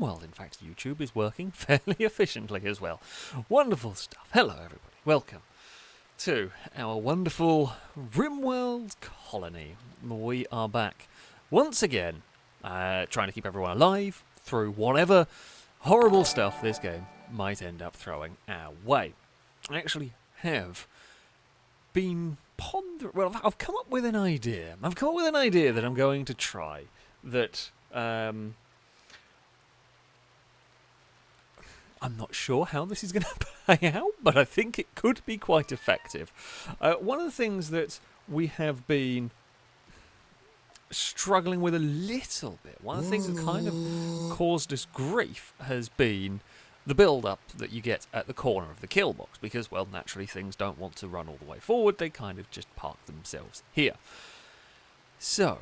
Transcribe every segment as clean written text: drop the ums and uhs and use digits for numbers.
Rimworld. In fact, YouTube is working fairly efficiently as well. Wonderful stuff. Hello, everybody. Welcome to our wonderful Rimworld colony. We are back once again, trying to keep everyone alive through whatever horrible stuff this game might end up throwing our way. I actually have been pondering. Well, I've come up with an idea. I've come up with an idea that I'm going to try. That I'm not sure how this is going to play out, but I think it could be quite effective. One of the things that we have been struggling with a little bit, one of the things that kind of caused us grief, has been the build-up that you get at the corner of the Killbox, because, well, naturally things don't want to run all the way forward, they kind of just park themselves here. So,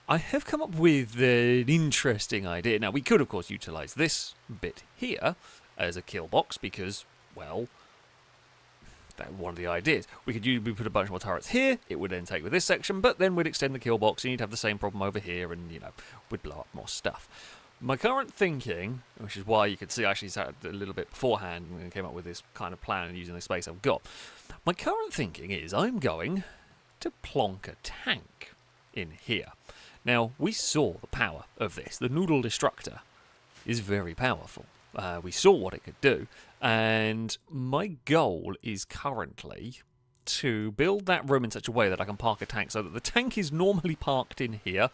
I have come up with an interesting idea. Now, we could, of course, utilise this bit here as a Killbox, because, well, that's one of the ideas. We could put a bunch more turrets here, it would then take with this section, but then we'd extend the Killbox and you'd have the same problem over here, and, you know, we'd blow up more stuff. My current thinking, which is why you could see I actually sat a little bit beforehand and came up with this kind of plan using the space I've got. My current thinking is I'm going to plonk a tank in here. Now, we saw the power of this. The Noodle Destructor is very powerful. We saw what it could do, and my goal is currently to build that room in such a way that I can park a tank so that the tank is normally parked in here.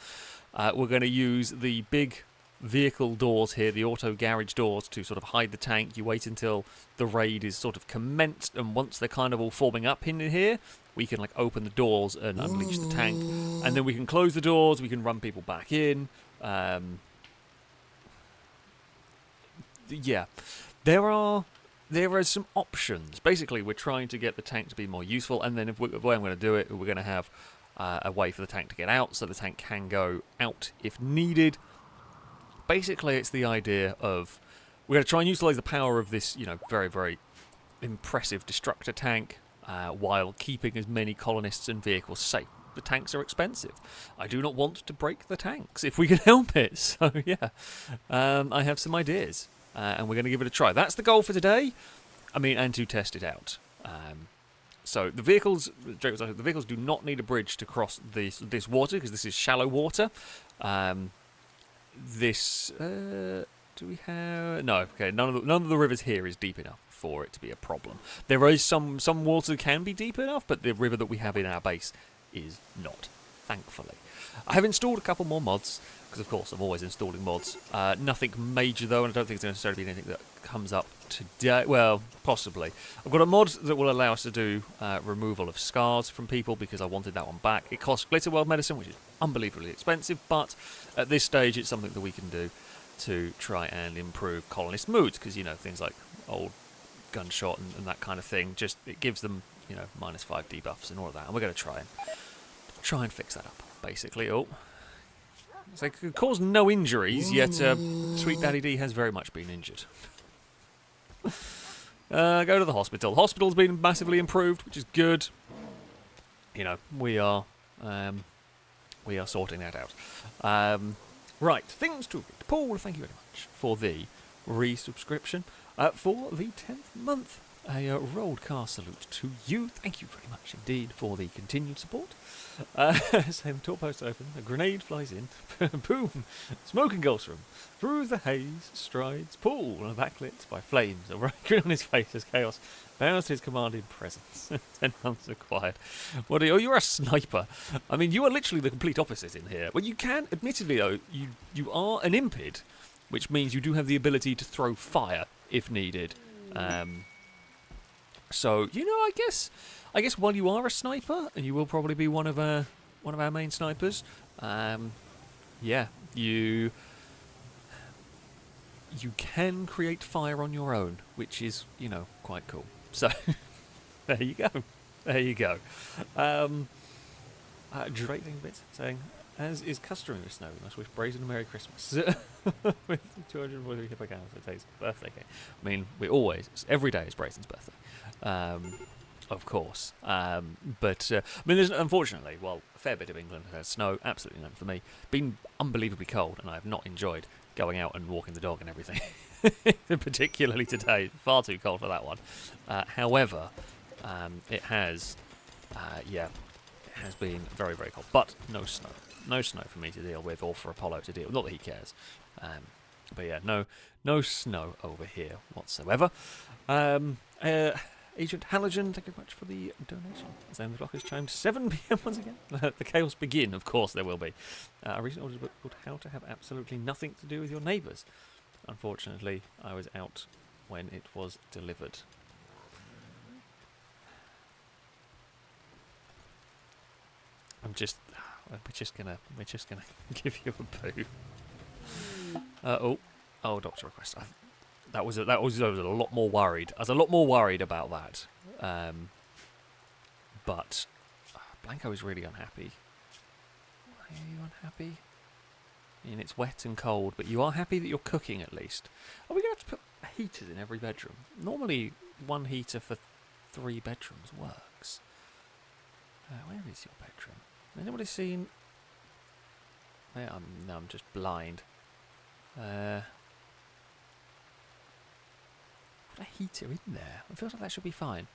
We're going to use the big vehicle doors here, the auto garage doors, to sort of hide the tank. You wait until the raid is sort of commenced, and once they're kind of all forming up in here, we can like open the doors and unleash the tank, and then we can close the doors, we can run people back in. Yeah, there are some options. Basically, we're trying to get the tank to be more useful, and then the way I'm going to do it, we're going to have a way for the tank to get out, so the tank can go out if needed. Basically, it's the idea of we're going to try and utilise the power of this, you know, very, very impressive destructor tank, while keeping as many colonists and vehicles safe. The tanks are expensive. I do not want to break the tanks if we can help it. So, yeah, I have some ideas, and we're going to give it a try. That's the goal for today. I mean, and to test it out. So the vehicles do not need a bridge to cross this water, because this is shallow water. Do we have... No, okay, none of the rivers here is deep enough for it to be a problem. There is some water that can be deep enough, but the river that we have in our base is not, thankfully. I have installed a couple more mods, because of course I'm always installing mods. Nothing major though, and I don't think it's necessarily anything that comes up today. Well, possibly. I've got a mod that will allow us to do removal of scars from people, because I wanted that one back. It costs Glitterworld medicine, which is unbelievably expensive, but at this stage it's something that we can do to try and improve colonist moods, because, you know, things like old gunshot and that kind of thing, just it gives them, you know, -5 debuffs and all of that, and we're going to try and fix that up, basically. Oh, so it could cause no injuries, yet Sweet Daddy D has very much been injured. Go to the hospital. The hospital's been massively improved, which is good. You know, we are sorting that out. Right, things to read. Paul, thank you very much for the resubscription. For the 10th month, a Roldcast salute to you. Thank you very much indeed for the continued support. Same top post open, a grenade flies in, boom, smoke engulfs room. Through the haze strides Paul, backlit by flames, a right grin on his face as chaos bows to his commanding presence. 10 months acquired. What are you? Oh, you're a sniper. I mean, you are literally the complete opposite in here. Well, you can, admittedly though, you are an impid, which means you do have the ability to throw fire if needed. So, you know, I guess while you are a sniper, and you will probably be one of our main snipers, yeah, you can create fire on your own, which is, you know, quite cool. So, there you go. There you go. Drake bits saying, as is customary with snow, we must wish Brazen a Merry Christmas. With 243 hippocampus, it takes birthday cake. I mean, every day is Brazen's birthday. Of course. But, I mean, there's, unfortunately, well, a fair bit of England has snow, absolutely none for me. Been unbelievably cold, and I have not enjoyed going out and walking the dog and everything. Particularly today, far too cold for that one. However, it has, it has been very, very cold. But no snow. No snow for me to deal with, or for Apollo to deal with. Not that he cares. But yeah, no snow over here whatsoever. Agent Halogen, thank you very much for the donation. The clock has chimed 7 PM once again. The chaos begin, of course there will be. I recently ordered a book called How to Have Absolutely Nothing to Do with Your Neighbours. Unfortunately, I was out when it was delivered. We're just gonna give you a poo. Doctor request. I was a lot more worried. I was a lot more worried about that. But Blanco is really unhappy. Why are you unhappy? I mean, it's wet and cold, but you are happy that you're cooking at least. Are we going to have to put heaters in every bedroom? Normally, one heater for 3 bedrooms works. Where is your bedroom? Has anybody seen... No, I'm just blind. Put a heater in there. I feel like that should be fine.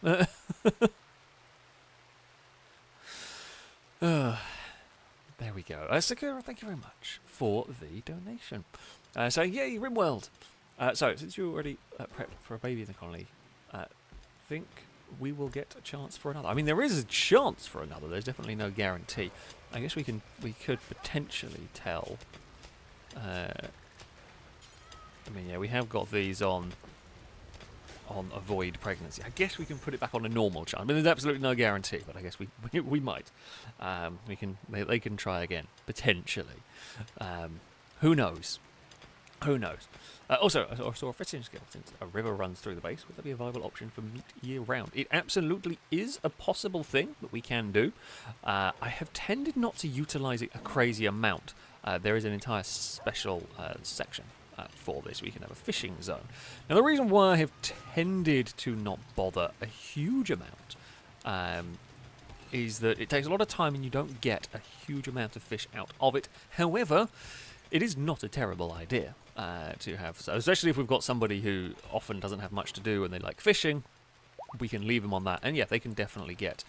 There we go. Sakura, thank you very much for the donation. So, yay, Rimworld. So, since you're already prepped for a baby in the colony, I think we will get a chance for another. I mean, there is a chance for another. There's definitely no guarantee. I guess we could potentially tell. We have got these on avoid pregnancy. I guess we can put it back on a normal chance. I mean, there's absolutely no guarantee, but I guess we might. They can try again potentially. Who knows? Who knows? Also, I saw a fishing skill. Since a river runs through the base, would that be a viable option for meat year round? It absolutely is a possible thing that we can do. I have tended not to utilise it a crazy amount. There is an entire special section for this. We can have a fishing zone. Now, the reason why I have tended to not bother a huge amount is that it takes a lot of time and you don't get a huge amount of fish out of it. However, it is not a terrible idea to have, so especially if we've got somebody who often doesn't have much to do and they like fishing, we can leave them on that, and yeah, they can definitely get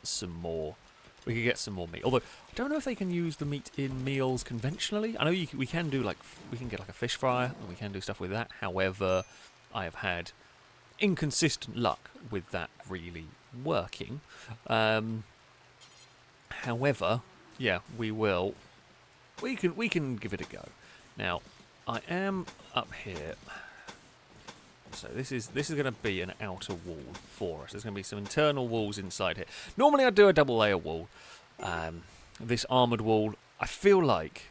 some more. We could get some more meat. Although I don't know if they can use the meat in meals conventionally. I know we can do we can get like a fish fryer and we can do stuff with that. However, I have had inconsistent luck with that really working. However, yeah, we can give it a go. Now, I am up here. So this is going to be an outer wall for us. There's going to be some internal walls inside here. Normally I do a double layer wall. This armoured wall, I feel like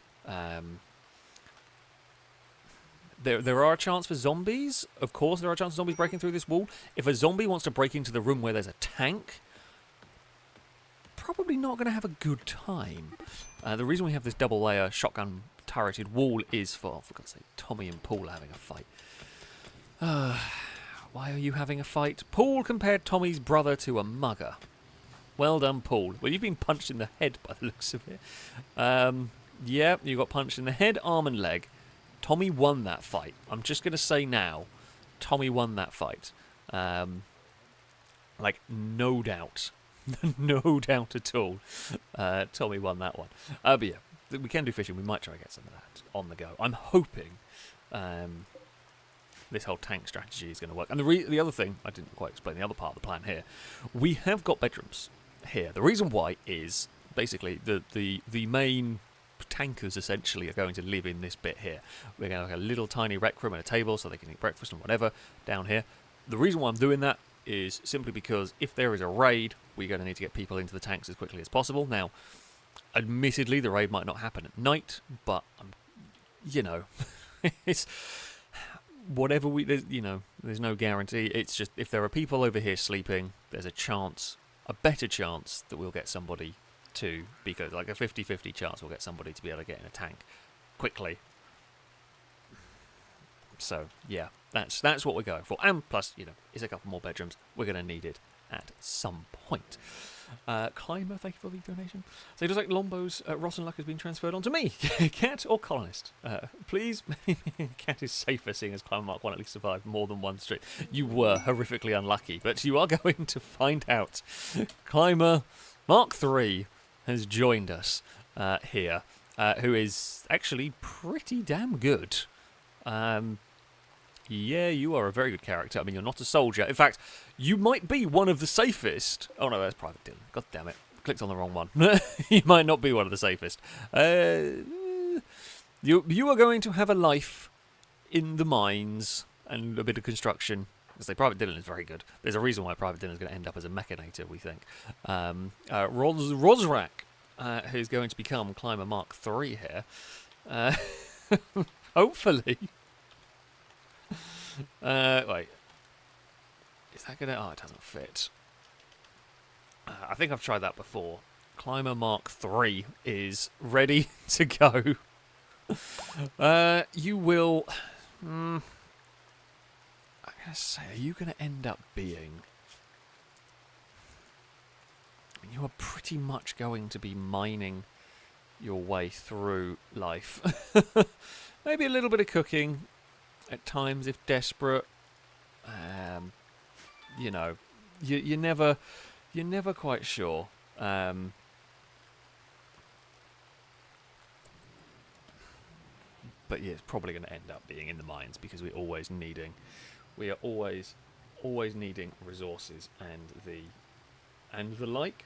there are a chance for zombies. Of course, there are a chance of zombies breaking through this wall. If a zombie wants to break into the room where there's a tank, probably not going to have a good time. The reason we have this double layer shotgun turreted wall is for God's sake, Tommy and Paul are having a fight. Why are you having a fight? Paul compared Tommy's brother to a mugger. Well done, Paul. Well, you've been punched in the head by the looks of it. Yeah, you got punched in the head, arm and leg. Tommy won that fight. I'm just going to say now, Tommy won that fight. No doubt. No doubt at all. Tommy won that one. But yeah, we can do fishing. We might try to get some of that on the go. I'm hoping this whole tank strategy is going to work. And the other thing, I didn't quite explain the other part of the plan here. We have got bedrooms here. The reason why is basically the main tankers essentially are going to live in this bit here. We're going to have a little tiny rec room and a table so they can eat breakfast and whatever down here. The reason why I'm doing that is simply because if there is a raid, we're going to need to get people into the tanks as quickly as possible. Now, admittedly, the raid might not happen at night, but it's whatever there's no guarantee. It's just if there are people over here sleeping, there's a better chance that we'll get somebody to be good. Like a 50-50 chance we'll get somebody to be able to get in a tank quickly. So yeah, that's what we're going for. And plus, it's a couple more bedrooms. We're going to need it at some point. Climber, thank you for the donation. So it looks like Lombo's rotten luck has been transferred onto me. Cat or Colonist? Please, Cat is safer seeing as Climber Mark 1 at least survived more than one streak. You were horrifically unlucky, but you are going to find out. Climber Mark 3 has joined us here, who is actually pretty damn good. Yeah, you are a very good character. I mean, you're not a soldier. In fact, you might be one of the safest. Oh no, that's Private Dylan. God damn it. Clicked on the wrong one. You might not be one of the safest. You are going to have a life in the mines and a bit of construction. I say Private Dylan is very good. There's a reason why Private Dylan is going to end up as a Mechanator, we think. Rosrak, who's going to become Climber Mark 3 here. Hopefully. Wait. Is that gonna... Oh, it doesn't fit. I think I've tried that before. Climber Mark 3 is ready to go. You will... I'm gonna say, are you gonna end up being... I mean, you are pretty much going to be mining your way through life. Maybe a little bit of cooking at times if desperate. You know, you're never quite sure. But yeah, it's probably going to end up being in the mines because we are always needing resources and the like.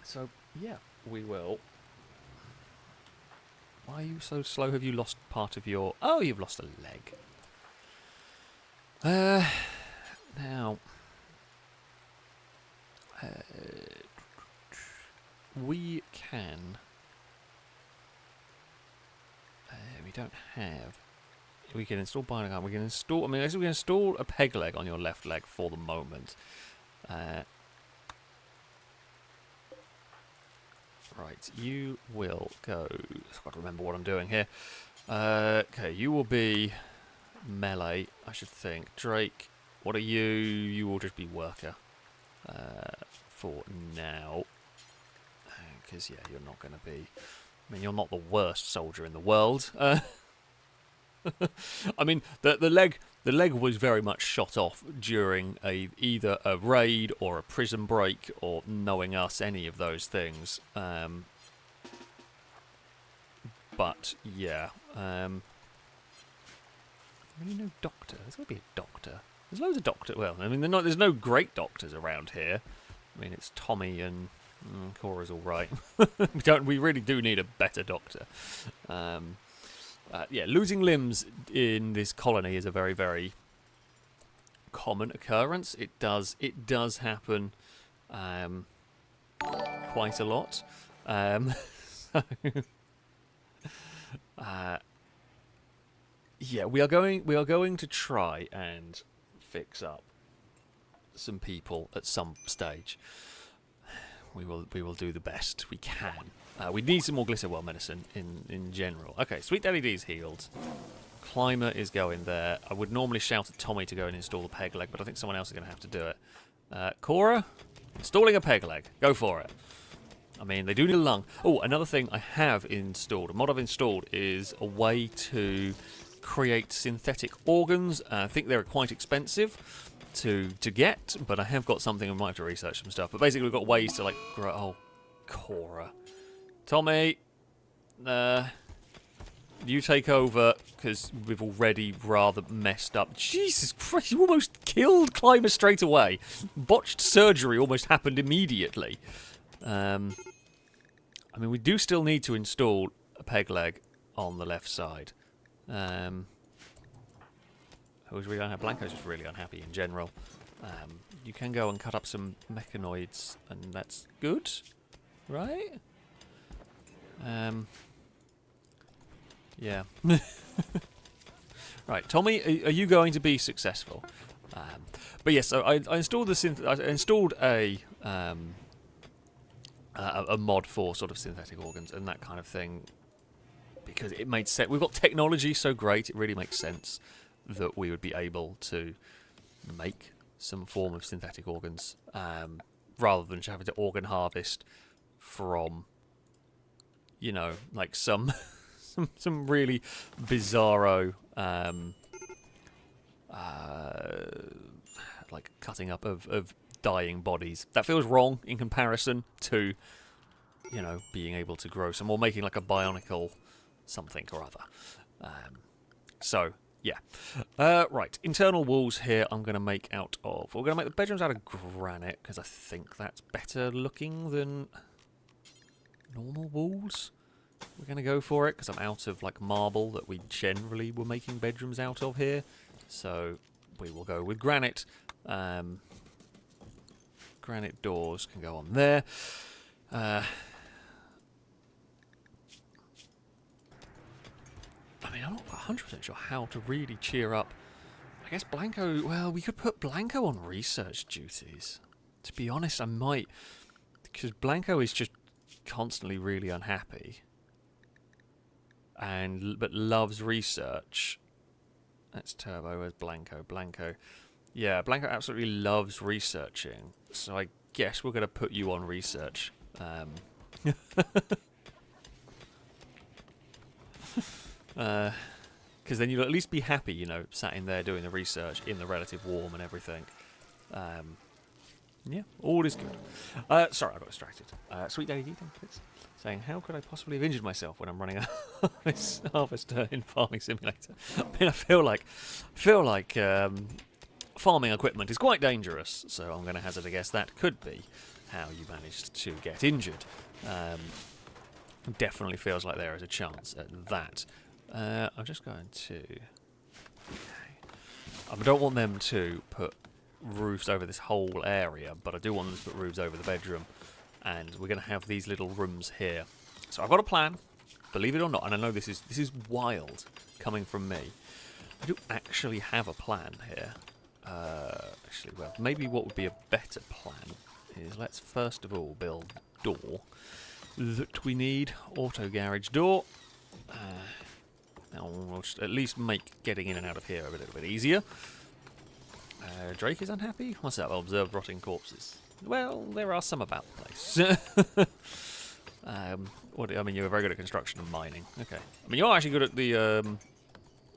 So yeah, we will. Why are you so slow? Have you lost part of your... Oh, you've lost a leg. Now... we can... we don't have... We can install binding arm. We can install... I mean, we can install a peg leg on your left leg for the moment. Right, you will go... I've got to remember what I'm doing here. Okay, you will be melee, I should think. Drake, what are you? You will just be worker for now. Because, yeah, you're not going to be... I mean, you're not the worst soldier in the world. I mean, the leg was very much shot off during either a raid or a prison break or knowing us, any of those things. But yeah, really no doctor. There's got to be a doctor. There's loads of doctors. Well, I mean, there's no great doctors around here. I mean, it's Tommy and Cora's all right. We really do need a better doctor. Yeah, losing limbs in this colony is a very, very common occurrence. It does happen quite a lot. Yeah, we are going to try and fix up some people at some stage. We will do the best we can. We need some more Glitter Well medicine in general. Okay, Sweet LED's healed. Climber is going there. I would normally shout at Tommy to go and install the peg leg, but I think someone else is going to have to do it. Cora, installing a peg leg. Go for it. I mean, they do need a lung. Oh, another thing I have installed, a mod I've installed, is a way to create synthetic organs. I think they're quite expensive to get, but I have got something. I might have to research some stuff. But basically, we've got ways to like grow. Oh, Cora, Tommy, you take over because we've already rather messed up. Jesus Christ! You almost killed Climber straight away. Botched surgery almost happened immediately. I mean, we do still need to install a peg leg on the left side. Who's really unhappy? Blanco's just really unhappy in general. You can go and cut up some mechanoids, and that's good, right? Yeah. Right, Tommy, are you going to be successful? But yes, so I installed I installed a mod for sort of synthetic organs and that kind of thing because it made sense. We've got technology so great, it really makes sense that we would be able to make some form of synthetic organs, rather than just having to organ harvest from, you know, like some some really bizarro like cutting up of dying bodies. That feels wrong in comparison to, you know, being able to grow some, or making like a bionicle something or other. So yeah, right. Internal walls here. I'm going to make out of. We're going to make the bedrooms out of granite because I think that's better looking than normal walls. We're going to go for it because I'm out of like marble that we generally were making bedrooms out of here. So we will go with granite. Granite doors can go on there. I mean, I'm not 100% sure how to really cheer up. I guess Blanco, well, we could put Blanco on research duties. To be honest, I might, because Blanco is just constantly really unhappy. But loves research. That's Turbo. Where's Blanco? Blanco. Yeah, Blanco absolutely loves researching. So I guess we're going to put you on research. Because then you'll at least be happy, you know, sat in there doing the research in the relative warm and everything. Yeah, all is good. Sorry, I got distracted. Sweet Daddy D, thank you, Fitz, saying, how could I possibly have injured myself when I'm running a harvester in Farming Simulator? I mean, I feel like farming equipment is quite dangerous, so I'm going to hazard a guess that could be how you managed to get injured. Definitely feels like there is a chance at that. I'm just going to... I don't want them to put roofs over this whole area, but I do want them to put roofs over the bedroom. And we're going to have these little rooms here. So I've got a plan, believe it or not, and I know this is wild coming from me. I do actually have a plan here. Actually, well, maybe what would be a better plan is let's first of all build a door that we need. Auto garage door. Now we'll just at least make getting in and out of here a little bit easier. Drake is unhappy? What's that? Observed rotting corpses. Well, there are some about the place. I mean, you're very good at construction and mining. Okay. I mean, you're actually good at the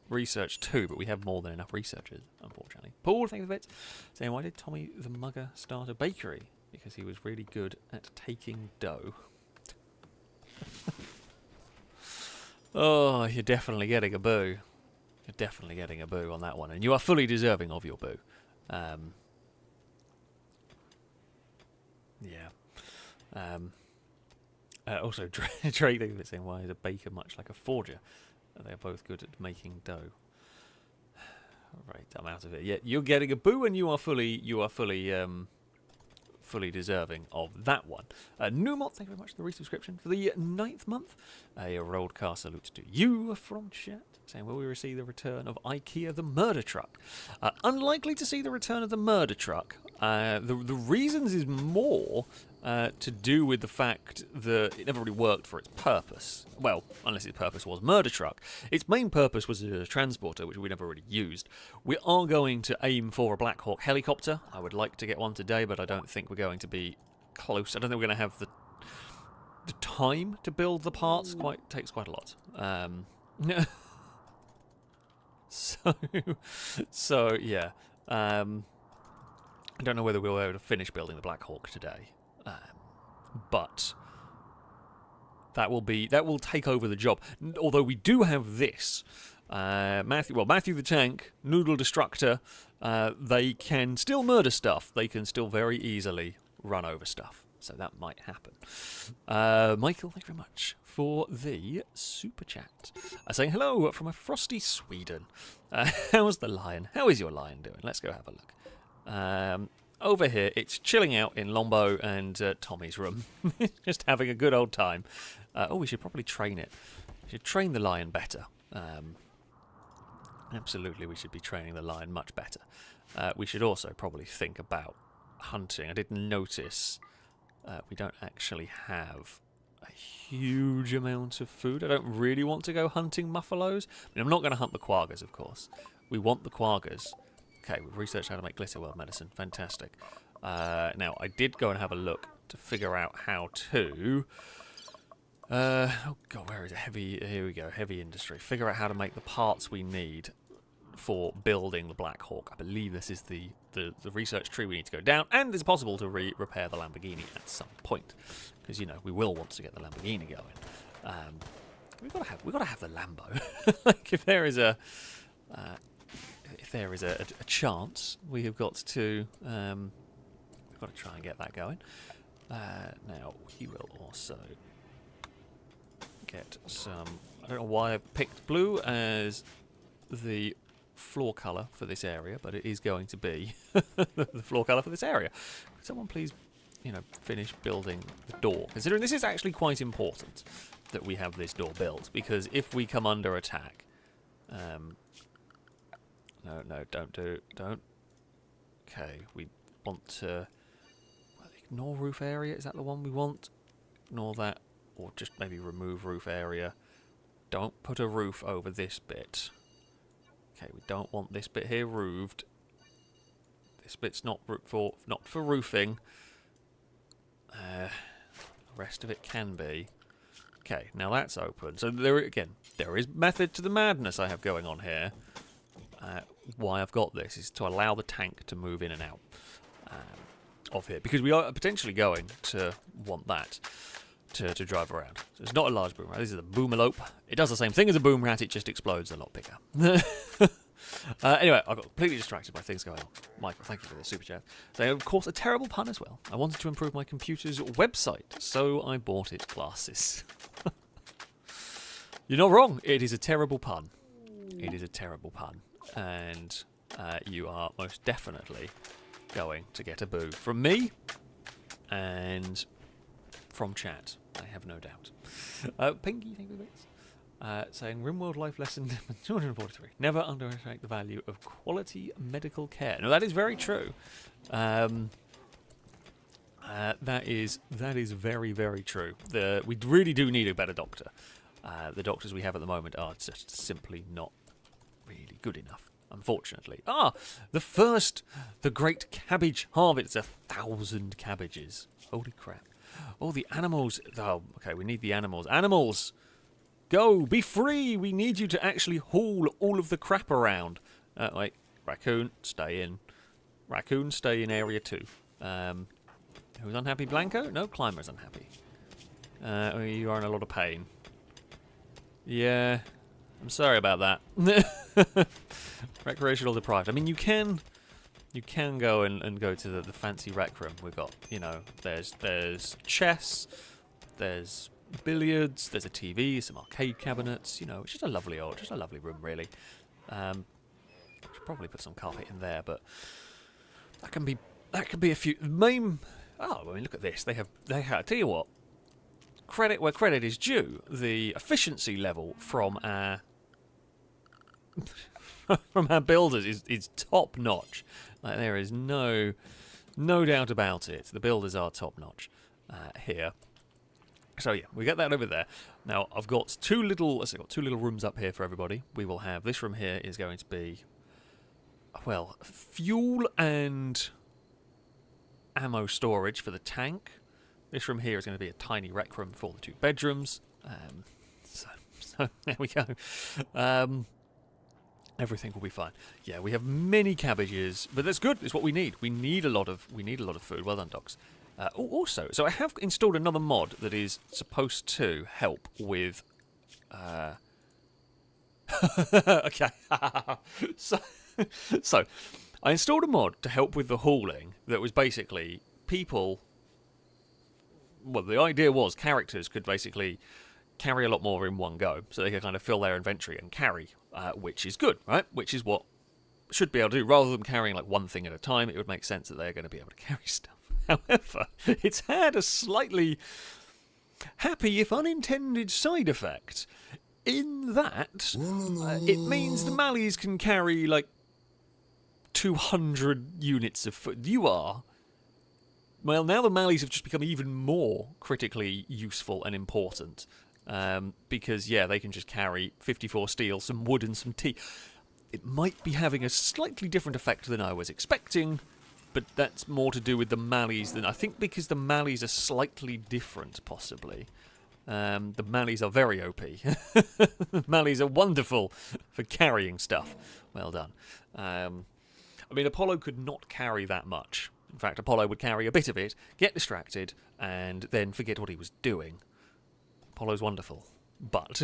research too, but we have more than enough researchers, unfortunately. Paul, thank you for the bits. Saying, why did Tommy the Mugger start a bakery? Because he was really good at taking dough. Oh, you're definitely getting a boo. You're definitely getting a boo on that one, and you are fully deserving of your boo. Yeah. Also, Drake is saying, why is a baker much like a forger? They're both good at making dough. Right, I'm out of it. Yeah, you're getting a boo, and you are fully deserving of that one. Numot, thank you very much for the resubscription for the 9th month. A roadcast salute to you from chat, saying, will we receive the return of IKEA the murder truck? Unlikely to see the return of the murder truck. The reasons is more to do with the fact that it never really worked for its purpose. Well, unless its purpose was murder truck. Its main purpose was a transporter, which we never really used. We are going to aim for a Black Hawk helicopter. I would like to get one today, but I don't think we're going to be close. I don't think we're going to have the time to build the parts. Takes quite a lot. So yeah. I don't know whether we'll be able to finish building the Black Hawk today. But that will take over the job. Although we do have this. Matthew the Tank, Noodle Destructor, they can still murder stuff. They can still very easily run over stuff. So that might happen. Michael, thank you very much for the super chat. Saying hello from a frosty Sweden. How's the lion? How is your lion doing? Let's go have a look. Over here, it's chilling out in Lombo and Tommy's room. Just having a good old time. We should probably train it. We should train the lion better. Absolutely, we should be training the lion much better. We should also probably think about hunting. I did notice we don't actually have a huge amount of food. I don't really want to go hunting buffaloes. I mean, I'm not going to hunt the quaggas, of course. We want the quaggas. Okay, we've researched how to make Glitterworld medicine. Fantastic. Now, I did go and have a look to figure out how to... oh god, where is it? Heavy... Here we go, heavy industry. Figure out how to make the parts we need for building the Black Hawk. I believe this is the research tree we need to go down, and it's possible to repair the Lamborghini at some point. Because, you know, we will want to get the Lamborghini going. We've got to have the Lambo. Like, if there is a chance, we have got to we've got to try and get that going. Now we will also get some. I don't know why I picked blue as the floor colour for this area, but it is going to be the floor colour for this area. Could someone please, you know, finish building the door? Considering this is actually quite important that we have this door built, because if we come under attack, no, don't. Okay, we want to ignore roof area. Is that the one we want? Ignore that, or just maybe remove roof area. Don't put a roof over this bit. Okay, we don't want this bit here roofed. This bit's not for roofing. The rest of it can be. Okay, now that's open. So there is method to the madness I have going on here. Why I've got this is to allow the tank to move in and out of here, because we are potentially going to want that to drive around. So it's not a large boom rat. This is a boomalope. It does the same thing as a boom rat. It just explodes a lot bigger. Anyway, I got completely distracted by things going on. Michael, thank you for the super chat. So, of course, a terrible pun as well. I wanted to improve my computer's website, so I bought it glasses. You're not wrong. It is a terrible pun. It is a terrible pun. And you are most definitely going to get a boo from me and from chat. I have no doubt. Pinky, thank you for this. Saying Rimworld life lesson 243. Never underestimate the value of quality medical care. Now that is very true. That is very, very true. We really do need a better doctor. The doctors we have at the moment are just simply not really good enough, unfortunately. The great cabbage harvest. 1,000 cabbages. Holy crap. Oh, the animals. Oh, okay, we need the animals. Animals! Go! Be free! We need you to actually haul all of the crap around. Wait. Raccoon, stay in. Raccoon, stay in area 2. Who's unhappy? Blanco? No, Climber's unhappy. You are in a lot of pain. Yeah. I'm sorry about that. Recreational deprived. I mean, you can go and go to the fancy rec room. We've got, you know, there's chess, there's billiards, there's a TV, some arcade cabinets. You know, it's just a lovely room, really. Should probably put some carpet in there, but that can be a few. Oh, I mean, look at this. They have. I tell you what. Credit where credit is due. The efficiency level from our builders is top notch. Like, there is no doubt about it. The builders are top notch here. So yeah, we get that over there. Now I've got two little rooms up here for everybody. We will have this room here is going to be, well, fuel and ammo storage for the tank. This room here is going to be a tiny rec room for the 2 bedrooms. So there we go. Everything will be fine. Yeah, we have many cabbages, but that's good. It's what we need. We need a lot of food. Well done, docs. Also, so I have installed another mod that is supposed to help with. Okay. so I installed a mod to help with the hauling that was basically people. Well, the idea was characters could basically carry a lot more in one go, so they could kind of fill their inventory and carry, which is good, right? Which is what should be able to do. Rather than carrying like one thing at a time, it would make sense that they're going to be able to carry stuff. However, it's had a slightly happy, if unintended, side effect in that it means the Malleys can carry like 200 units of food. Well, now the Malleys have just become even more critically useful and important. Because, yeah, they can just carry 54 steel, some wood and some tea. it might be having a slightly different effect than I was expecting, but that's more to do with the Malleys than I think, because the Malleys are slightly different, possibly. The Malleys are very OP. Malleys are wonderful for carrying stuff. Well done. I mean, Apollo could not carry that much. In fact, Apollo would carry a bit of it, get distracted, and then forget what he was doing. Apollo's wonderful. But...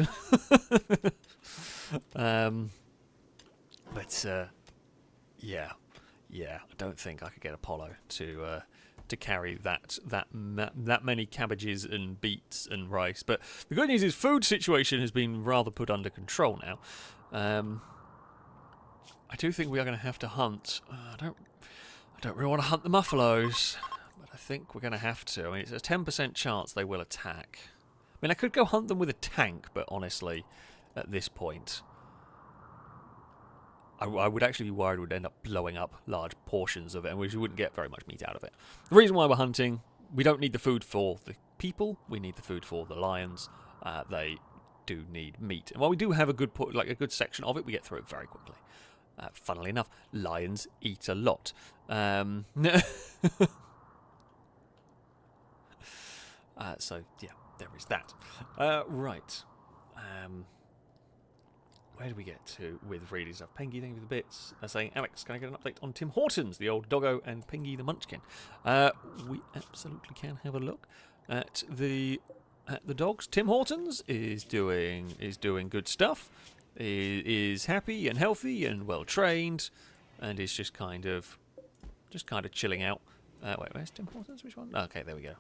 yeah, I don't think I could get Apollo to carry that many cabbages and beets and rice. But the good news is food situation has been rather put under control now. I do think we are going to have to hunt. I don't really want to hunt the muffaloes, but I think we're going to have to. I mean, it's a 10% chance they will attack. I mean, I could go hunt them with a tank, but honestly, at this point, I would actually be worried we'd end up blowing up large portions of it, and we wouldn't get very much meat out of it. The reason why we're hunting, we don't need the food for the people, we need the food for the lions. They do need meat. And while we do have a good section of it, we get through it very quickly. Funnily enough, lions eat a lot. So, yeah, there is that. Right. Where do we get to with reading stuff? Pengy, thank you for the bits. Saying, Alex, can I get an update on Tim Hortons, the old doggo, and Pengy the Munchkin? We absolutely can have a look at the dogs. Tim Hortons is doing good stuff. Is happy and healthy and well trained, and is just kind of chilling out. Wait, where's Tim Hortons? Which one? Okay, there we go.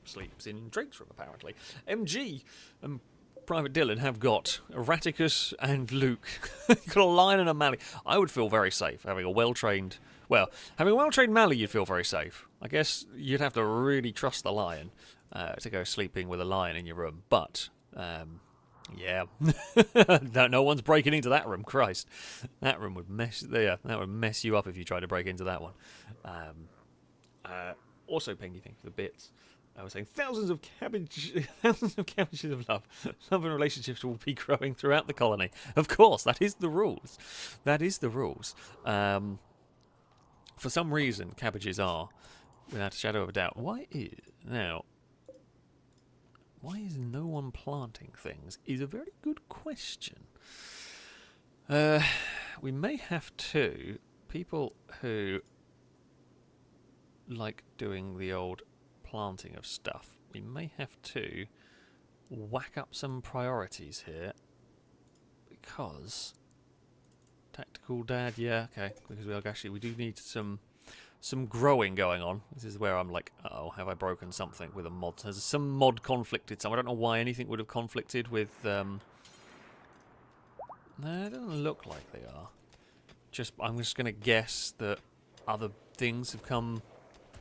Sleeps in Drake's room apparently. MG and Private Dylan have got Erraticus and Luke. You've got a lion and a Mally. I would feel very safe having a well-trained Mally. You'd feel very safe. I guess you'd have to really trust the lion to go sleeping with a lion in your room. But yeah, no one's breaking into that room. Christ, that room would mess you up if you tried to break into that one. Also, Pengy, thank you for the bits. I was saying thousands of cabbages of love and relationships will be growing throughout the colony. Of course, that is the rules. For some reason, cabbages are, without a shadow of a doubt. Why is no one planting things? Is a very good question. We may have to. People who like doing the old planting of stuff, we may have to whack up some priorities here, because tactical dad, yeah, okay, because we do need some growing going on. This is where I'm like, oh, have I broken something with a mod? Has some mod conflicted? I don't know why anything would have conflicted with. No, it doesn't look like they are. I'm just going to guess that other things have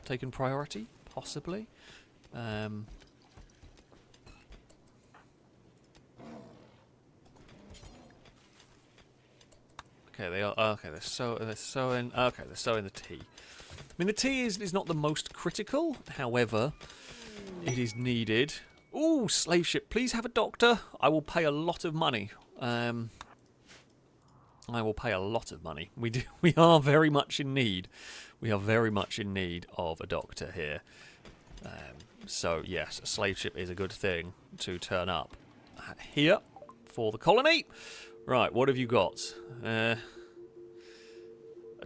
taken priority. Possibly. Okay, they are. Okay, they're sowing. Okay, they're sowing the tea. I mean, the tea is not the most critical. However, it is needed. Ooh, slave ship! Please have a doctor. I will pay a lot of money. I will pay a lot of money. We are very much in need. We are very much in need of a doctor here. So yes, a slave ship is a good thing to turn up here for the colony. Right, what have you got? A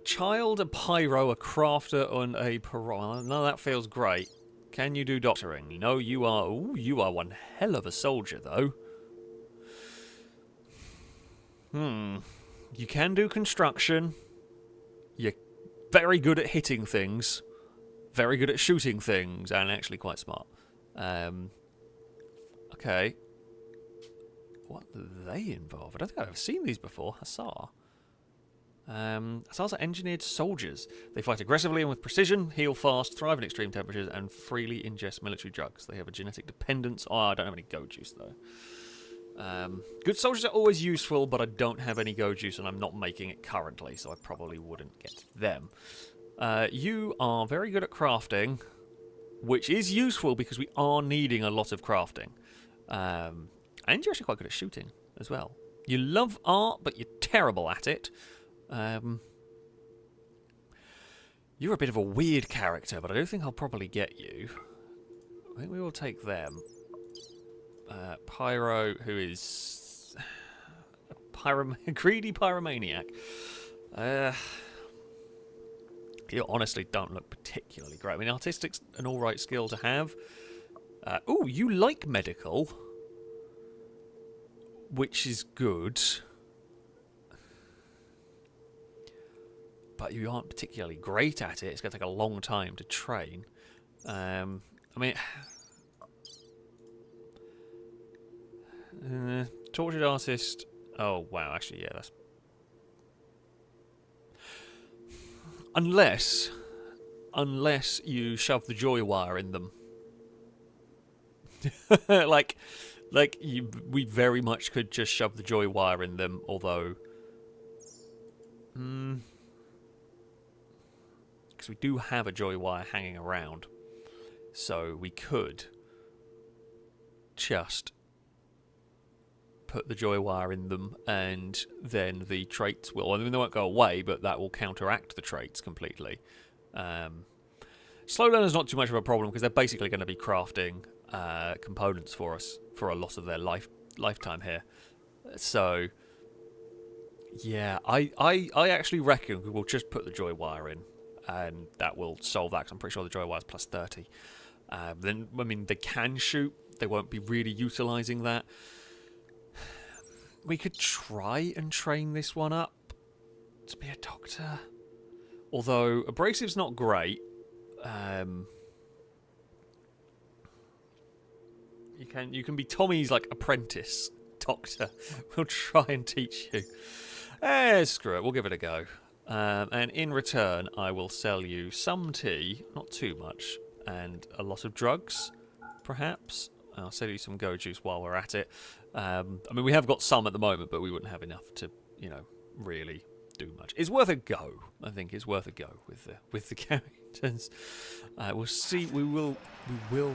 child, a pyro, a crafter, and a piranha. No, that feels great. Can you do doctoring? No, you are. Ooh, you are one hell of a soldier, though. You can do construction. You're very good at hitting things. Very good at shooting things, and actually quite smart. Okay. What are they involved? I don't think I've ever seen these before. Hussar. Hussars are engineered soldiers. They fight aggressively and with precision, heal fast, thrive in extreme temperatures, and freely ingest military drugs. They have a genetic dependence. Oh, I don't have any go juice, though. Good soldiers are always useful, but I don't have any go juice, and I'm not making it currently, so I probably wouldn't get them. You are very good at crafting, which is useful because we are needing a lot of crafting. And you're actually quite good at shooting as well. You love art, but you're terrible at it. You're a bit of a weird character, but I don't think I'll probably get you. I think we will take them. Pyro, who is a greedy pyromaniac. You honestly don't look particularly great. I mean, artistic's an alright skill to have. Oh, you like medical, which is good. But you aren't particularly great at it. It's going to take a long time to train. I mean... tortured artist... Oh, wow, actually, yeah, that's... Unless you shove the joy wire in them. We very much could just shove the joy wire in them, although... Because we do have a joy wire hanging around. So we could just put the joy wire in them, and then the traits will... I mean, they won't go away, but that will counteract the traits completely. Slow learner's not too much of a problem, because they're basically going to be crafting components for us for a lot of their lifetime here. So, yeah, I actually reckon we will just put the joy wire in, and that will solve that, because I'm pretty sure the joy wire is plus 30. Then, I mean, they can shoot. They won't be really utilising that. We could try and train this one up to be a doctor. Although, abrasive's not great. You can be Tommy's, like, apprentice doctor. We'll try and teach you. Screw it, we'll give it a go. And in return, I will sell you some tea, not too much, and a lot of drugs, perhaps. I'll sell you some go juice while we're at it. I mean, we have got some at the moment, but we wouldn't have enough to, you know, really do much. It's worth a go. I think it's worth a go with the characters. We'll see. We will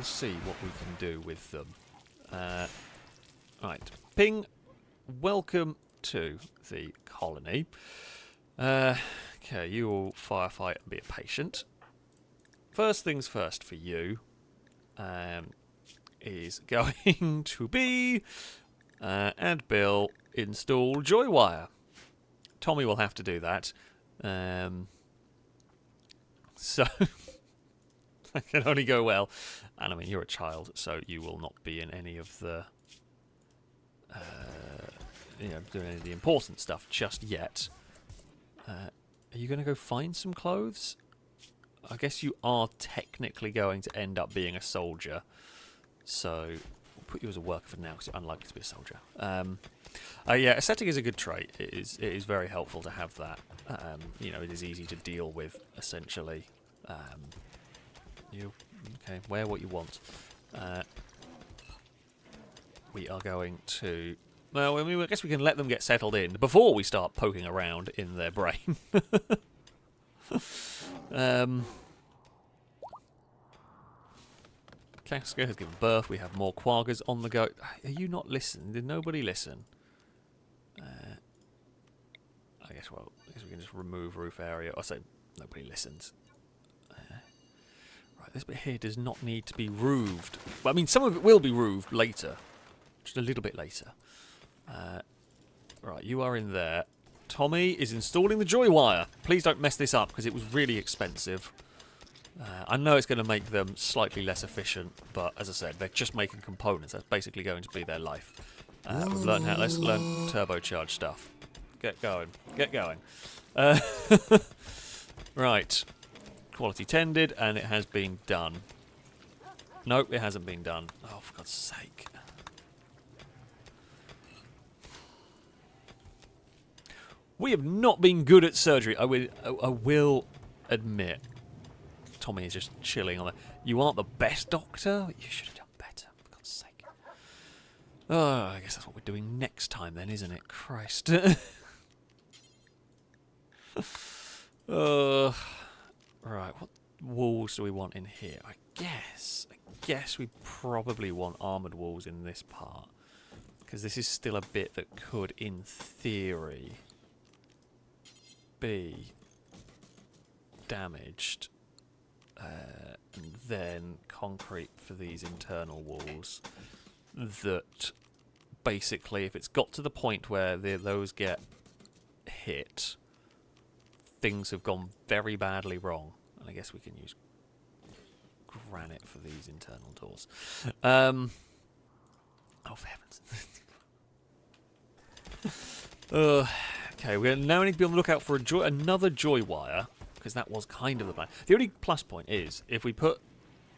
see what we can do with them. Right, Ping. Welcome to the colony. Okay, you will firefight and be a patient. First things first for you. Is going to be and Bill install Joywire. Tommy will have to do that. So that can only go well. And I mean, you're a child, so you will not be in any of the doing any of the important stuff just yet. Are you going to go find some clothes? I guess you are technically going to end up being a soldier. So, we'll put you as a worker for now, because you're unlikely to be a soldier. Yeah, aesthetic is a good trait. It is very helpful to have that. It is easy to deal with, essentially. Okay, wear what you want. We are going to... Well, I mean, I guess we can let them get settled in before we start poking around in their brain. Casca has given birth. We have more quaggas on the go. Are you not listening? Did nobody listen? I guess we can just remove roof area. Or say nobody listens. Right, this bit here does not need to be roofed. Well, I mean, some of it will be roofed later. Just a little bit later. Right, you are in there. Tommy is installing the joy wire. Please don't mess this up, because it was really expensive. I know it's going to make them slightly less efficient, but as I said, they're just making components. That's basically going to be their life. We've learned how. Let's learn turbocharge stuff. Get going. Get going. Right. Quality tended, and it has been done. Nope, it hasn't been done. Oh, for God's sake. We have not been good at surgery. I will admit. Tommy is just chilling on it. You aren't the best doctor? You should have done better, for God's sake. Oh, I guess that's what we're doing next time then, isn't it? Christ. Right, what walls do we want in here? I guess we probably want armoured walls in this part. Because this is still a bit that could, in theory, be damaged. And then concrete for these internal walls. That basically, if it's got to the point where those get hit, things have gone very badly wrong. And I guess we can use granite for these internal doors. Oh, for heavens. Okay, we now need to be on the lookout for another joy wire, because that was kind of the plan. The only plus point is, if we put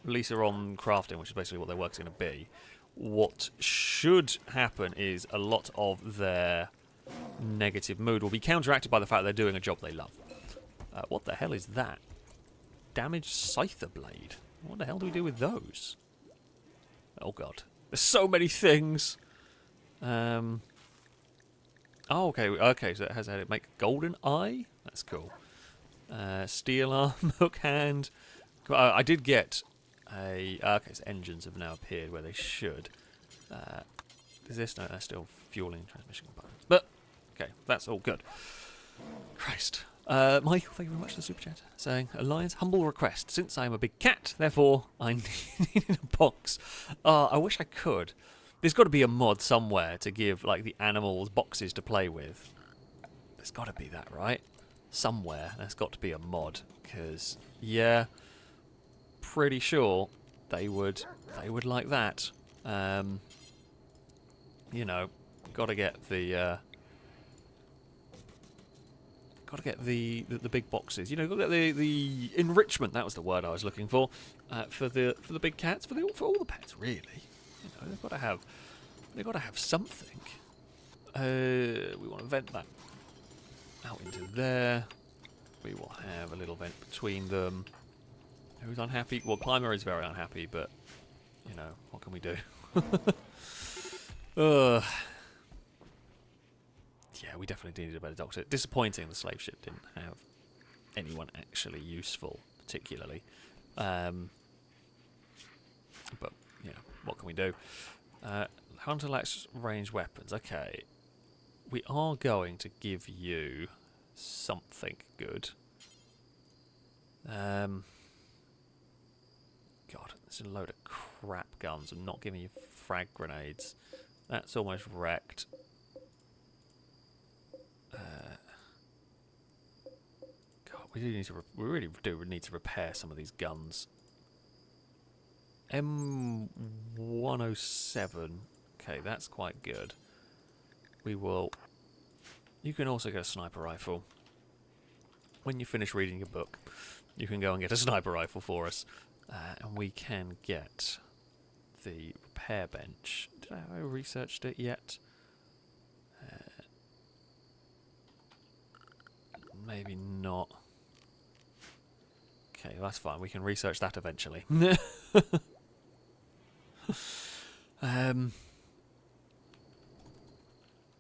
Lisa on crafting, which is basically what their work's going to be, what should happen is a lot of their negative mood will be counteracted by the fact they're doing a job they love. What the hell is that? Damaged Scyther Blade. What the hell do we do with those? Oh god. There's so many things! Oh, okay, so it has how to make golden eye? That's cool. Steel arm, hook hand. I did get a... okay, so engines have now appeared where they should. Is this? No, that's still fueling transmission components. But, okay, that's all good. Christ. Michael, thank you very much for the super chat. Saying, Alliance, humble request. Since I am a big cat, therefore I needed a box. I wish I could. There's got to be a mod somewhere to give, like, the animals boxes to play with. There's got to be that, right? Somewhere there's got to be a mod. Because, yeah, pretty sure they would like that. You know, got to get the... got to get the big boxes. You know, got to get the enrichment. That was the word I was looking for the big cats, for all the pets, really. You know, they've got to have something. We want to vent that out into there. We will have a little vent between them. Who's unhappy? Well, Climber is very unhappy, but you know, what can we do? Yeah, we definitely needed a better doctor. Disappointing the slave ship didn't have anyone actually useful, particularly. But, you know, what can we do? Hunter lacks ranged weapons. Okay. We are going to give you something good. God, there's a load of crap guns. I'm not giving you frag grenades. That's almost wrecked. God, we really do need to repair some of these guns. M107. Okay, that's quite good. We will... You can also get a sniper rifle. When you finish reading your book, you can go and get a sniper rifle for us. And we can get the repair bench. Did I have I researched it yet? Maybe not. Okay, well, that's fine. We can research that eventually.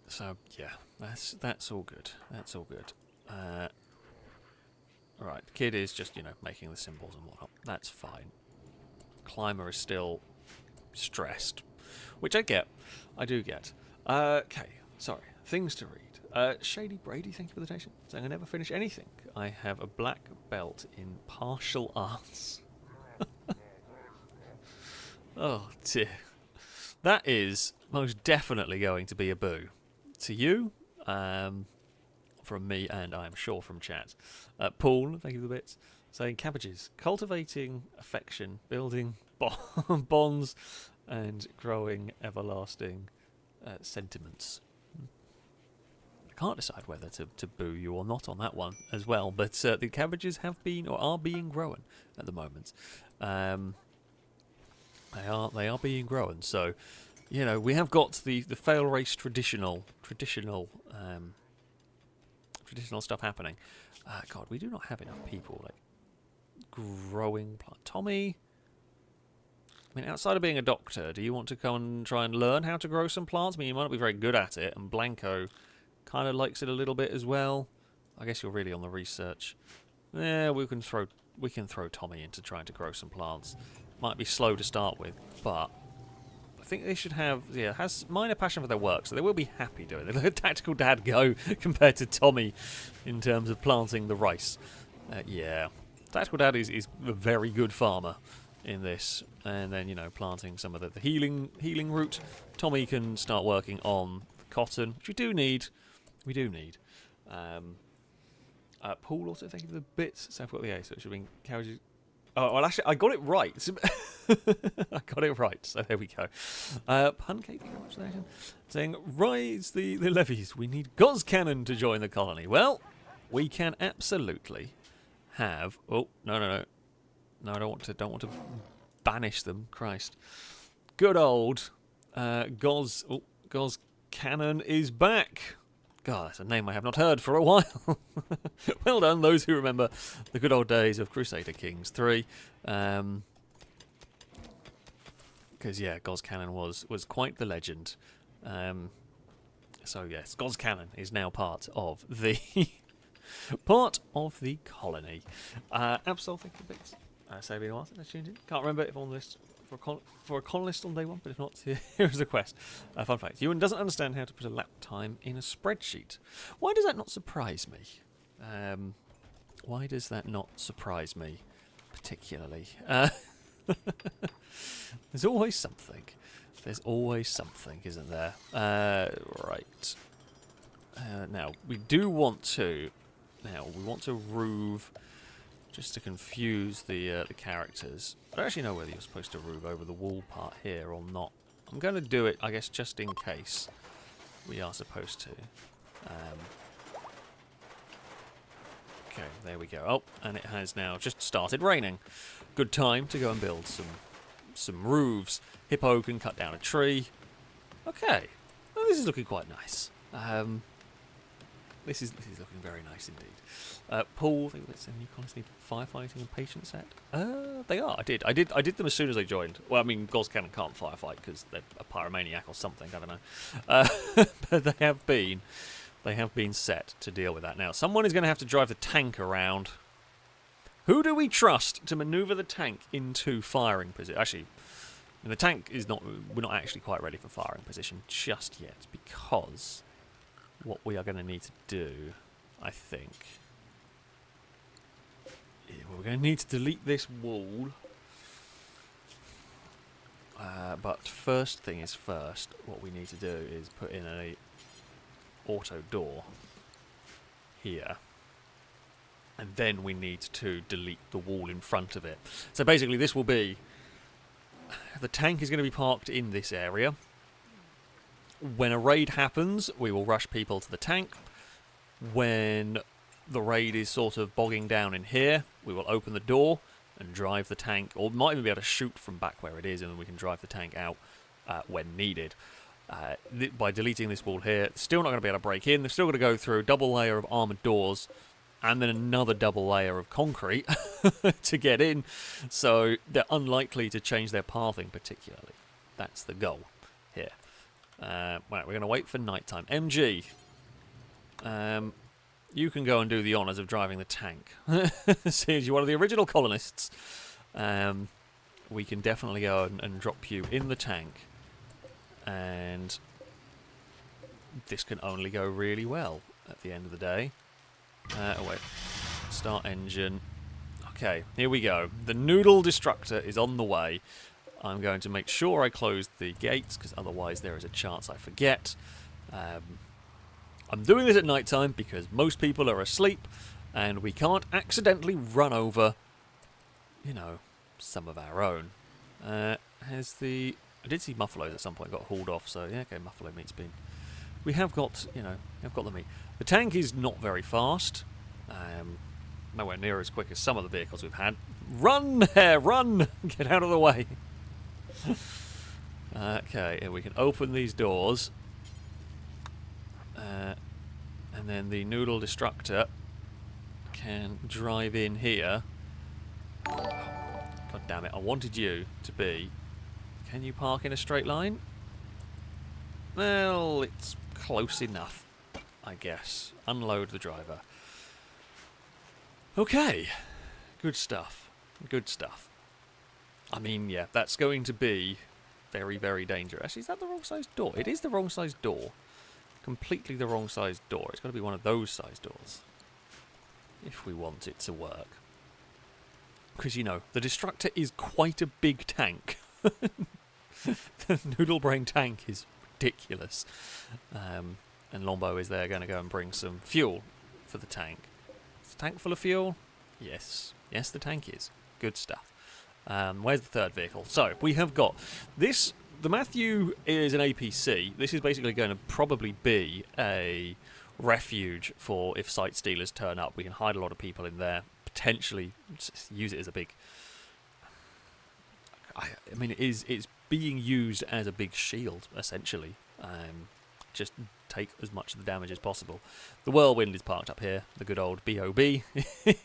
So yeah, that's all good. That's all good. Alright, the kid is just, you know, making the symbols and whatnot. That's fine. Climber is still stressed, which I get. I do get. Okay, sorry. Things to read. Shady Brady, thank you for the donation. Saying I never finish anything. I have a black belt in martial arts. Oh dear. That is most definitely going to be a boo. To you, from me, and I am sure from chat. Paul, thank you for the bits. Saying cabbages, cultivating affection, building bonds, and growing everlasting sentiments. I can't decide whether to boo you or not on that one as well, but the cabbages have been or are being grown at the moment. They are being grown, so you know we have got the FailRace traditional stuff happening. God, we do not have enough people like growing plant. Tommy, I mean, outside of being a doctor, do you want to come and try and learn how to grow some plants? I mean, you might not be very good at it, and Blanco kind of likes it a little bit as well. I guess you're really on the research. Yeah, we can throw Tommy into trying to grow some plants. Might be slow to start with, but I think they should have, yeah, has minor passion for their work, so they will be happy doing it. They'll let Tactical Dad go compared to Tommy in terms of planting the rice. Yeah, Tactical Dad is a very good farmer in this, and then, you know, planting some of the healing root. Tommy can start working on cotton, which we do need. Paul also thinking of the bits, so I've got the A, so it should be carriages. Oh, well, actually, I got it right. I got it right, so there we go. Pancake, saying, rise the levies. We need Goz Cannon to join the colony. Well, we can absolutely have... Oh, no. No, I don't want to banish them. Christ. Good old Goz Cannon is back. God, that's a name I have not heard for a while. Well done, those who remember the good old days of Crusader Kings 3. Because, yeah, Goz Cannon was quite the legend. So, yes, Goz Cannon is now part of the colony. Absol, thank you, bits. Sabine Martin, I tuned in. Can't remember if on the list for a colonist on day one, but if not, here's a quest. Fun fact: Ewan doesn't understand how to put a lap time in a spreadsheet. Why does that not surprise me? Why does that not surprise me particularly? There's always something. There's always something, isn't there? Right. Now we do want to. Now we want to roove. Just to confuse the characters. I don't actually know whether you're supposed to roove over the wall part here or not. I'm going to do it, I guess, just in case we are supposed to. Okay, there we go. Oh, and it has now just started raining. Good time to go and build some roofs. Hippo can cut down a tree. Okay, well, this is looking quite nice. This is looking very nice indeed. Paul, I think that's a new colonists need firefighting and patient set. They are. I did them as soon as they joined. Well, I mean, Goz Cannon can't firefight because they're a pyromaniac or something. I don't know. But they have been set to deal with that. Now, someone is going to have to drive the tank around. Who do we trust to manoeuvre the tank into firing position? Actually, the tank is not. We're not actually quite ready for firing position just yet because what we are going to need to do, I think. We're going to need to delete this wall. But first thing is first, what we need to do is put in a auto door here. And then we need to delete the wall in front of it. So basically this will be... The tank is going to be parked in this area. When a raid happens, we will rush people to the tank. When the raid is sort of bogging down in here, we will open the door and drive the tank, or might even be able to shoot from back where it is, and then we can drive the tank out when needed. By deleting this wall here, still not going to be able to break in. They're still going to go through a double layer of armoured doors and then another double layer of concrete to get in, so they're unlikely to change their pathing particularly. That's the goal here. Right, we're going to wait for nighttime. MG, you can go and do the honours of driving the tank. Since you're one of the original colonists, we can definitely go and drop you in the tank. And this can only go really well at the end of the day. Oh wait, start engine. Okay, here we go. The Noodle Destructor is on the way. I'm going to make sure I close the gates, because otherwise there is a chance I forget. I'm doing this at night time because most people are asleep and we can't accidentally run over, you know, some of our own. I did see Muffaloes at some point got hauled off, so yeah, okay, Muffalo meat's been... We have got, you know, have got the meat. The tank is not very fast. Nowhere near as quick as some of the vehicles we've had. Run, Hare, run! Get out of the way. Okay, and we can open these doors. And then the Noodle Destructor can drive in here. God damn it, I wanted you to be... Can you park in a straight line? Well, it's close enough, I guess. Unload the driver. Okay. Good stuff. Good stuff. I mean, yeah, that's going to be very, very dangerous. Actually, is that the wrong size door? It is the wrong size door. Completely the wrong size door. It's got to be one of those size doors if we want it to work. Because, you know, the Destructor is quite a big tank. The Noodle Brain tank is ridiculous. And Lombo is there going to go and bring some fuel for the tank. Is the tank full of fuel? Yes. Yes, the tank is. Good stuff. Where's the third vehicle? So, we have got this. The Matthew is an APC. This is basically going to probably be a refuge for if site stealers turn up. We can hide a lot of people in there. Potentially use it as a big... I mean, it's being used as a big shield, essentially. Just take as much of the damage as possible. The Whirlwind is parked up here. The good old BOB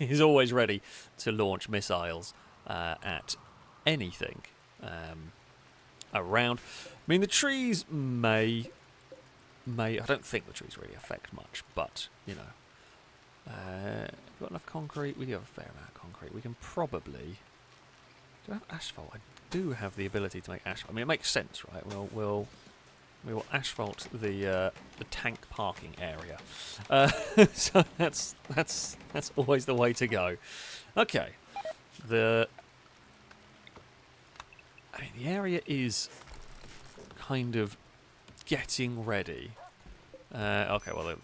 is always ready to launch missiles at anything around. I mean, the trees may... I don't think the trees really affect much, but, you know. We've got enough concrete. We do have a fair amount of concrete. We can probably... Do I have asphalt? I do have the ability to make asphalt. I mean, it makes sense, right? We will asphalt the tank parking area. So that's always the way to go. Okay. The area is kind of getting ready. Okay, well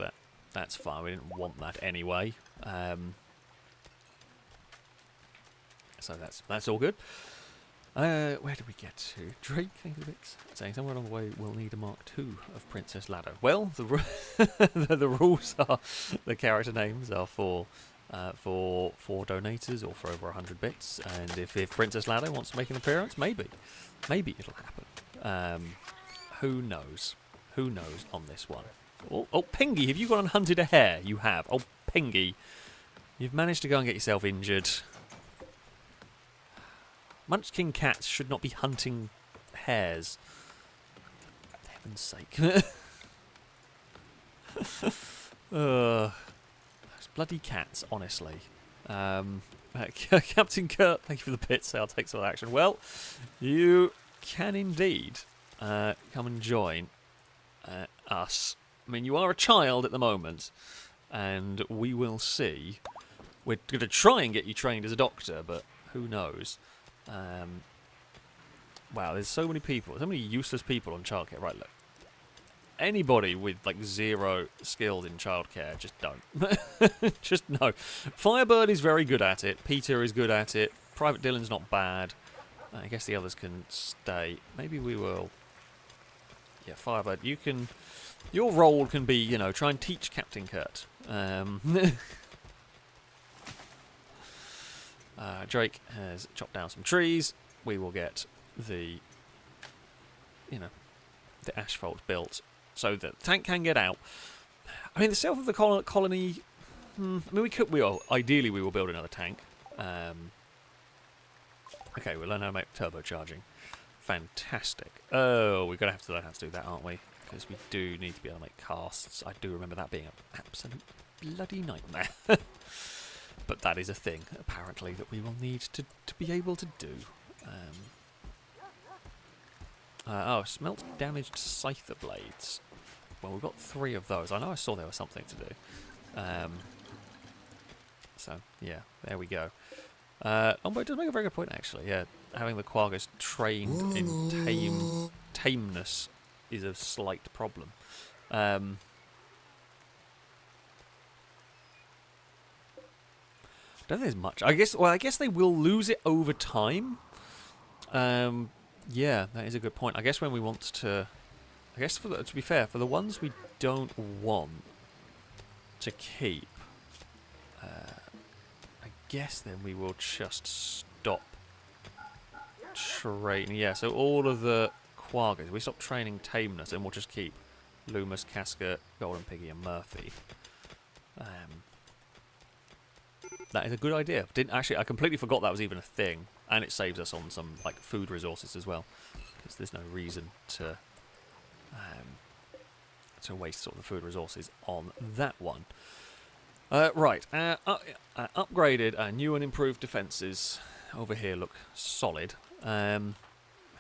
that's fine. We didn't want that anyway. So that's all good. Where did we get to? Drake, think of it. Saying somewhere along the way we'll need a Mark II of Princess Ladder. Well, the rules are the character names are for donators or for over 100 bits, and if Princess Ladder wants to make an appearance, maybe it'll happen. Who knows? Who knows on this one? Oh, Pingy, have you gone and hunted a hare? You have. Oh, Pingy, you've managed to go and get yourself injured. Munchkin cats should not be hunting hares. For heaven's sake. Those bloody cats, honestly. Captain Kurt, thank you for the bits. I'll take some action. Well, you can indeed come and join us. I mean, you are a child at the moment, and we will see. We're going to try and get you trained as a doctor, but who knows? Wow, there's so many people. So many useless people on childcare. Right, look. Anybody with, like, 0 skills in childcare, just don't. Just no. Firebird is very good at it. Peter is good at it. Private Dylan's not bad. I guess the others can stay. Maybe we will... Yeah, Firebird, you can... Your role can be, you know, try and teach Captain Kurt. Drake has chopped down some trees. We will get the, you know, the asphalt built so that the tank can get out. I mean, the south of the colony. I mean, ideally we will build another tank. Okay, we'll learn how to make turbocharging. Fantastic. Oh, we're gonna have to learn how to do that, aren't we? Because we do need to be able to make casts. I do remember that being an absolute bloody nightmare. But that is a thing, apparently, that we will need to be able to do. Smelt damaged scyther blades. Well, we've got 3 of those. I know I saw there was something to do. So, yeah, there we go. But it does make a very good point, actually. Yeah, having the quaggas trained in tameness is a slight problem. I don't think there's much. I guess they will lose it over time. Yeah, that is a good point. I guess when we want to... I guess, to be fair, for the ones we don't want to keep, I guess then we will just stop training. Yeah, so all of the quaggas, we stop training tameness and we'll just keep Loomis, Casca, Golden Piggy and Murphy. That is a good idea. I completely forgot that was even a thing, and it saves us on some like food resources as well, because there's no reason to waste sort of the food resources on that one. Right, upgraded, new and improved defences over here look solid.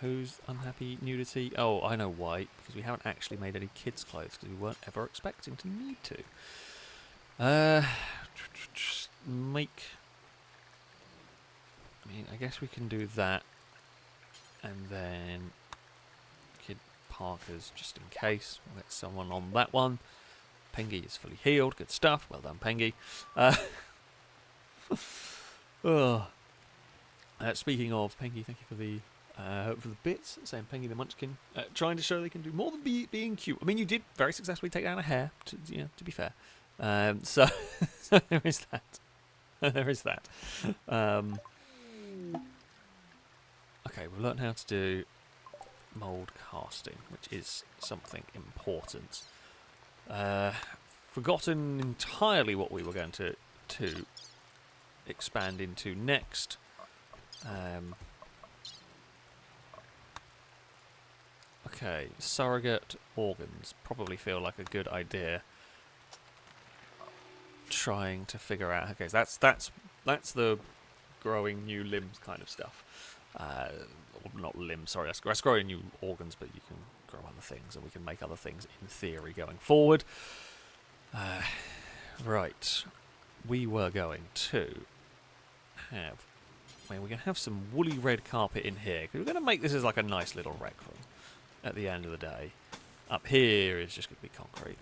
Who's unhappy? Nudity. Oh, I know why. Because we haven't actually made any kids' clothes because we weren't ever expecting to need to. Make... I mean, I guess we can do that. And then... Kid Parkers, just in case. We'll get someone on that one. Pengy is fully healed. Good stuff. Well done, Pengy. Speaking of Pengy, thank you for the bits. Saying Pengy the Munchkin, trying to show they can do more than being cute. I mean, you did very successfully take down a hare. To be fair, so there is that. There is that. Okay, we've learned how to do mould casting, which is something important. Forgotten entirely what we were going to expand into next. Okay, surrogate organs probably feel like a good idea. Trying to figure out. Okay, so that's the growing new limbs kind of stuff. Or not limbs, sorry. That's growing new organs, but you can grow other things, and we can make other things in theory going forward. Right, we were going to have. I mean, we're going to have some woolly red carpet in here, because we're going to make this as like a nice little rec room at the end of the day. Up here is just going to be concrete.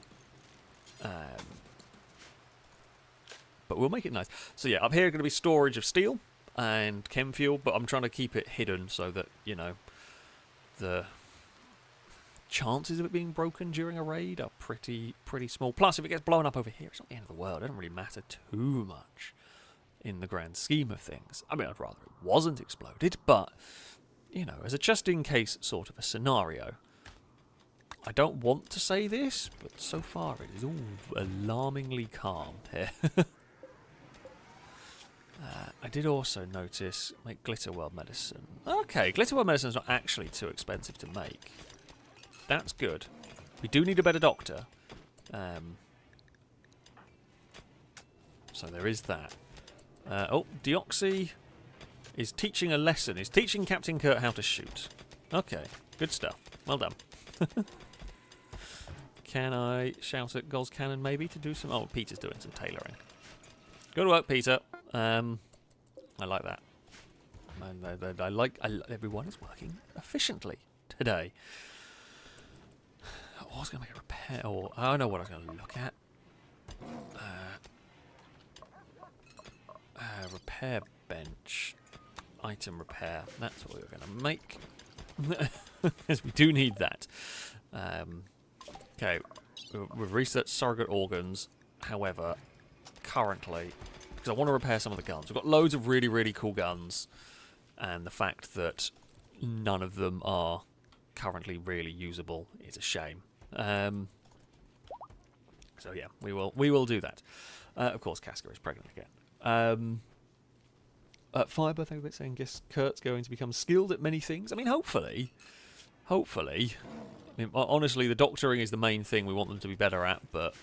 But we'll make it nice. So yeah, up here is going to be storage of steel and chem fuel, but I'm trying to keep it hidden so that, you know, the chances of it being broken during a raid are pretty small. Plus, if it gets blown up over here, it's not the end of the world. It doesn't really matter too much in the grand scheme of things. I mean, I'd rather it wasn't exploded, but, you know, as a just-in-case sort of a scenario, I don't want to say this, but so far it is all alarmingly calm here. I did also notice, make Glitterworld medicine. Okay, Glitterworld medicine is not actually too expensive to make. That's good. We do need a better doctor. So there is that. Oh, Deoxy is teaching a lesson. He's teaching Captain Kurt how to shoot. Okay, good stuff. Well done. Can I shout at Goz Cannon maybe to do some... Oh, Peter's doing some tailoring. Good work, Peter. I like that. I like everyone is working efficiently today. I was going to make a repair... Or I don't know what I was going to look at. Repair bench. Item repair. That's what we were going to make. Because we do need that. Okay. We've researched surrogate organs. However, currently... Because I want to repair some of the guns. We've got loads of really, really cool guns. And the fact that none of them are currently really usable is a shame. So yeah, we will do that. Of course, Casca is pregnant again. Firebird, thank you for saying, guess Kurt's going to become skilled at many things. I mean, hopefully. I mean, honestly, the doctoring is the main thing we want them to be better at, but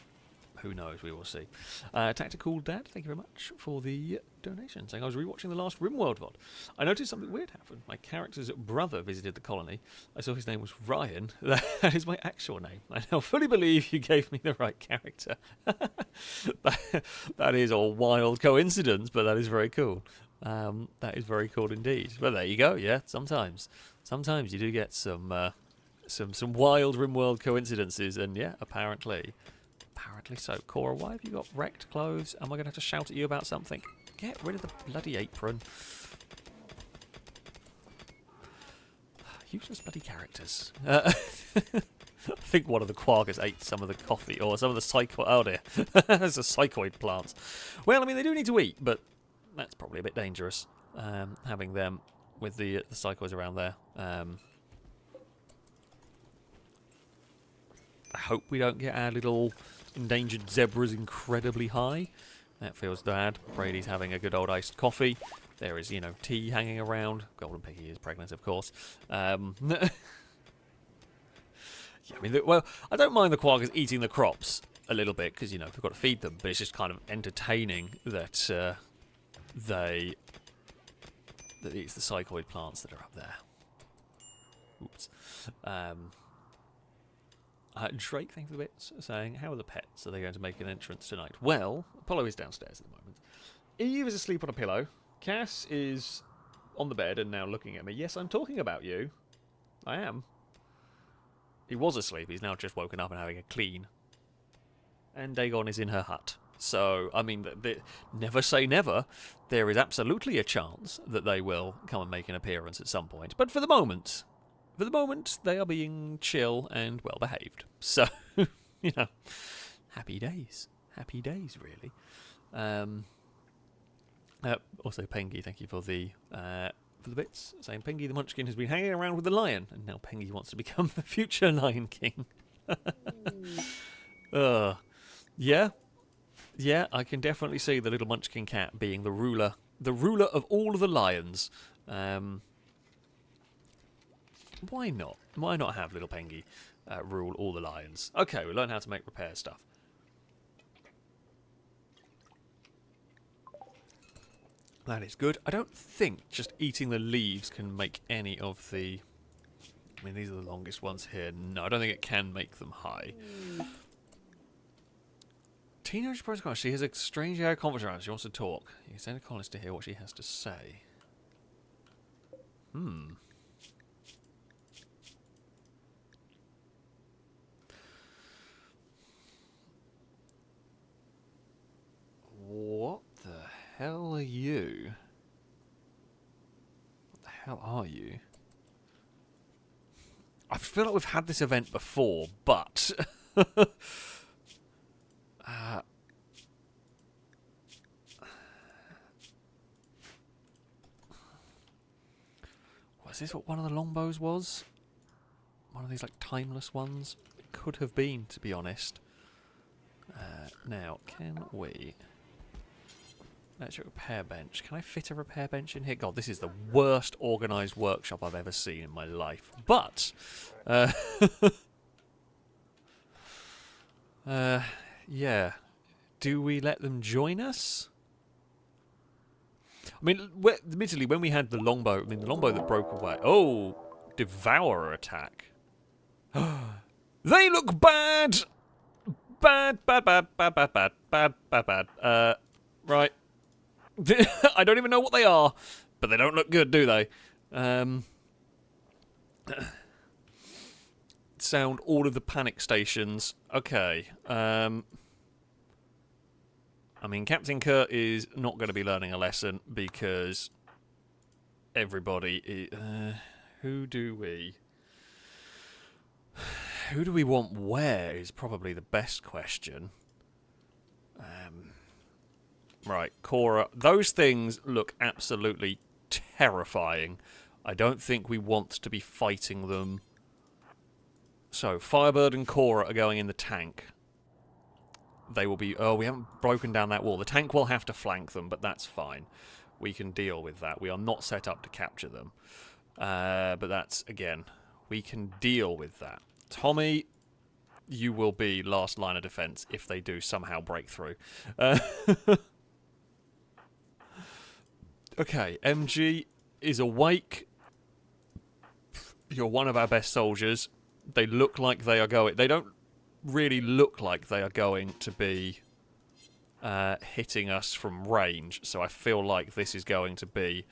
who knows, we will see. Tactical Dad, thank you very much for the donation, saying I was rewatching the last Rimworld VOD. I noticed something weird happened. My character's brother visited the colony. I saw his name was Ryan. That is my actual name. I now fully believe you gave me the right character. That is a wild coincidence, but that is very cool. That is very cool indeed. But there you go, yeah, sometimes you do get some wild Rimworld coincidences, and yeah, apparently so. Cora, why have you got wrecked clothes? Am I going to have to shout at you about something? Get rid of the bloody apron. Useless bloody characters. I think one of the quaggas ate some of the coffee, or some of the psychoid... Oh dear. There's a psychoid plants. Well, I mean, they do need to eat, but that's probably a bit dangerous, having them with the psychoids around there. I hope we don't get our little endangered zebras incredibly high. That feels bad. Brady's having a good old iced coffee. There is, you know, tea hanging around. Golden Piggy is pregnant, of course. Yeah, I mean, well, I don't mind the quaggas eating the crops a little bit, because, you know, we've got to feed them, but it's just kind of entertaining that that it's the psychoid plants that are up there. Oops. Drake, thank you for the bits, saying, how are the pets? Are they going to make an entrance tonight? Well, Apollo is downstairs at the moment. Eve is asleep on a pillow. Cass is on the bed and now looking at me. Yes, I'm talking about you. I am. He was asleep. He's now just woken up and having a clean. And Dagon is in her hut. So, I mean, never say never. There is absolutely a chance that they will come and make an appearance at some point. But for the moment, they are being chill and well-behaved. So, you know, happy days. Happy days, really. Also, Pengy, thank you for the bits. Saying Pengy the Munchkin has been hanging around with the lion, and now Pengy wants to become the future Lion King. Yeah, I can definitely see the little Munchkin cat being the ruler of all of the lions. Why not? Why not have little Pengy rule all the lions? Okay, we learn how to make repair stuff. That is good. I don't think just eating the leaves can make any of the... I mean, these are the longest ones here. No, I don't think it can make them high. Teenage Protocol. She has a strange air conference around. She wants to talk. You can send a colonist to hear what she has to say. What the hell are you? What the hell are you? I feel like we've had this event before, but... was this what one of the longbows was? One of these, like, timeless ones? It could have been, to be honest. Now, can we... Let's repair bench. Can I fit a repair bench in here? God, this is the worst organised workshop I've ever seen in my life. But... yeah. Do we let them join us? I mean, admittedly, when we had the longbow... I mean, the longbow that broke away... Oh! Devourer attack. They look bad! Bad. Right. I don't even know what they are, but they don't look good, do they? Sound all of the panic stations. Okay. I mean, Captain Kurt is not going to be learning a lesson because everybody... who do we want where is probably the best question. Right, Cora. Those things look absolutely terrifying. I don't think we want to be fighting them. So, Firebird and Cora are going in the tank. They will be... Oh, we haven't broken down that wall. The tank will have to flank them, but that's fine. We can deal with that. We are not set up to capture them. But that's, again, we can deal with that. Tommy, you will be last line of defense if they do somehow break through. Okay, MG is awake. You're one of our best soldiers. They look like they are going... They don't really look like they are going to be hitting us from range, so I feel like this is going to be...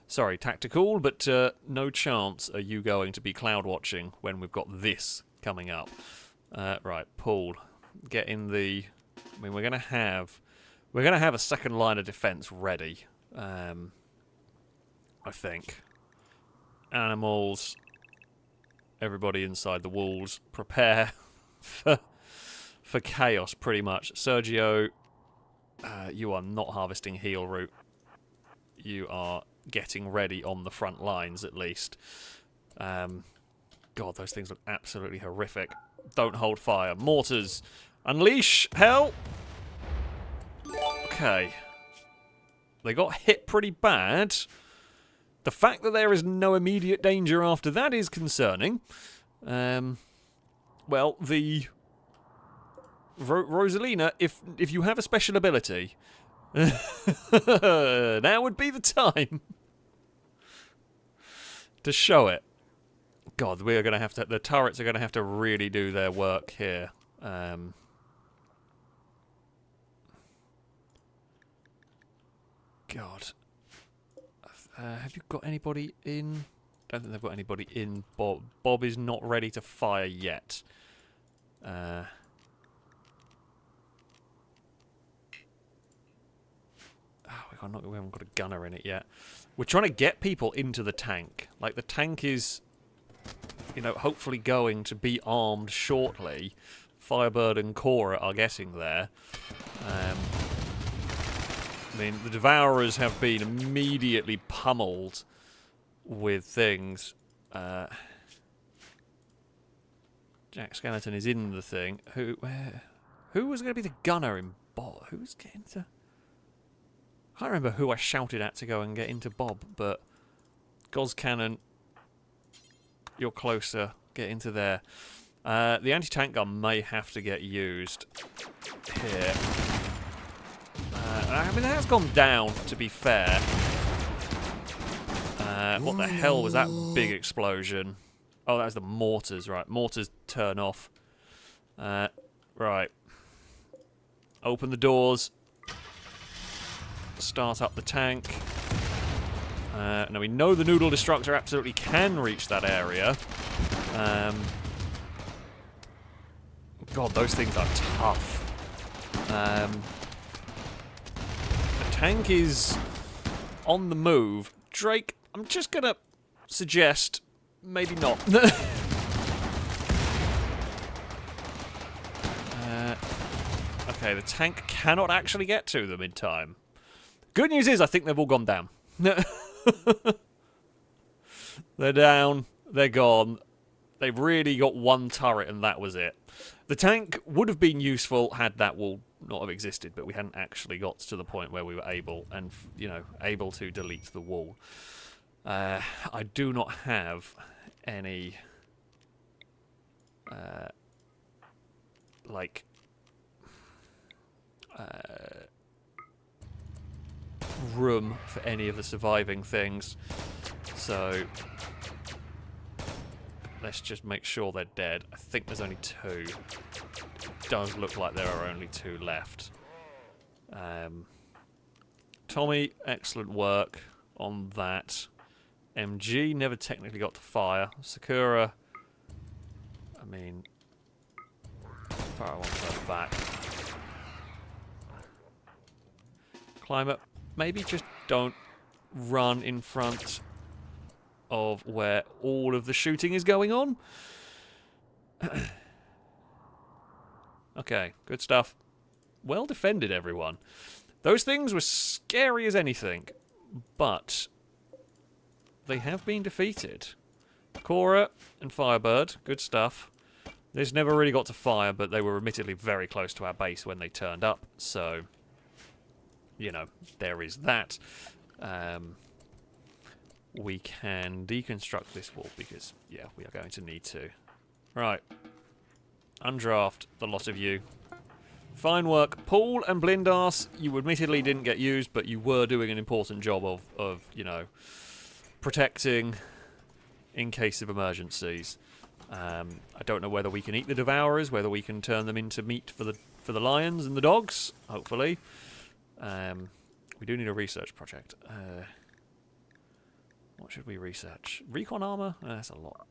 Sorry, tactical, but no chance are you going to be cloud watching when we've got this coming up. Right, Paul, get in the... I mean, we're going to have a second line of defense ready. I think. Animals. Everybody inside the walls. Prepare for chaos, pretty much. Sergio, you are not harvesting heal root. You are getting ready on the front lines, at least. God, those things look absolutely horrific. Don't hold fire. Mortars. Unleash hell. Okay. They got hit pretty bad. The fact that there is no immediate danger after that is concerning. Well, the... Rosalina, if you have a special ability, now would be the time to show it. God, we are going to have to... The turrets are going to have to really do their work here. God. Have you got anybody in? Don't think they've got anybody in. Bob is not ready to fire yet. We haven't got a gunner in it yet. We're trying to get people into the tank. Like, the tank is, you know, hopefully going to be armed shortly. Firebird and Cora are getting there. I mean, the Devourers have been immediately pummeled with things. Jack Skeleton is in the thing. Who was going to be the gunner in Bob? Who's getting to... I can't remember who I shouted at to go and get into Bob, but Goz Cannon, you're closer. Get into there. The anti-tank gun may have to get used here. I mean, it has gone down, to be fair. What the hell was that big explosion? Oh, that was the mortars, right. Mortars turn off. Right. Open the doors. Start up the tank. Now we know the Noodle Destructor absolutely can reach that area. God, those things are tough. The tank is on the move. Drake, I'm just gonna suggest maybe not. Okay, the tank cannot actually get to them in time. Good news is I think they've all gone down. They're down. They're gone. They've really got one turret and that was it. The tank would have been useful had that wall not have existed, but we hadn't actually got to the point where we were able to delete the wall. I do not have any room for any of the surviving things, so let's just make sure they're dead. I think there's only two. It does look like there are only two left. Tommy, excellent work on that. MG never technically got to fire. Sakura, I mean, fire one further back. Climber, maybe just don't run in front of where all of the shooting is going on. Okay, good stuff. Well defended, everyone. Those things were scary as anything, but they have been defeated. Cora and Firebird, good stuff. This never really got to fire, but they were admittedly very close to our base when they turned up, so, you know, there is that. We can deconstruct this wall because, yeah, we are going to need to. Right. Undraft the lot of you. Fine work. Paul and Blindas, you admittedly didn't get used, but you were doing an important job of you know, protecting in case of emergencies. I don't know whether we can eat the Devourers, whether we can turn them into meat for the lions and the dogs, hopefully. We do need a research project. What should we research? Recon armor? That's a lot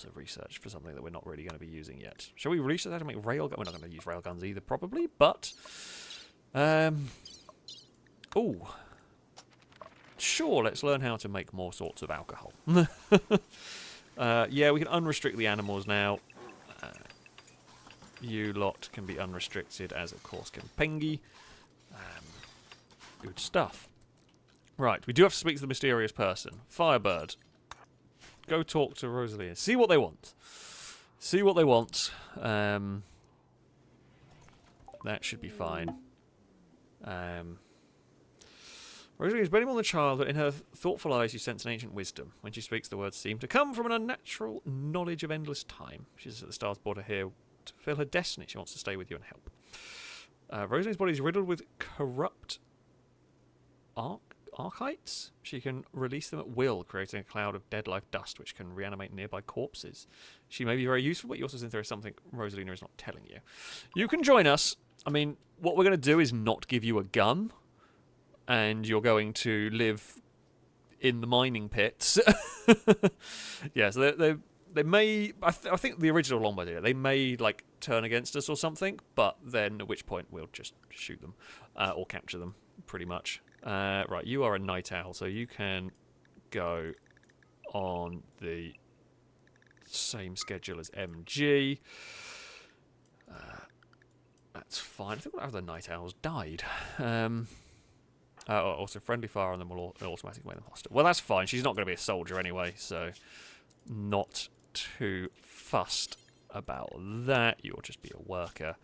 of research for something that we're not really going to be using yet. Shall we research that to make railgun? We're not going to use railguns either, probably, but... ooh. Sure, let's learn how to make more sorts of alcohol. Yeah, we can unrestrict the animals now. You lot can be unrestricted, as of course can Pengi. Good stuff. Right, we do have to speak to the mysterious person. Firebird. Go talk to Rosalie. See what they want. See what they want. That should be fine. Rosalie is barely more than a child, but in her thoughtful eyes you sense an ancient wisdom. When she speaks, the words seem to come from an unnatural knowledge of endless time. She's at the Stars border here to fulfill her destiny. She wants to stay with you and help. Rosalie's body is riddled with corrupt archites. She can release them at will, creating a cloud of dead life dust which can reanimate nearby corpses. She may be very useful, but you also think there is something Rosalina is not telling you. You can join us. I mean, what we're going to do is not give you a gun, and you're going to live in the mining pits. Yeah, so they may... I think the original Longbow did it. They may, like, turn against us or something, but then at which point we'll just shoot them or capture them, pretty much. Right, you are a night owl, so you can go on the same schedule as MG. That's fine. I think one of the night owls died. Also, friendly fire on them will automatically make them hostile. Well, that's fine. She's not going to be a soldier anyway, so not too fussed about that. You'll just be a worker.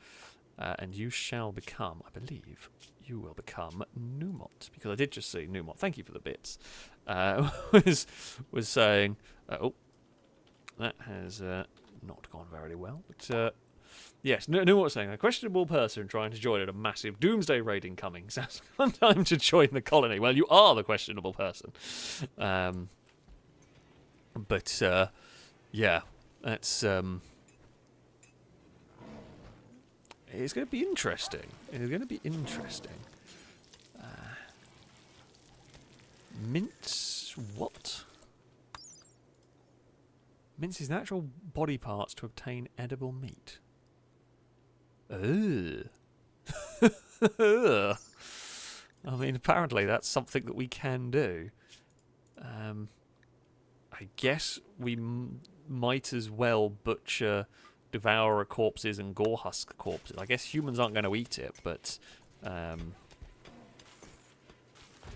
And you shall become, I believe, you will become Numot. Because I did just see Numot. Thank you for the bits. Was saying, oh, that has not gone very well. But yes, Numot was saying, a questionable person trying to join at a massive doomsday raid incoming. Sounds like a fun time to join the colony. Well, you are the questionable person. But yeah, that's... it's going to be interesting. It's going to be interesting. Mince what? Minces natural body parts to obtain edible meat. Ugh. I mean, apparently that's something that we can do. I guess we might as well butcher devourer corpses and gore husk corpses. I guess humans aren't going to eat it, but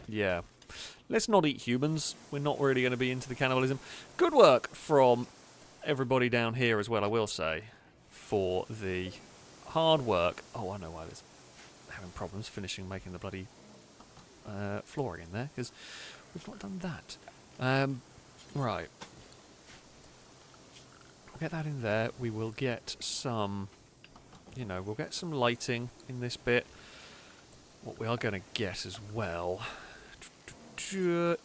yeah. Let's not eat humans. We're not really going to be into the cannibalism. Good work from everybody down here as well, I will say, for the hard work. Oh, I know why there's having problems making the bloody flooring in there, because we've not done that. Right. We'll get that in there. We will get some, we'll get some lighting in this bit. What we are going to get as well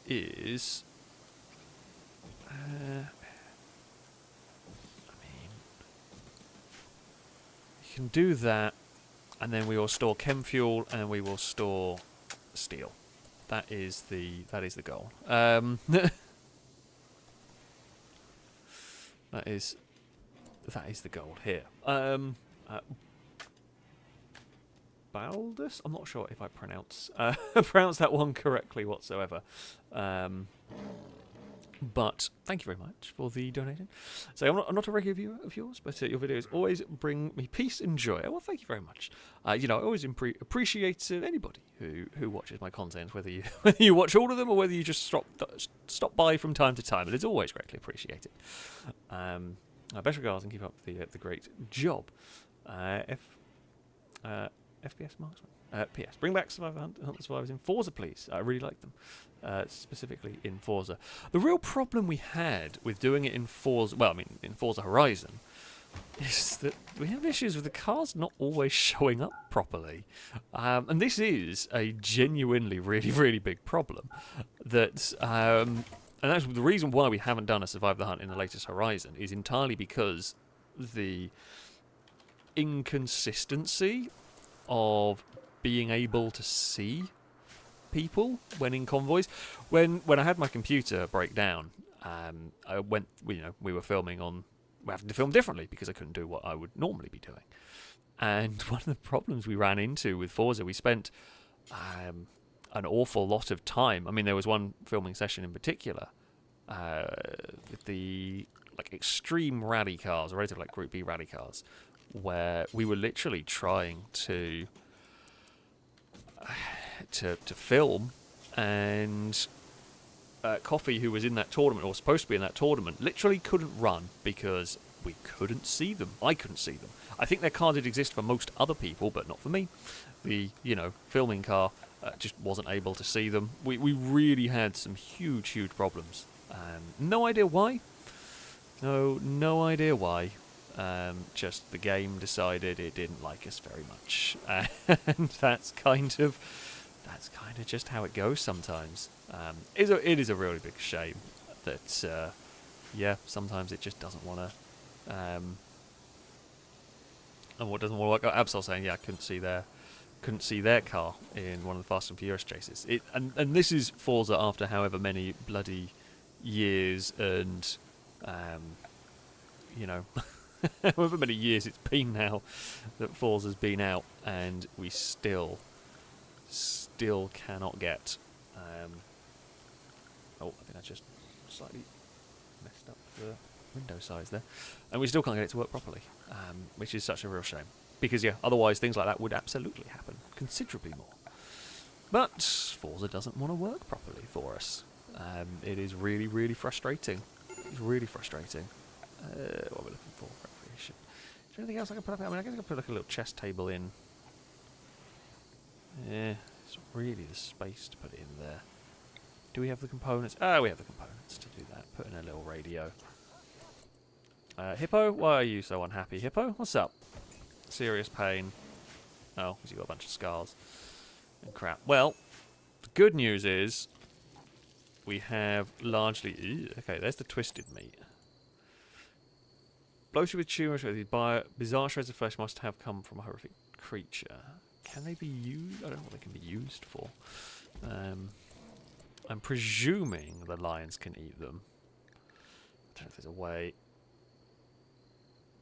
is... you can do that, and then we will store chem fuel, and we will store steel. That is the goal. That is the goal here. Baldus? I'm not sure if I pronounce that one correctly whatsoever. But thank you very much for the donation. So I'm not a regular viewer of yours, but your videos always bring me peace and joy. Well, thank you very much. I always appreciate anybody who watches my content, whether you watch all of them or whether you just stop by from time to time. But it's always greatly appreciated. Best regards and keep up the great job. FPS marksman. P.S. Bring back Hunt the Survivors in Forza, please. I really like them. Specifically in Forza. The real problem we had with doing it in Forza, in Forza Horizon, is that we have issues with the cars not always showing up properly. And this is a genuinely really, really big problem. And that's the reason why we haven't done a Survive the Hunt in the latest Horizon, is entirely because the inconsistency of being able to see people when in convoys. When I had my computer break down, we were filming on... We having to film differently because I couldn't do what I would normally be doing. And one of the problems we ran into with Forza, we spent an awful lot of time. I mean, there was one filming session in particular with the extreme rally cars, or relatively Group B rally cars, where we were literally trying to film, and Coffee, who was in that tournament, or supposed to be in that tournament, literally couldn't run because we couldn't see them. I couldn't see them. I think their car did exist for most other people, but not for me. The, filming car just wasn't able to see them. We really had some huge, huge problems. No idea why. No idea why. Just the game decided it didn't like us very much. And that's kind of that's kind of just how it goes sometimes. It is a really big shame that, yeah, sometimes it just doesn't want to, and what doesn't want to work. Absol saying, yeah, I couldn't see their car in one of the Fast and Furious chases. And this is Forza after however many bloody years and, you know, however many years it's been now that Forza's been out, and we still cannot get. Oh, I think I just slightly messed up the window size there, and we still can't get it to work properly, which is such a real shame. Because yeah, otherwise things like that would absolutely happen considerably more. But Forza doesn't want to work properly for us. It is really, really frustrating. It's really frustrating. What are we looking for? Recreation. Is there anything else I can put up? I mean, I guess I can put like a little chest table in. Yeah, it's not really the space to put it in there. Do we have the components? Ah, we have the components to do that. Put in a little radio. Hippo, why are you so unhappy? Hippo, what's up? Serious pain. Oh, because you've got a bunch of scars and crap. Well, the good news is we have largely... Ew, okay, there's the twisted meat. Bloated with tumours, bizarre shreds of flesh must have come from a horrific creature. Can they be used? I don't know what they can be used for. I'm presuming the lions can eat them. I don't know if there's a way.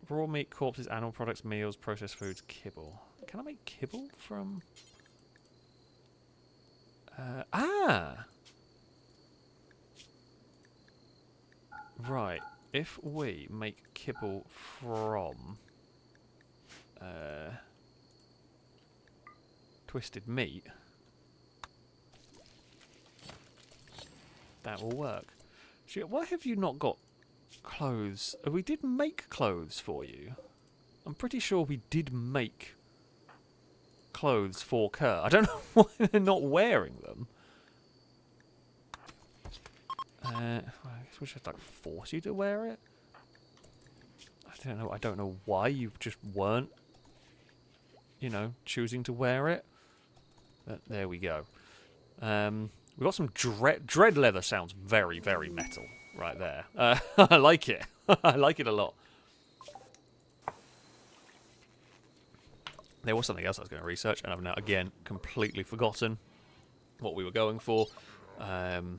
Raw meat, corpses, animal products, meals, processed foods, kibble. Can I make kibble from... Right. If we make kibble from... twisted meat... that will work. Why have you not got clothes? We did make clothes for you. I'm pretty sure we did make clothes for Kerr. I don't know why they're not wearing them. I guess we should like force you to wear it. I don't know. I don't know why you just weren't, you know, choosing to wear it. But there we go. We've got some dread leather. Sounds very, very metal right there. I like it. I like it a lot. There was something else I was going to research, and I've now, again, completely forgotten what we were going for. What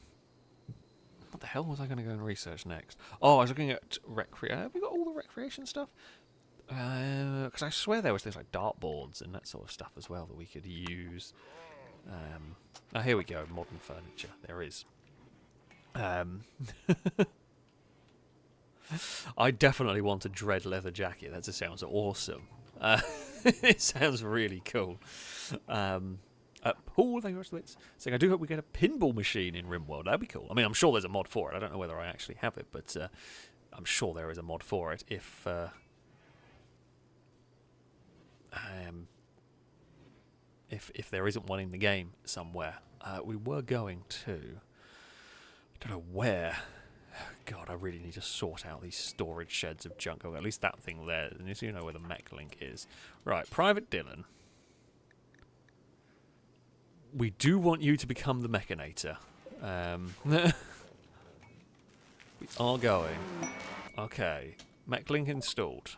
the hell was I going to go and research next? Oh, I was looking at have we got all the recreation stuff? Because I swear there was things like dartboards and that sort of stuff as well that we could use. Oh, here we go, modern furniture. There is. I definitely want a dread leather jacket. That just sounds awesome. It sounds really cool. Paul, thank you very much. Saying, I do hope we get a pinball machine in Rimworld. That'd be cool. I mean, I'm sure there's a mod for it. I don't know whether I actually have it, but I'm sure there is a mod for it if there isn't one in the game somewhere. We were going to... I don't know where. God, I really need to sort out these storage sheds of junk. Oh, at least that thing there. And you know where the mech link is. Right, Private Dylan. We do want you to become the Mechanator. We are going. Okay. Mech link installed.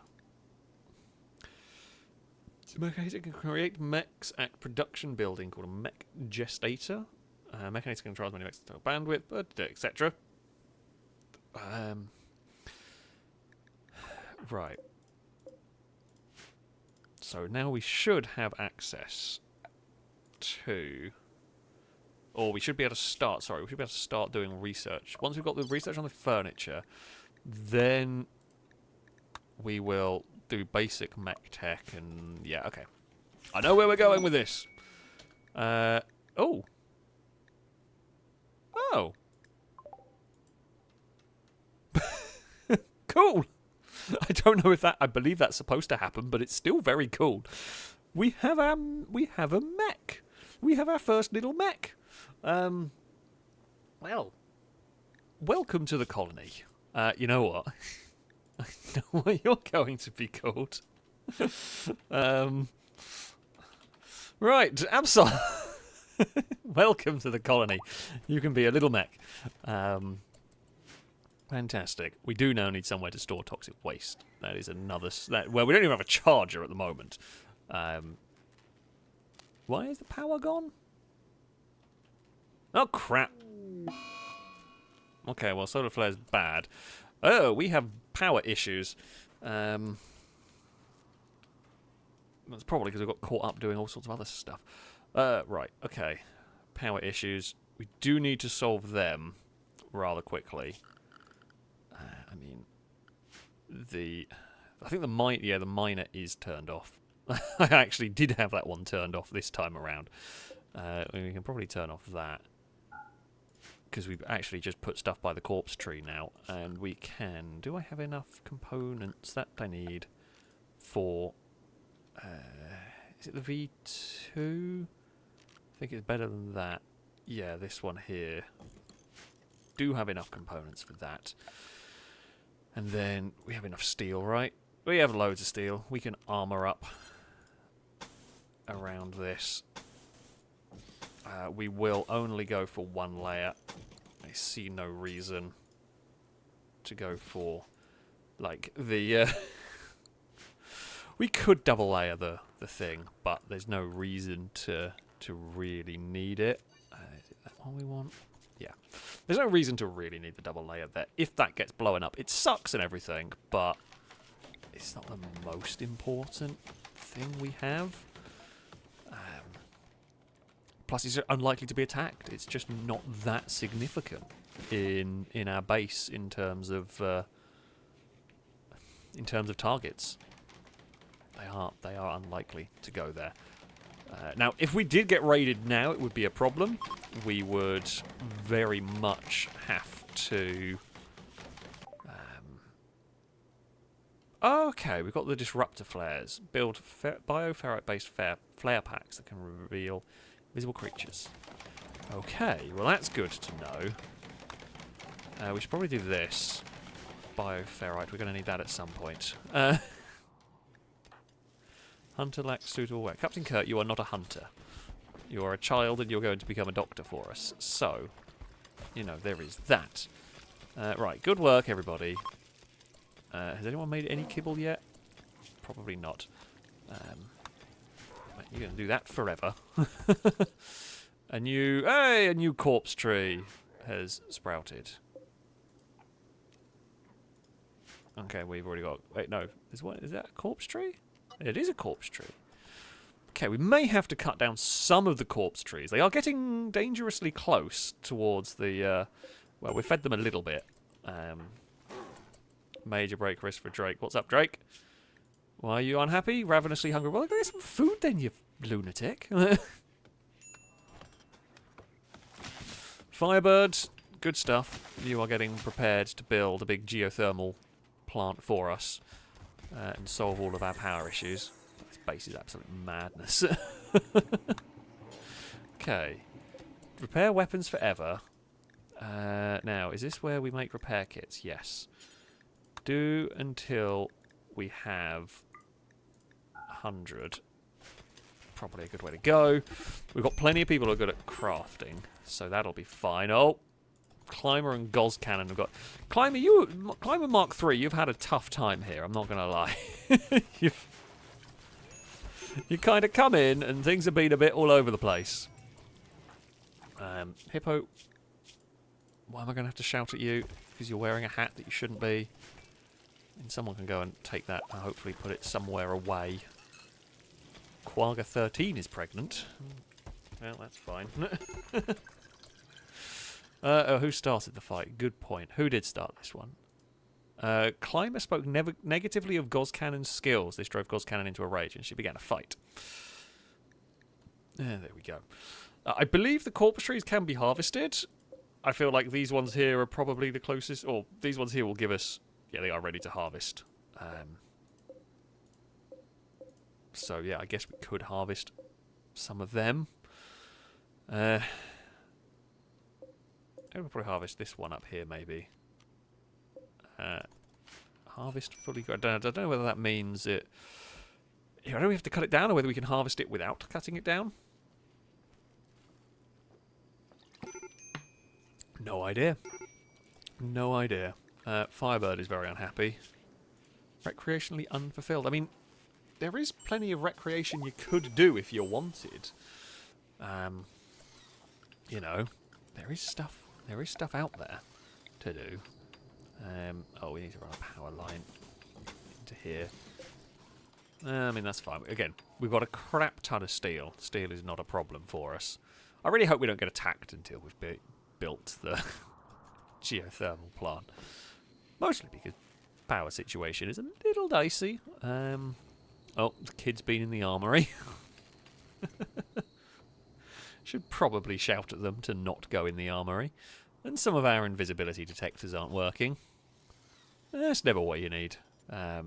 So Mechanator can create mechs at production building called a mech gestator. Mechanator controls many mechs to total bandwidth, etc. Right. So now we should have access to... Or we should be able to start... Sorry, we should be able to start doing research. Once we've got the research on the furniture, then we will do basic mech tech and... Yeah, okay. I know where we're going with this. Oh. Oh. Cool. I don't know if that... I believe that's supposed to happen, but it's still very cool. We have a mech. We have our first little mech. Well, welcome to the colony. You know what? I know what you're going to be called. Right, Absol. Welcome to the colony. You can be a little mech. Fantastic. We do now need somewhere to store toxic waste. That is another... well, we don't even have a charger at the moment. Why is the power gone? Oh, crap. Okay, well, solar flare's bad. Oh, we have power issues. That's probably because we got caught up doing all sorts of other stuff. Right, okay. Power issues. We do need to solve them rather quickly. I mean, I think the miner is turned off. I actually did have that one turned off this time around. We can probably turn off that. Because we've actually just put stuff by the corpse tree now. And we can... Do I have enough components that I need for... is it the V2? I think it's better than that. Yeah, this one here. Do have enough components for that. And then we have enough steel, right? We have loads of steel. We can armour up around this. We will only go for one layer. I see no reason to go for, like, the... we could double layer the thing, but there's no reason to really need it. Is it that one we want? Yeah. There's no reason to really need the double layer there. If that gets blown up, it sucks and everything, but it's not the most important thing we have. Plus, it's unlikely to be attacked. It's just not that significant in our base in terms of targets. They are unlikely to go there. Now, if we did get raided now, it would be a problem. We would very much have to... okay, we've got the disruptor flares. Build bioferrite-based flare packs that can reveal visible creatures. Okay, well that's good to know. We should probably do this. Bioferrite, we're going to need that at some point. Hunter lacks suitable work. Captain Kurt, you are not a hunter. You are a child and you're going to become a doctor for us. So, you know, there is that. Right, good work, everybody. Has anyone made any kibble yet? Probably not. You're going to do that forever. a new corpse tree has sprouted. Okay, we've already got... Wait, no. Is that a corpse tree? It is a corpse tree. Okay, we may have to cut down some of the corpse trees. They are getting dangerously close towards the... well, we fed them a little bit. Major break risk for Drake. What's up, Drake? Why are you unhappy? Ravenously hungry? Well, go get some food then, you lunatic. Firebird, good stuff. You are getting prepared to build a big geothermal plant for us and solve all of our power issues. This base is absolute madness. Okay. Repair weapons forever. Now, is this where we make repair kits? Yes. Do until we have 100. Probably a good way to go. We've got plenty of people who are good at crafting, so that'll be fine. Oh, Climber and Goz Cannon have got... Climber Mark 3, you've had a tough time here, I'm not going to lie. You kind of come in and things have been a bit all over the place. Hippo, why am I going to have to shout at you? Because you're wearing a hat that you shouldn't be. And someone can go and take that and hopefully put it somewhere away. Quagga 13 is pregnant. Well, that's fine. Who started the fight? Good point. Who did start this one? Climber spoke negatively of Goz Cannon's skills. This drove Goz Cannon into a rage and she began a fight. There we go. I believe the corpse trees can be harvested. I feel like these ones here are probably the closest, or these ones here will give us... Yeah, they are ready to harvest. So, yeah, I guess we could harvest some of them. We'll probably harvest this one up here, maybe. Harvest fully... I don't know whether that means it... I don't know if we have to cut it down or whether we can harvest it without cutting it down. No idea. No idea. Firebird is very unhappy. Recreationally unfulfilled. I mean, there is plenty of recreation you could do if you wanted. You know, there is stuff out there to do. Oh, we need to run a power line into here. I mean, that's fine. Again, we've got a crap ton of steel. Steel is not a problem for us. I really hope we don't get attacked until we've built the geothermal plant. Mostly because power situation is a little dicey. Oh, the kid's been in the armory. Should probably shout at them to not go in the armory. And some of our invisibility detectors aren't working. That's never what you need. I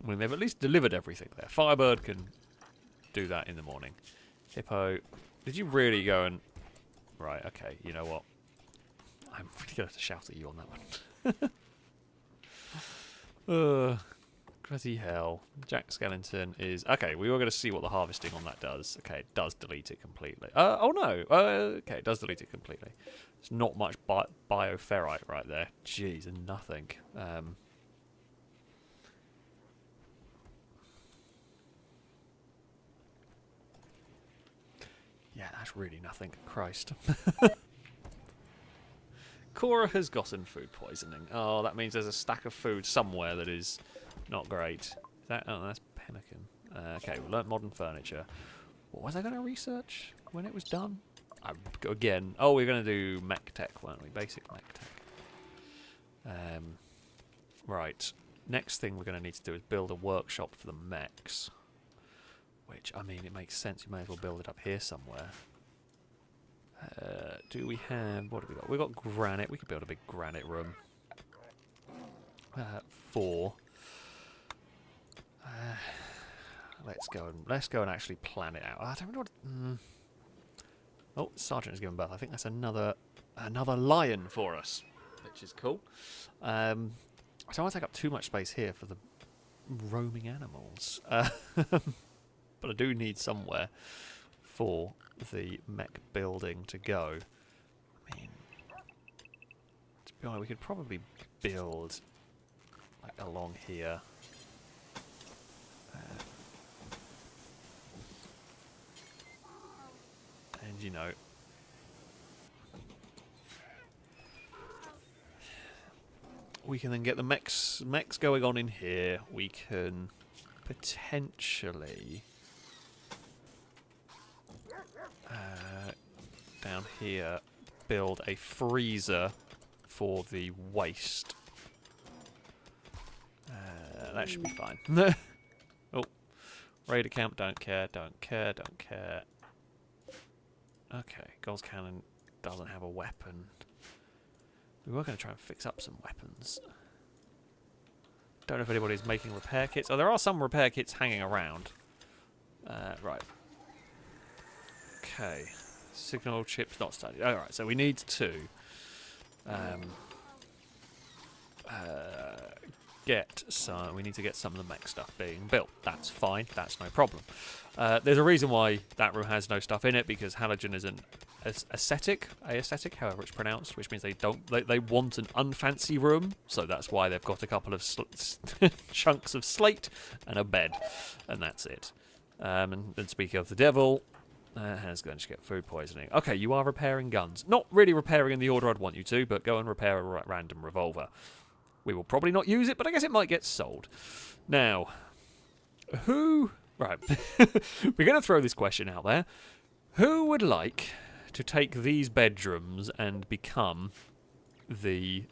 mean, they've at least delivered everything there. Firebird can do that in the morning. Hippo, did you really go and... Right, okay, you know what? I'm really going to have to shout at you on that one. Crazy hell. Jack Skellington is... Okay, we were going to see what the harvesting on that does. Okay, it does delete it completely. Oh no! Okay, it does delete it completely. There's not much bioferrite right there. Jeez, and nothing. Yeah, that's really nothing. Christ. Cora has gotten food poisoning. Oh, that means there's a stack of food somewhere that is not great. Is that? Oh, that's pemmican. Okay, we learnt modern furniture. What was I going to research when it was done? Again, oh, we're going to do mech tech, weren't we? Basic mech tech. Right. Next thing we're going to need to do is build a workshop for the mechs. Which, I mean, it makes sense. You may as well build it up here somewhere. Do we have... What have we got? We've got granite. We could build a big granite room. 4. Let's go and actually plan it out. I don't know what... Oh, Sergeant has given birth. I think that's another lion for us, which is cool. I don't want to take up too much space here for the roaming animals. But I do need somewhere for the mech building to go. I mean, to be honest, we could probably build like along here. And you know, we can then get the mechs going on in here. We can potentially down here build a freezer for the waste. That should be fine. Oh, raider camp, don't care. Okay, Gold's Cannon doesn't have a weapon. We were going to try and fix up some weapons. Don't know if anybody's making repair kits. Oh, there are some repair kits hanging around. Right. Okay. Signal chips not studied. Alright, so we need to get some... We need to get some of the mech stuff being built. That's fine. That's no problem. There's a reason why that room has no stuff in it, because halogen is an aesthetic, however it's pronounced, which means they want an unfancy room, so that's why they've got a couple of chunks of slate and a bed, and that's it. And speaking of the devil, Hannah's going to get food poisoning. Okay, you are repairing guns. Not really repairing in the order I'd want you to, but go and repair a random revolver. We will probably not use it, but I guess it might get sold. Now, who... Right, we're going to throw this question out there. Who would like to take these bedrooms and become the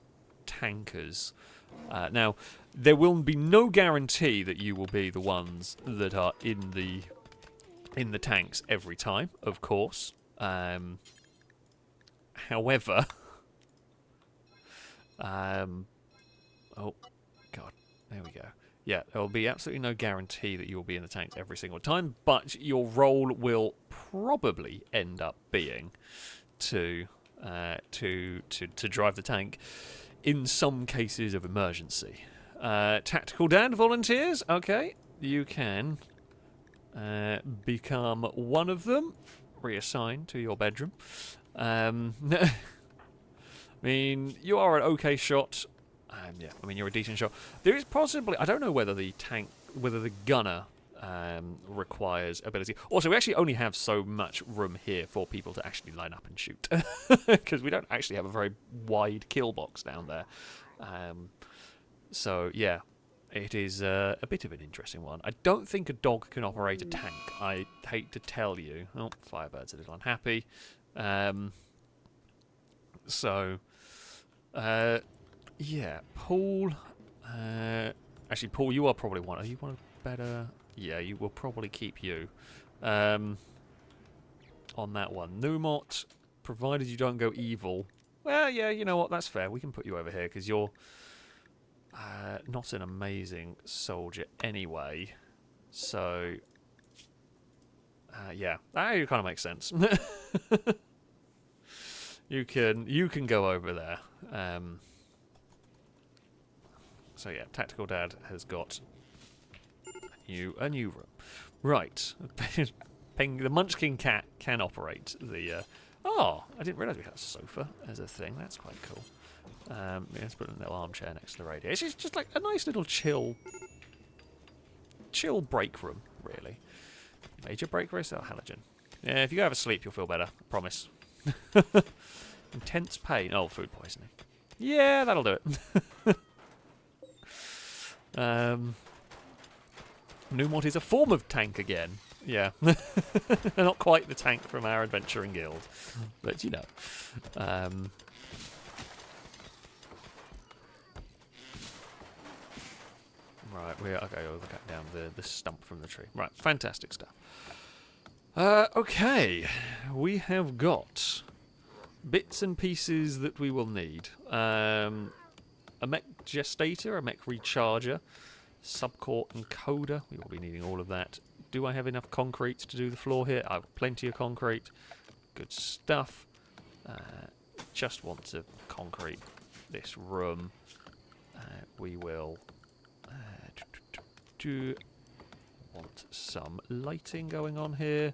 tankers? Now, there will be no guarantee that you will be the ones that are in the tanks every time, of course. However, oh god, there we go. Yeah, there will be absolutely no guarantee that you will be in the tanks every single time, but your role will probably end up being to drive the tank in some cases of emergency. Tactical Dad volunteers. Okay, you can become one of them. reassigned to your bedroom. I mean, you are an okay shot. Yeah, I mean, you're a decent shot. There is possibly... I don't know whether the gunner requires ability. Also, we actually only have so much room here for people to actually line up and shoot. Because we don't actually have a very wide kill box down there. So, yeah, it is a bit of an interesting one. I don't think a dog can operate a tank. I hate to tell you. Oh, Firebird's a little unhappy. Yeah, Paul. Actually, Paul, you are probably one. Are you one better? Yeah, you will probably keep you on that one. Numot, provided you don't go evil. Well, yeah, you know what? That's fair. We can put you over here because you're not an amazing soldier anyway. So, yeah, that kind of makes sense. You can go over there. So yeah, Tactical Dad has got a new room. Right. The Munchkin cat can operate the... Oh, I didn't realise we had a sofa as a thing. That's quite cool. Let's put a little armchair next to the radio. It's just like a nice little chill break room, really. Major break race? Oh, halogen. Yeah, if you go have a sleep, you'll feel better. I promise. Intense pain. Oh, food poisoning. Yeah, that'll do it. Numot is a form of tank again. Yeah. Not quite the tank from our adventuring guild. But, you know. Right, we're... Okay, we'll cut down the stump from the tree. Right, fantastic stuff. Okay. We have got bits and pieces that we will need. A mech gestator, a mech recharger, subcore encoder. We will be needing all of that. Do I have enough concrete to do the floor here? I have plenty of concrete. Good stuff. Just want to concrete this room. We will want some lighting going on here.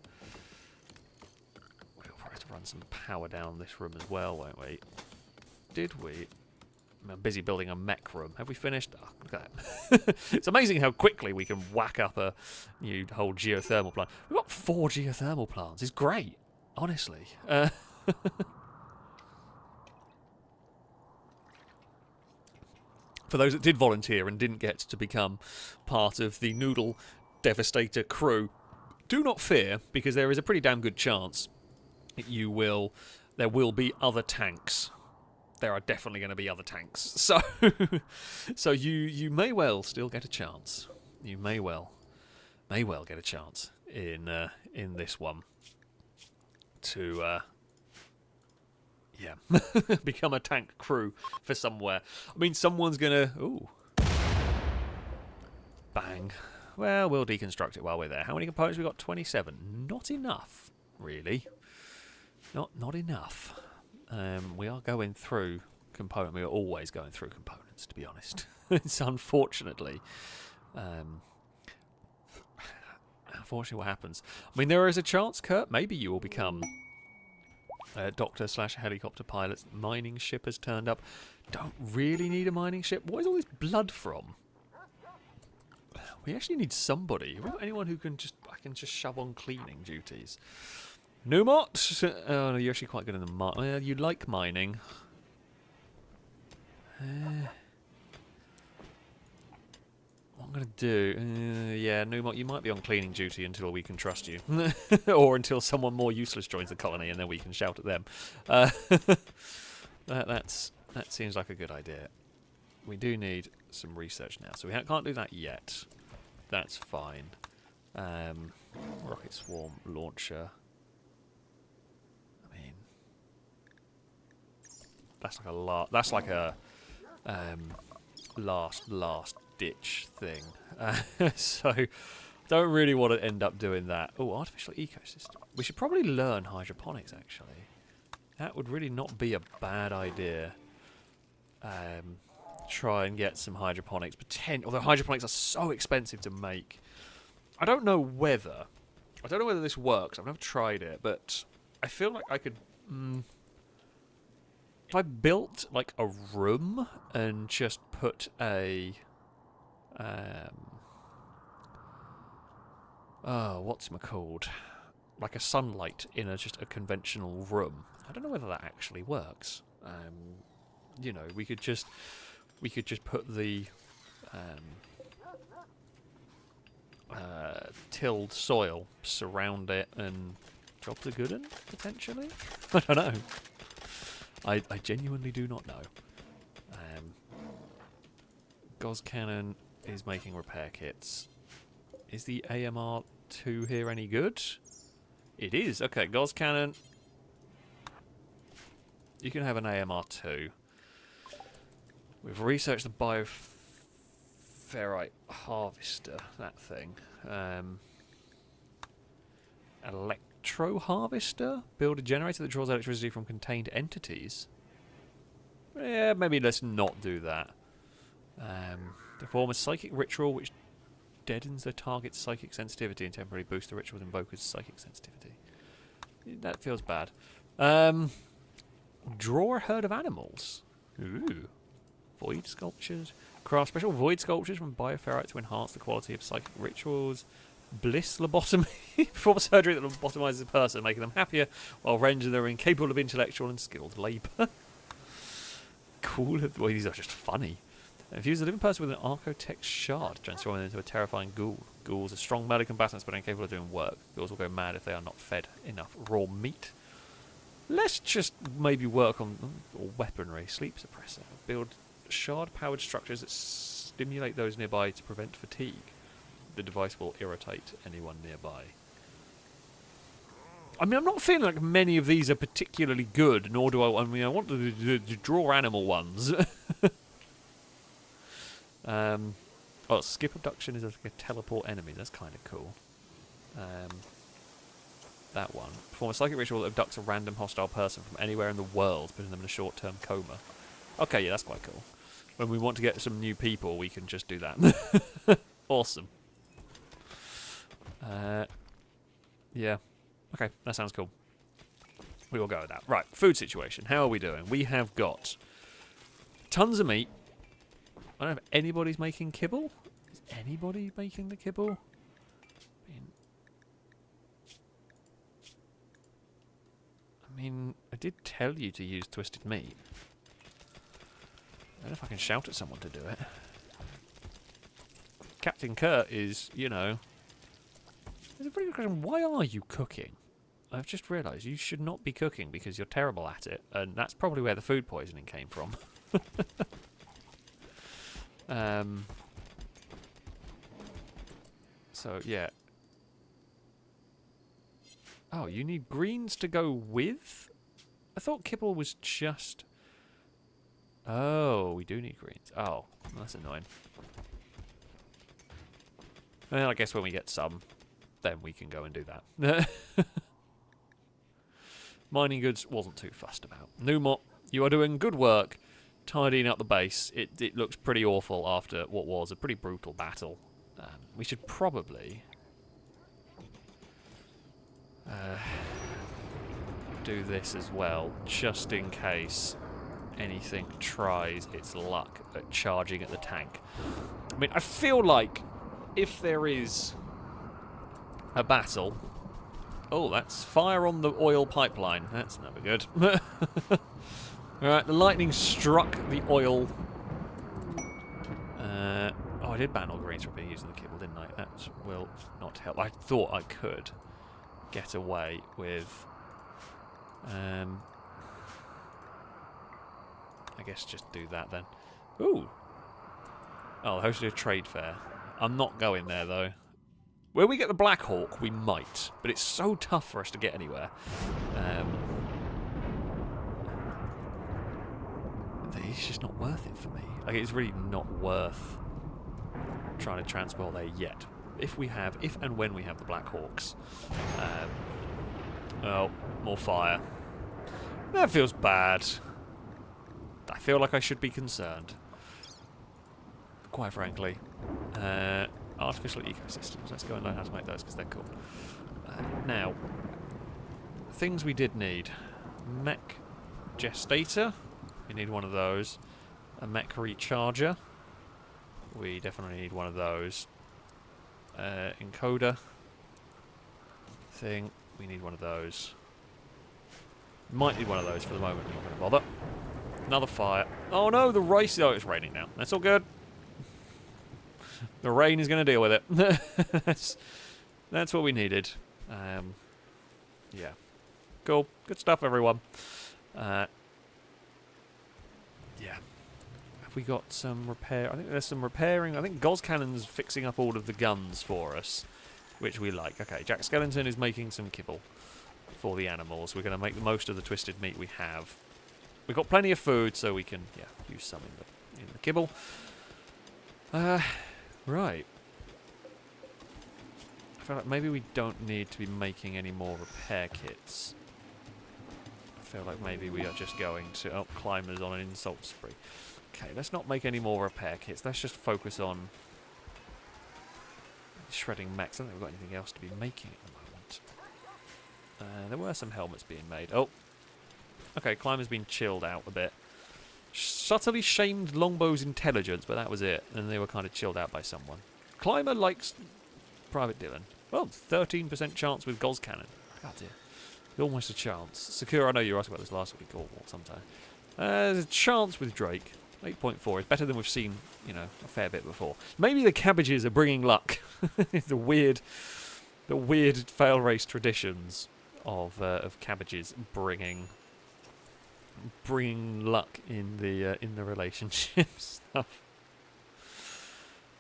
We'll probably have to run some power down this room as well, won't we? Did we? I'm busy building a mech room. Have we finished? Oh, look at that. It's amazing how quickly we can whack up a new whole geothermal plant. We've got 4 geothermal plants. It's great, honestly. For those that did volunteer and didn't get to become part of the Noodle Devastator crew, do not fear, because there is a pretty damn good chance there will be other tanks. There are definitely going to be other tanks. So you may well still get a chance. You may well get a chance in this one to become a tank crew for somewhere. I mean, someone's gonna... Ooh. Bang. Well, we'll deconstruct it while we're there. How many components we got? 27. Not enough, really. Not enough. We are going through components. We are always going through components, to be honest. It's unfortunately what happens. I mean, there is a chance, Kurt, maybe you will become... Doctor/helicopter pilots. Mining ship has turned up. Don't really need a mining ship. What is all this blood from? We actually need somebody. Anyone who can I can just shove on cleaning duties. Numot! Oh, no, you're actually quite good in the mine. You like mining. What I'm going to do... yeah, Numot, you might be on cleaning duty until we can trust you. Or until someone more useless joins the colony and then we can shout at them. That seems like a good idea. We do need some research now, so we can't do that yet. That's fine. Rocket swarm launcher. I mean... That's like a last ditch thing. So don't really want to end up doing that. Oh, artificial ecosystem. We should probably learn hydroponics, actually. That would really not be a bad idea. Try and get some hydroponics. Although hydroponics are so expensive to make. I don't know whether I don't know whether this works. I've never tried it, but I feel like I could... if I built, like, a room and just put a... oh, what's it called? Like a sunlight in just a conventional room. I don't know whether that actually works. You know, we could just put the tilled soil, surround it, and jobs are good un, potentially? I don't know. I genuinely do not know. Gauss Cannon is making repair kits. Is the AMR2 here any good? It is. Okay, Gauss Cannon. You can have an AMR2. We've researched the bioferrite harvester, that thing. Electro harvester? Build a generator that draws electricity from contained entities. Yeah, maybe let's not do that. Perform a psychic ritual which deadens the target's psychic sensitivity and temporarily boosts the ritual's invoker's psychic sensitivity. That feels bad. Draw a herd of animals. Ooh. Void sculptures. Craft special void sculptures from bioferrite to enhance the quality of psychic rituals. Bliss lobotomy. Perform surgery that lobotomizes a person, making them happier while rendering them incapable of intellectual and skilled labour. Cool. Well, these are just funny. Infuse a living person with an architect's shard, transforming them into a terrifying ghoul. Ghouls are strong melee combatants but incapable of doing work. Ghouls will go mad if they are not fed enough raw meat. Let's just maybe work on weaponry. Sleep suppressor. Build shard-powered structures that stimulate those nearby to prevent fatigue. The device will irritate anyone nearby. I mean, I'm not feeling like many of these are particularly good, nor do I... I mean, I want to draw animal ones. Oh, skip abduction is like a teleport enemy. That's kind of cool. That one. Perform a psychic ritual that abducts a random hostile person from anywhere in the world, putting them in a short-term coma. Okay, yeah, that's quite cool. When we want to get some new people, we can just do that. Awesome. Yeah. Okay, that sounds cool. We will go with that. Right, food situation. How are we doing? We have got tons of meat. I don't know if anybody's making kibble. Is anybody making the kibble? I mean, I did tell you to use twisted meat. I don't know if I can shout at someone to do it. Captain Kurt is, you know... There's a very good question. Why are you cooking? I've just realised you should not be cooking because you're terrible at it. And that's probably where the food poisoning came from. So, yeah. Oh, you need greens to go with? I thought kibble was just... Oh, we do need greens. Oh, that's annoying. Well, I guess when we get some, then we can go and do that. Mining goods wasn't too fussed about. Numot, you are doing good work tidying up the base. It looks pretty awful after what was a pretty brutal battle. We should probably do this as well, just in case anything tries its luck at charging at the tank. I mean, I feel like if there is a battle... Oh, that's fire on the oil pipeline. That's never good. Alright, the lightning struck the oil. Oh, I did ban all greens for being used in the kibble, didn't I? That will not help. I thought I could get away with... I guess just do that then. Ooh! Oh, hosted a trade fair. I'm not going there, though. Where we get the Black Hawk, we might. But it's so tough for us to get anywhere. It's just not worth it for me. Like, it's really not worth trying to transport there yet. If and when we have the Black Hawks. Oh, more fire. That feels bad. I feel like I should be concerned. Quite frankly. Artificial ecosystems. Let's go and learn how to make those because they're cool. Now, things we did need. Mech Gestator. We need one of those. A mech recharger. We definitely need one of those. Encoder thing. We need one of those. Might need one of those for the moment. I'm not going to bother. Another fire. Oh no, the race. Oh, it's raining now. That's all good. The rain is going to deal with it. That's what we needed. Yeah. Cool. Good stuff, everyone. Yeah. Have we got some repair? I think there's some repairing. I think Gozcannon's fixing up all of the guns for us, which we like. Okay, Jack Skellington is making some kibble for the animals. We're going to make the most of the twisted meat we have. We've got plenty of food, so we can, yeah, use some in the kibble. Right. I feel like maybe we don't need to be making any more repair kits. I feel like maybe we are just going to... Oh, climbers on an insult spree. Okay, let's not make any more repair kits. Let's just focus on shredding mechs. I don't think we've got anything else to be making at the moment. There were some helmets being made. Oh. Okay, climber's been chilled out a bit. Subtly shamed Longbow's intelligence, but that was it. And they were kind of chilled out by someone. Climber likes Private Dylan. Well, 13% chance with Gozcannon. God dear. Almost a chance. Sakura, I know you were asking about this last week or sometime. There's a chance with Drake. 8.4 is better than we've seen, you know, a fair bit before. Maybe the cabbages are bringing luck. the weird FailRace traditions of cabbages bringing luck in the relationship stuff.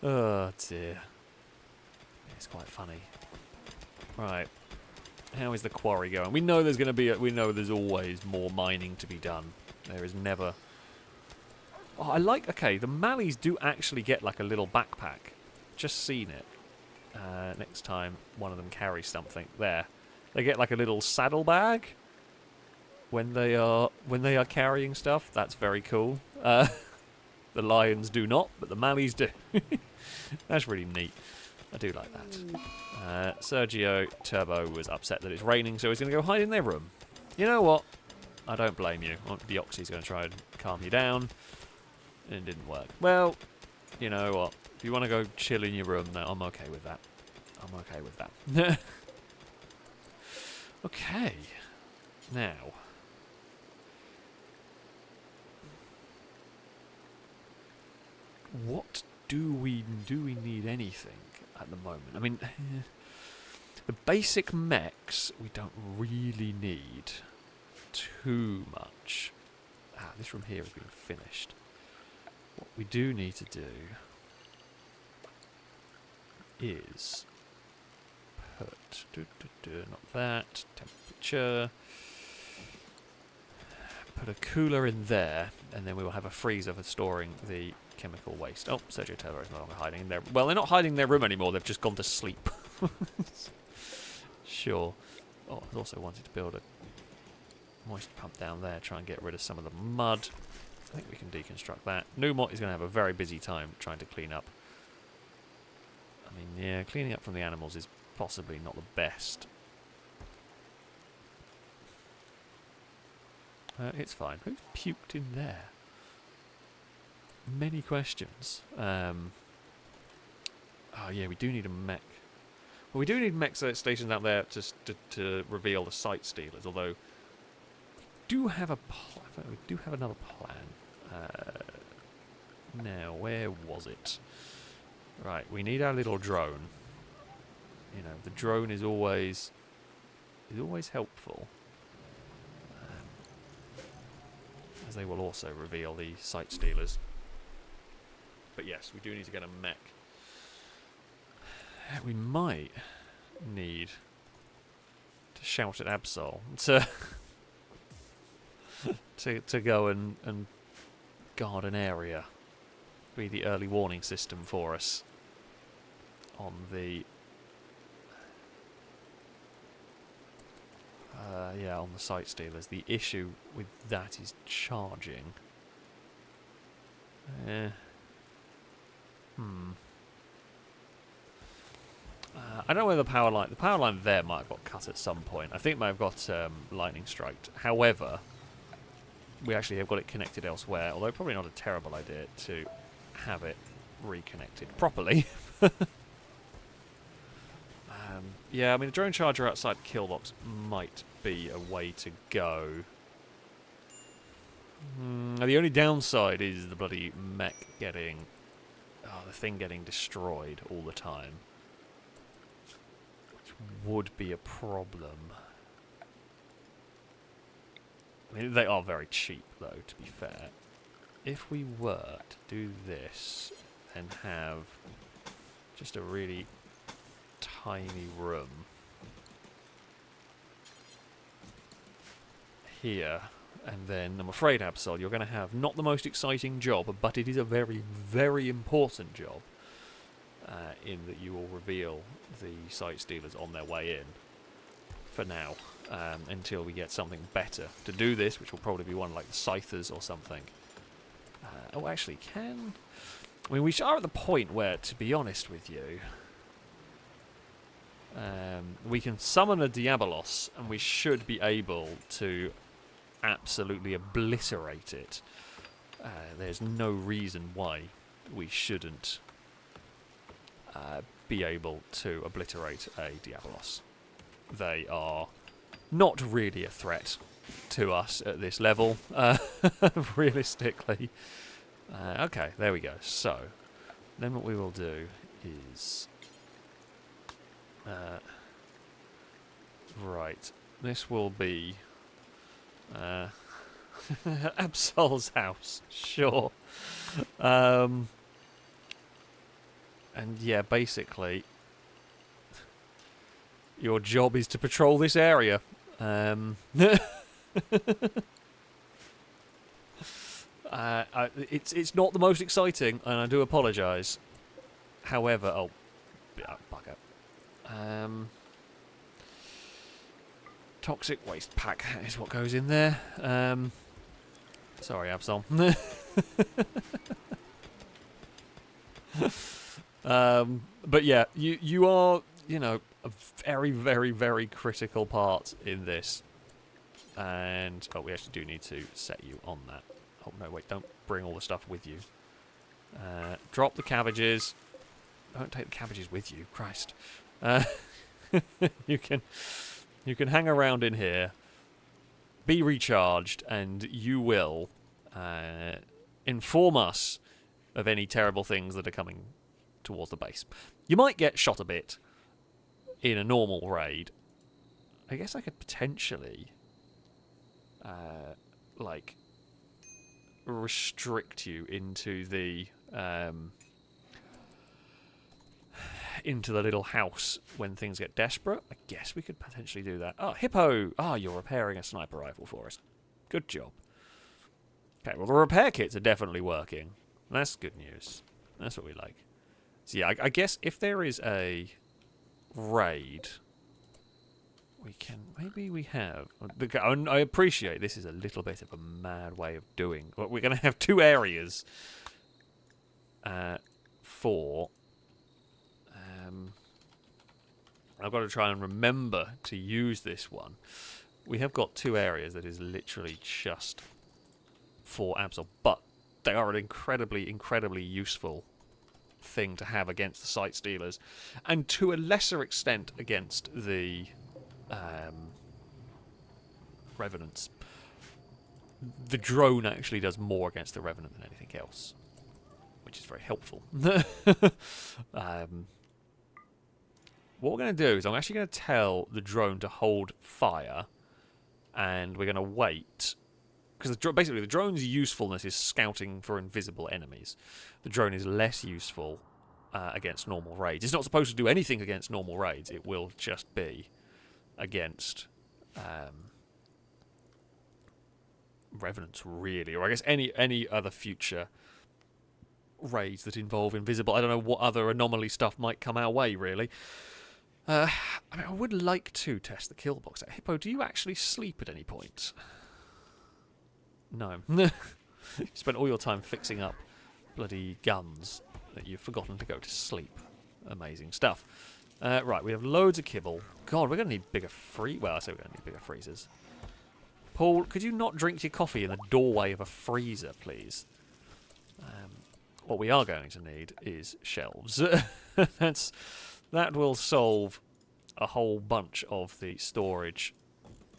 Oh dear, it's quite funny. Right, how is the quarry going? We know there's going to be. We know there's always more mining to be done. There is never. Oh, I like. Okay, the Malleys do actually get like a little backpack. Just seen it. Next time one of them carries something, there, they get like a little saddlebag. When they are carrying stuff, that's very cool. The lions do not, but the Malleys do. That's really neat. I do like that. Sergio Turbo was upset that it's raining, so he's going to go hide in their room. You know what? I don't blame you. Deoxy's going to try and calm you down. And it didn't work. Well, you know what? If you want to go chill in your room, now I'm okay with that. I'm okay with that. Okay. Now... what do we need anything at the moment? I mean, the basic mechs we don't really need too much. This room here has been finished. What we do need to do is put not that temperature. Put a cooler in there, and then we will have a freezer for storing the chemical waste. Oh, Sergio Taylor is no longer hiding in there. Well, they're not hiding in their room anymore. They've just gone to sleep. Sure. Oh, I also wanted to build a moist pump down there, try and get rid of some of the mud. I think we can deconstruct that. Numot is going to have a very busy time trying to clean up. I mean, yeah, cleaning up from the animals is possibly not the best. It's fine. Who's puked in there? Many questions. Oh yeah, we do need a mech. Well, we do need mech stations out there to reveal the site stealers. Although we do have another plan. Now, where was it? Right, we need our little drone. You know, the drone is always helpful. As they will also reveal the site stealers. But yes, we do need to get a mech. We might need to shout at Absol to go and guard an area. Be the early warning system for us on the on the site stealers. The issue with that is charging. I don't know where the power line there might have got cut at some point. I think it might have got lightning striked. However, we actually have got it connected elsewhere, although probably not a terrible idea to have it reconnected properly. Yeah, I mean, the drone charger outside Killbox might be a way to go. The only downside is the bloody mech getting... the thing getting destroyed all the time. Which would be a problem. I mean, they are very cheap, though, to be fair. If we were to do this and have just a really tiny room here, and then I'm afraid, Absol, you're going to have not the most exciting job, but it is a very, very important job, in that you will reveal the site stealers on their way in, for now, until we get something better to do this, which will probably be one like the Scythers or something. Oh, actually, I mean, we are at the point where, to be honest with you, we can summon a Diabolos, and we should be able to absolutely obliterate it. There's no reason why we shouldn't be able to obliterate a Diabolos. They are not really a threat to us at this level, realistically. Okay, there we go. So, then what we will do is... right, this will be Absol's house, sure. And yeah, basically, your job is to patrol this area. It's not the most exciting, and I do apologise. However, oh, bugger. Toxic waste pack is what goes in there. Sorry, Absol. But yeah, you are, you know, a very, very, very critical part in this. And, oh, we actually do need to set you on that. Oh, no, wait, don't bring all the stuff with you. Drop the cabbages. Don't take the cabbages with you, Christ. You can hang around in here, be recharged, and you will inform us of any terrible things that are coming towards the base. You might get shot a bit in a normal raid. I guess I could potentially, like, restrict you into the little house when things get desperate. I guess we could potentially do that. Oh, Hippo! Ah, you're repairing a sniper rifle for us. Good job. Okay, well, the repair kits are definitely working. That's good news. That's what we like. So yeah, I guess if there is a raid, we can... maybe we have... I appreciate this is a little bit of a mad way of doing... But we're going to have two areas for... I've got to try and remember to use this one. We have got two areas that is literally just for Absol, but they are an incredibly, incredibly useful thing to have against the site stealers, and to a lesser extent against the revenants. The drone actually does more against the revenant than anything else, which is very helpful. What we're going to do is I'm actually going to tell the drone to hold fire, and we're going to wait, because basically the drone's usefulness is scouting for invisible enemies. The drone is less useful against normal raids. It's not supposed to do anything against normal raids. It will just be against revenants, really, or I guess any other future raids that involve invisible. I don't know what other anomaly stuff might come our way, really. I mean, I would like to test the Killbox. Hippo, do you actually sleep at any point? No. You spent all your time fixing up bloody guns that you've forgotten to go to sleep. Amazing stuff. Right, we have loads of kibble. God, we're going to need bigger well, I say we're going to need bigger freezers. Paul, could you not drink your coffee in the doorway of a freezer, please? What we are going to need is shelves. That will solve a whole bunch of the storage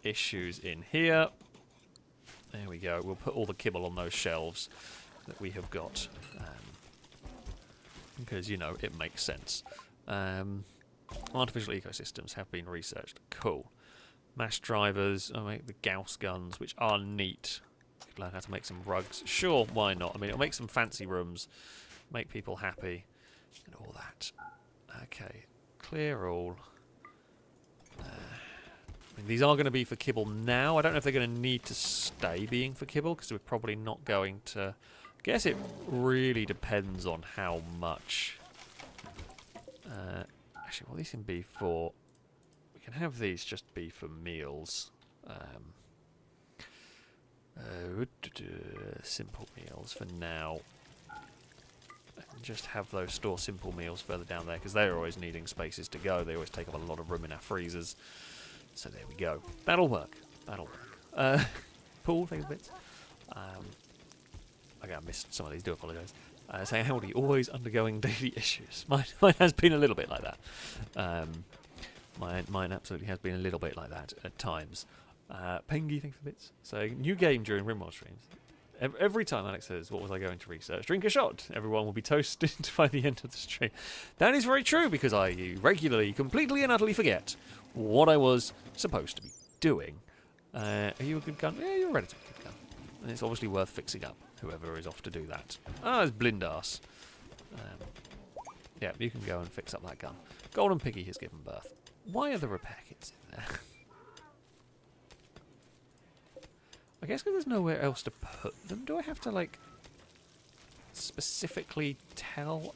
issues in here. There we go. We'll put all the kibble on those shelves that we have got. Because, you know, it makes sense. Artificial ecosystems have been researched. Cool. Mass drivers, I make the Gauss guns, which are neat. Learn how to make some rugs. Sure, why not? I mean, it'll make some fancy rooms, make people happy, and all that. Okay, clear all. I mean, these are going to be for kibble now. I don't know if they're going to need to stay being for kibble, because we're probably not going to... I guess it really depends on how much... actually, what these can be for... We can have these just be for meals. Simple meals for now. And just have those store simple meals further down there, because they're always needing spaces to go. They always take up a lot of room in our freezers. So there we go. That'll work. That'll work. Paul, thanks a bit. Okay, I missed some of these. Do apologise. Saying, howdy, always undergoing daily issues. Mine has been a little bit like that. Mine absolutely has been a little bit like that at times. Pengy, thanks for bits. So, new game during Rimworld streams. Every time Alex says, what was I going to research? Drink a shot. Everyone will be toasted by the end of the stream. That is very true, because I regularly, completely and utterly forget what I was supposed to be doing. Are you a good gun? Yeah, you're a relatively good gun. And it's obviously worth fixing up, whoever is off to do that. Ah, it's Blindass. Yeah, you can go and fix up that gun. Golden Piggy has given birth. Why are the repair kits in there? I guess because there's nowhere else to put them. Do I have to, like, specifically tell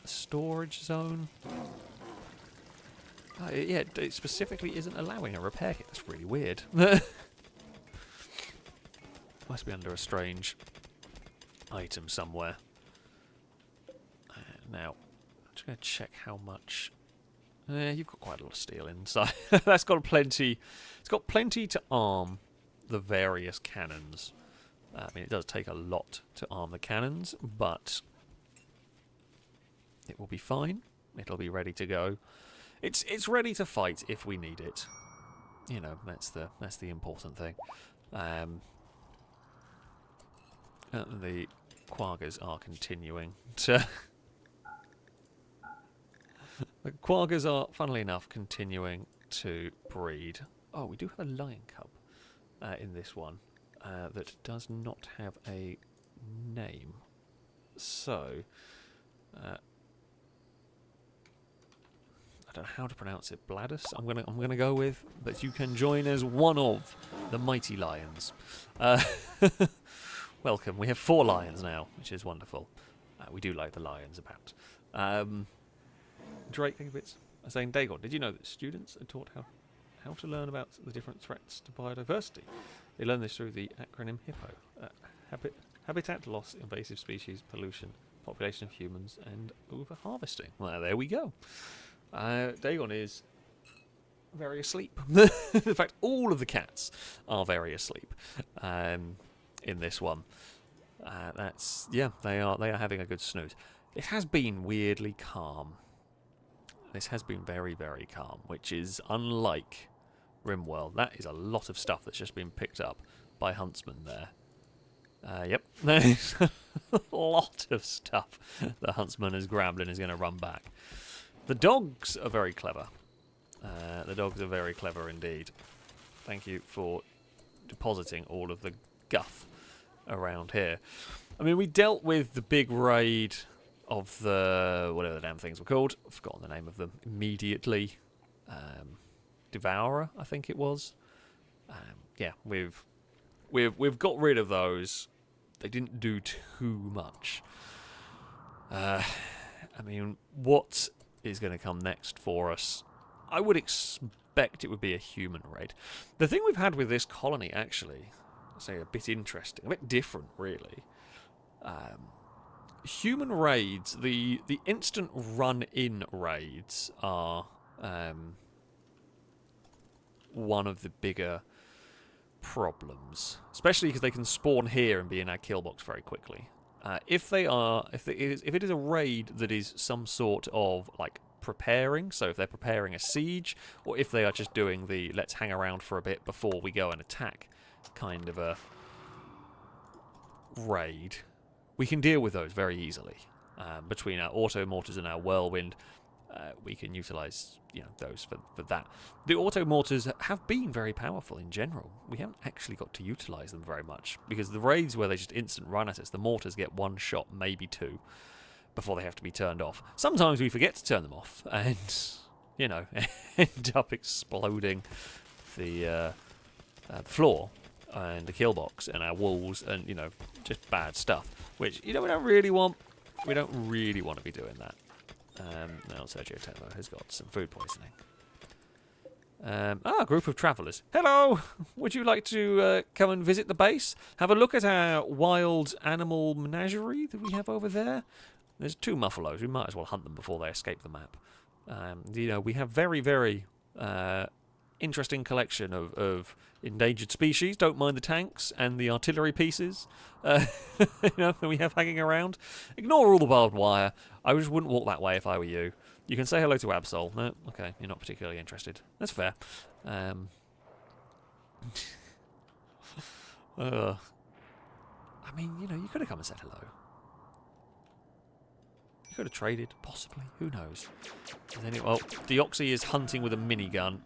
a storage zone? Yeah, it specifically isn't allowing a repair kit. That's really weird. Must be under a strange item somewhere. Now, I'm just going to check how much... you've got quite a lot of steel inside. That's got plenty... It's got plenty to arm the various cannons. I mean, it does take a lot to arm the cannons, but it will be fine. It'll be ready to go. It's ready to fight if we need it. You know, that's the important thing. The quaggers are continuing to... The quaggers are, funnily enough, continuing to breed. Oh, we do have a lion cub in this one that does not have a name. So, I don't know how to pronounce it. Bladus. I'm gonna go with, but you can join as one of the mighty lions. Welcome. We have 4 lions now, which is wonderful. We do like the lions about. Drake, thank you bits. Saying, Dagon, did you know that students are taught how to learn about the different threats to biodiversity? They learn this through the acronym HIPPO. Habitat loss, invasive species, pollution, population of humans, and over-harvesting. Well, there we go. Dagon is very asleep. In fact, all of the cats are very asleep in this one. They are having a good snooze. It has been weirdly calm. This has been very, very calm, which is unlike Rimworld. That is a lot of stuff that's just been picked up by Huntsman there. Yep, there's a lot of stuff that Huntsman has grabbed and is going to run back. The dogs are very clever. The dogs are very clever indeed. Thank you for depositing all of the guff around here. I mean, we dealt with the big raid of the... whatever the damn things were called. I've forgotten the name of them immediately. Devourer, I think it was. Yeah, we've got rid of those. They didn't do too much. I mean, what is going to come next for us? I would expect it would be a human raid. The thing we've had with this colony, actually, I say a bit interesting, a bit different, really. Human raids, the instant run-in raids are one of the bigger problems, especially because they can spawn here and be in our kill box very quickly. If it is a raid that is some sort of like preparing, so if they're preparing a siege, or if they are just doing the let's hang around for a bit before we go and attack kind of a raid, we can deal with those very easily. Between our auto mortars and our whirlwind, we can utilise those for that. The auto mortars have been very powerful in general. We haven't actually got to utilise them very much because the raids where they just instant run at us, the mortars get one shot, maybe two, before they have to be turned off. Sometimes we forget to turn them off and end up exploding the floor and the kill box and our walls and just bad stuff, which we don't really want. We don't really want to be doing that. Now Sergio Tello has got some food poisoning. A group of travellers. Hello! Would you like to come and visit the base? Have a look at our wild animal menagerie that we have over there. There's 2 muffalos. We might as well hunt them before they escape the map. We have very, very interesting collection of endangered species. Don't mind the tanks and the artillery pieces that we have hanging around. Ignore all the barbed wire. I just wouldn't walk that way if I were you. You can say hello to Absol. No? Okay, you're not particularly interested. That's fair. I mean, you could have come and said hello. You could have traded, possibly. Who knows? Well, Deoxy is hunting with a minigun.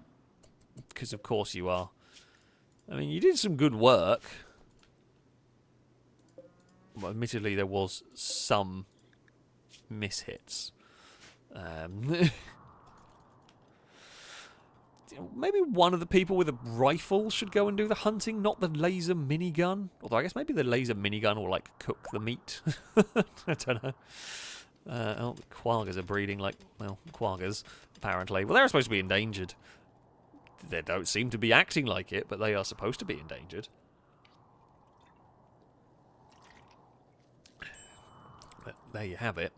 Because of course you are. I mean, you did some good work. Well, admittedly, there was some mishits. Maybe one of the people with a rifle should go and do the hunting, not the laser minigun. Although I guess maybe the laser minigun will like cook the meat. I don't know. The quaggas are breeding like, quaggas, apparently. Well, they're supposed to be endangered. They don't seem to be acting like it, but they are supposed to be endangered. But there you have it.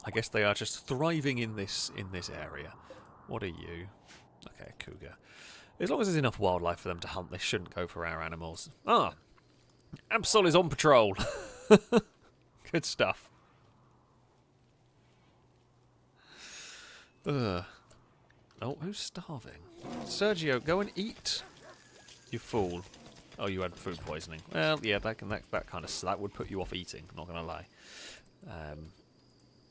I guess they are just thriving in this area. What are you? Okay, a cougar. As long as there's enough wildlife for them to hunt, they shouldn't go for our animals. Ah! Absol is on patrol. Good stuff. Ugh. Oh, who's starving? Sergio, go and eat. You fool. Oh, you had food poisoning. Well, yeah, that would put you off eating. Not gonna lie.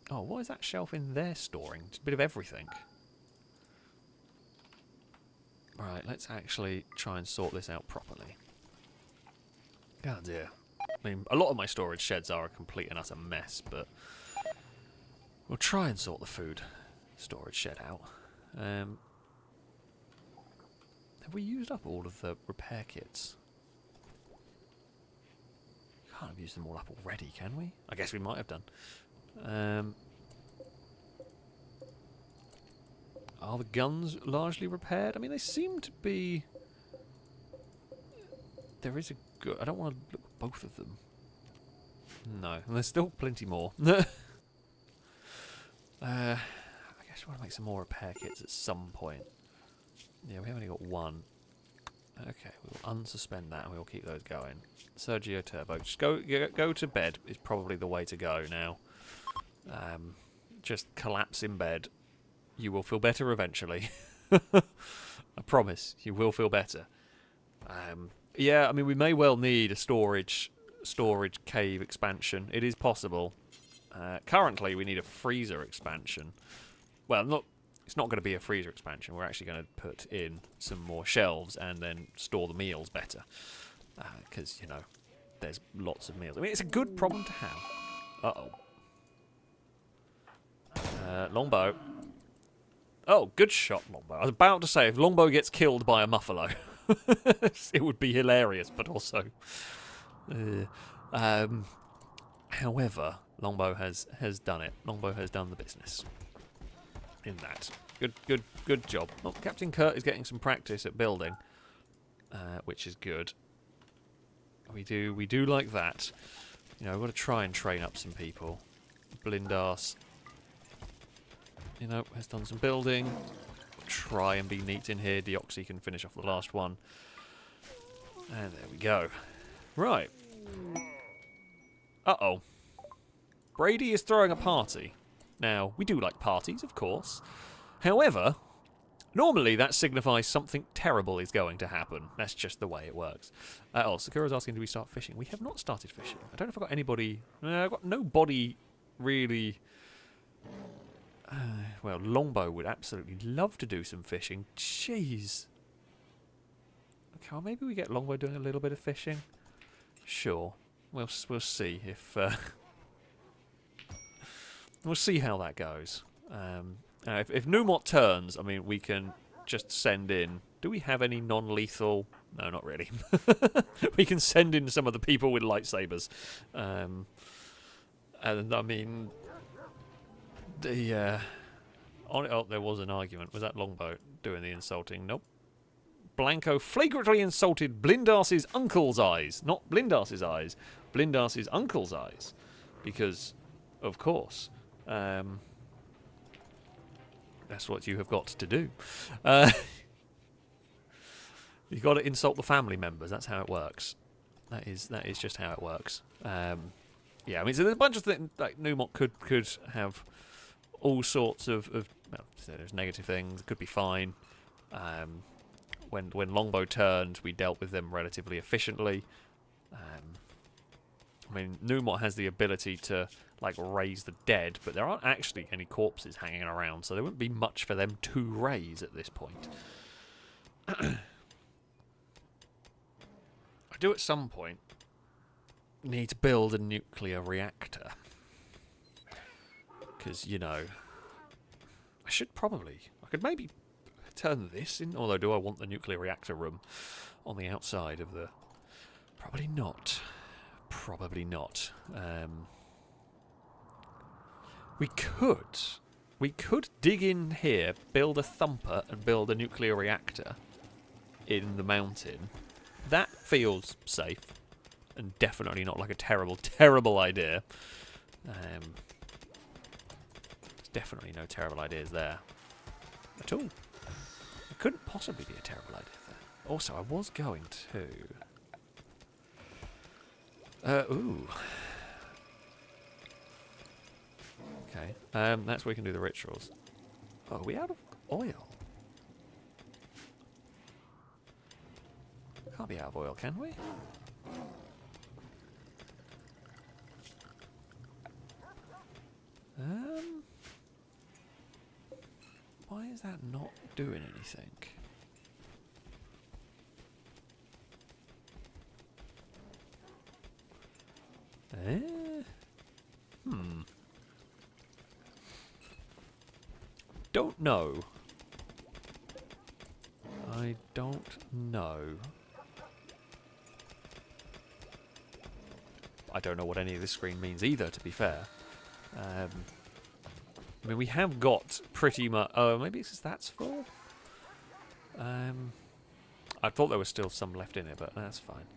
Oh, what is that shelf in there storing? Just a bit of everything. Right, let's actually try and sort this out properly. God dear. I mean, a lot of my storage sheds are a complete and utter mess, but we'll try and sort the food storage shed out. Have we used up all of the repair kits? Can't have used them all up already, can we? I guess we might have done. Are the guns largely repaired? I mean, they seem to be... There is a good... I don't want to look at both of them. No, and there's still plenty more. I guess we want to make some more repair kits at some point. Yeah, we have only got one. Okay, we'll unsuspend that and we'll keep those going. Sergio Turbo, just go to bed is probably the way to go now. Just collapse in bed. You will feel better eventually. I promise, you will feel better. Yeah, I mean, we may well need a storage cave expansion. It is possible. Currently, we need a freezer expansion. Well, it's not going to be a freezer expansion. We're actually going to put in some more shelves and then store the meals better. Because, there's lots of meals. I mean, it's a good problem to have. Uh-oh. Longbow. Oh, good shot, Longbow. I was about to say, if Longbow gets killed by a muffalo, it would be hilarious, but also... however, Longbow has done it. Longbow has done the business. In that. Good job. Oh, Captain Kurt is getting some practice at building, which is good. We do like that. We've got to try and train up some people. Blindar's you know, has done some building. Try and be neat in here. Deoxy can finish off the last one. And there we go. Right. Uh-oh. Brady is throwing a party. Now, we do like parties, of course. However, normally that signifies something terrible is going to happen. That's just the way it works. Oh, Sakura's asking, do we start fishing? We have not started fishing. I don't know if I've got anybody... I've got nobody really... well, Longbow would absolutely love to do some fishing. Jeez. Okay, well, maybe we get Longbow doing a little bit of fishing. Sure. We'll see if... we'll see how that goes. If Numot turns, I mean, we can just send in... Do we have any non-lethal... No, not really. We can send in some of the people with lightsabers. And, I mean... Oh, there was an argument. Was that Longbow doing the insulting? Nope. Blanco flagrantly insulted Blindars's uncle's eyes. Not Blindars's eyes. Blindars's uncle's eyes. Because, of course... that's what you have got to do. You've got to insult the family members. That's how it works. That is just how it works. Yeah, I mean, so there's a bunch of things like Numot could have all sorts of well, so there's negative things. It could be fine. When Longbow turned, we dealt with them relatively efficiently. I mean, Numot has the ability to like raise the dead, but there aren't actually any corpses hanging around, so there wouldn't be much for them to raise at this point. I do at some point need to build a nuclear reactor. Because, you know, I could maybe turn this in, although do I want the nuclear reactor room on the outside of the... Probably not. Probably not. We could dig in here, build a thumper, and build a nuclear reactor in the mountain. That feels safe, and definitely not like a terrible, terrible idea. There's definitely no terrible ideas there at all. It couldn't possibly be a terrible idea there. Also, I was going to... ooh. Okay, that's where we can do the rituals. Oh, are we out of oil? Can't be out of oil, can we? Why is that not doing anything? Don't know. I don't know. I don't know what any of this screen means either, to be fair. I mean, we have got pretty much... Oh, maybe it's because that's full? I thought there was still some left in it, but that's fine.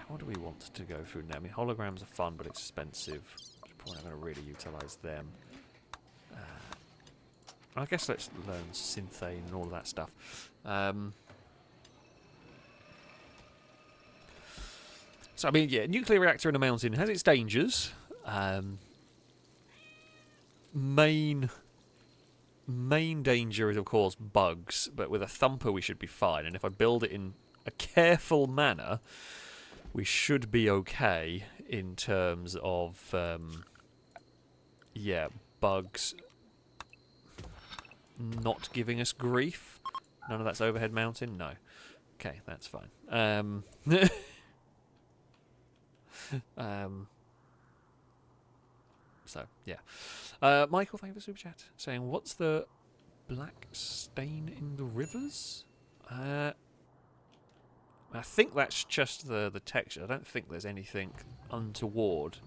What do we want to go through now? I mean, holograms are fun, but expensive. We're probably not going to really utilise them. I guess let's learn synthane and all of that stuff. So, I mean, yeah, nuclear reactor in a mountain has its dangers. Main danger is, of course, bugs, but with a thumper we should be fine. And if I build it in a careful manner, we should be okay in terms of, yeah, bugs not giving us grief. None of that's overhead mountain? No. Okay, that's fine. So, yeah. Michael, thank you for the super chat. Saying, what's the black stain in the rivers? I think that's just the texture. I don't think there's anything untoward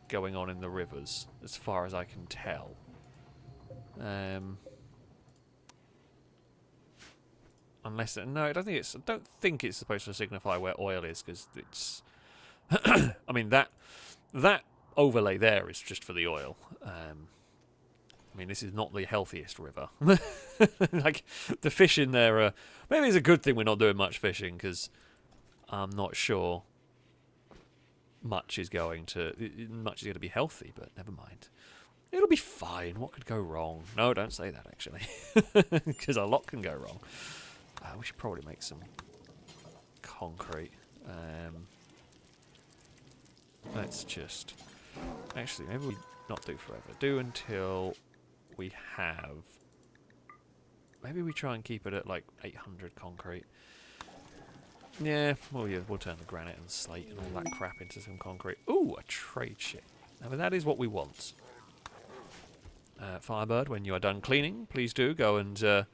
going on in the rivers, as far as I can tell. Unless no, I don't think it's supposed to signify where oil is, because it's. I mean that overlay there is just for the oil. I mean, this is not the healthiest river. Like, the fish in there are... Maybe it's a good thing we're not doing much fishing, because I'm not sure much is going to be healthy, but never mind. It'll be fine. What could go wrong? No, don't say that, actually. Because a lot can go wrong. We should probably make some concrete. Let's just... Actually, maybe we not do forever. Do until we have... Maybe we try and keep it at like 800 concrete. Yeah, we'll turn the granite and slate and all that crap into some concrete. Ooh, a trade ship. I mean, that is what we want. Firebird, when you are done cleaning, please do go and go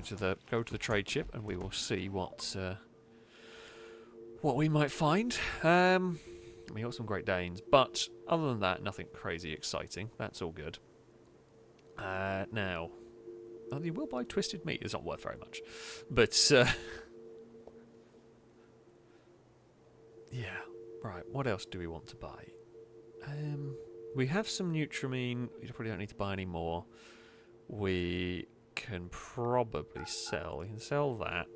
to the trade ship, and we will see what we might find. We got some Great Danes, but other than that, nothing crazy exciting. That's all good. Now, you will buy twisted meat. It's not worth very much, but yeah. Right, what else do we want to buy? We have some Nutramine. We probably don't need to buy any more. We can probably sell. We can sell that.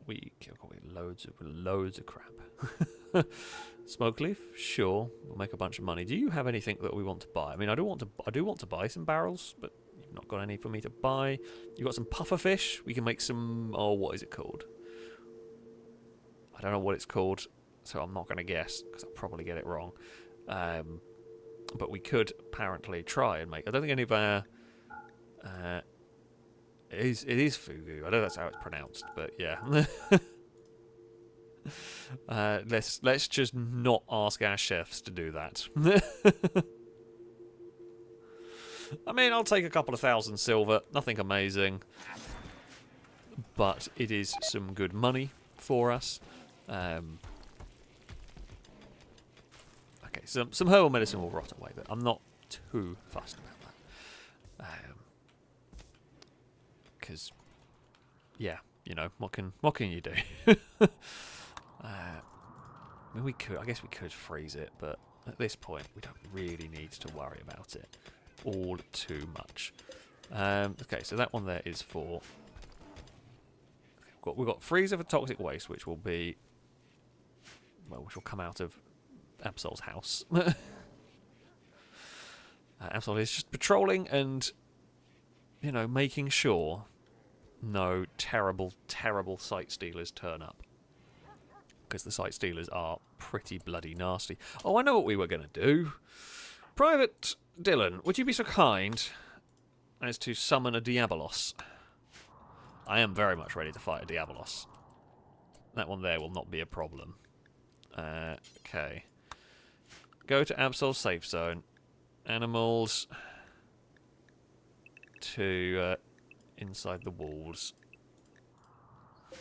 We got loads of crap. Smoke leaf, sure. We'll make a bunch of money. Do you have anything that we want to buy? I mean, I do want to buy some barrels, but you've not got any for me to buy. You got some puffer fish. We can make some. Oh, what is it called? I don't know what it's called, so I'm not going to guess because I'll probably get it wrong. But we could apparently try and make. I don't think any of our. It is fugu. I know that's how it's pronounced, but yeah. Let's just not ask our chefs to do that. I mean, I'll take a couple of 1,000 silver. Nothing amazing, but it is some good money for us. Okay, some herbal medicine will rot away, but I'm not too fussed about that. Because, yeah, you know, what can you do? I mean, I guess we could freeze it, but at this point, we don't really need to worry about it all too much. Okay, so that one there is for... We've got freezer for toxic waste, which will be... Well, which will come out of Absol's house. Absol is just patrolling and, you know, making sure no terrible, terrible site stealers turn up. Because the site stealers are pretty bloody nasty. Oh, I know what we were going to do. Private Dylan, would you be so kind as to summon a Diabolos? I am very much ready to fight a Diabolos. That one there will not be a problem. Okay. Go to Absol's safe zone. Animals to inside the walls.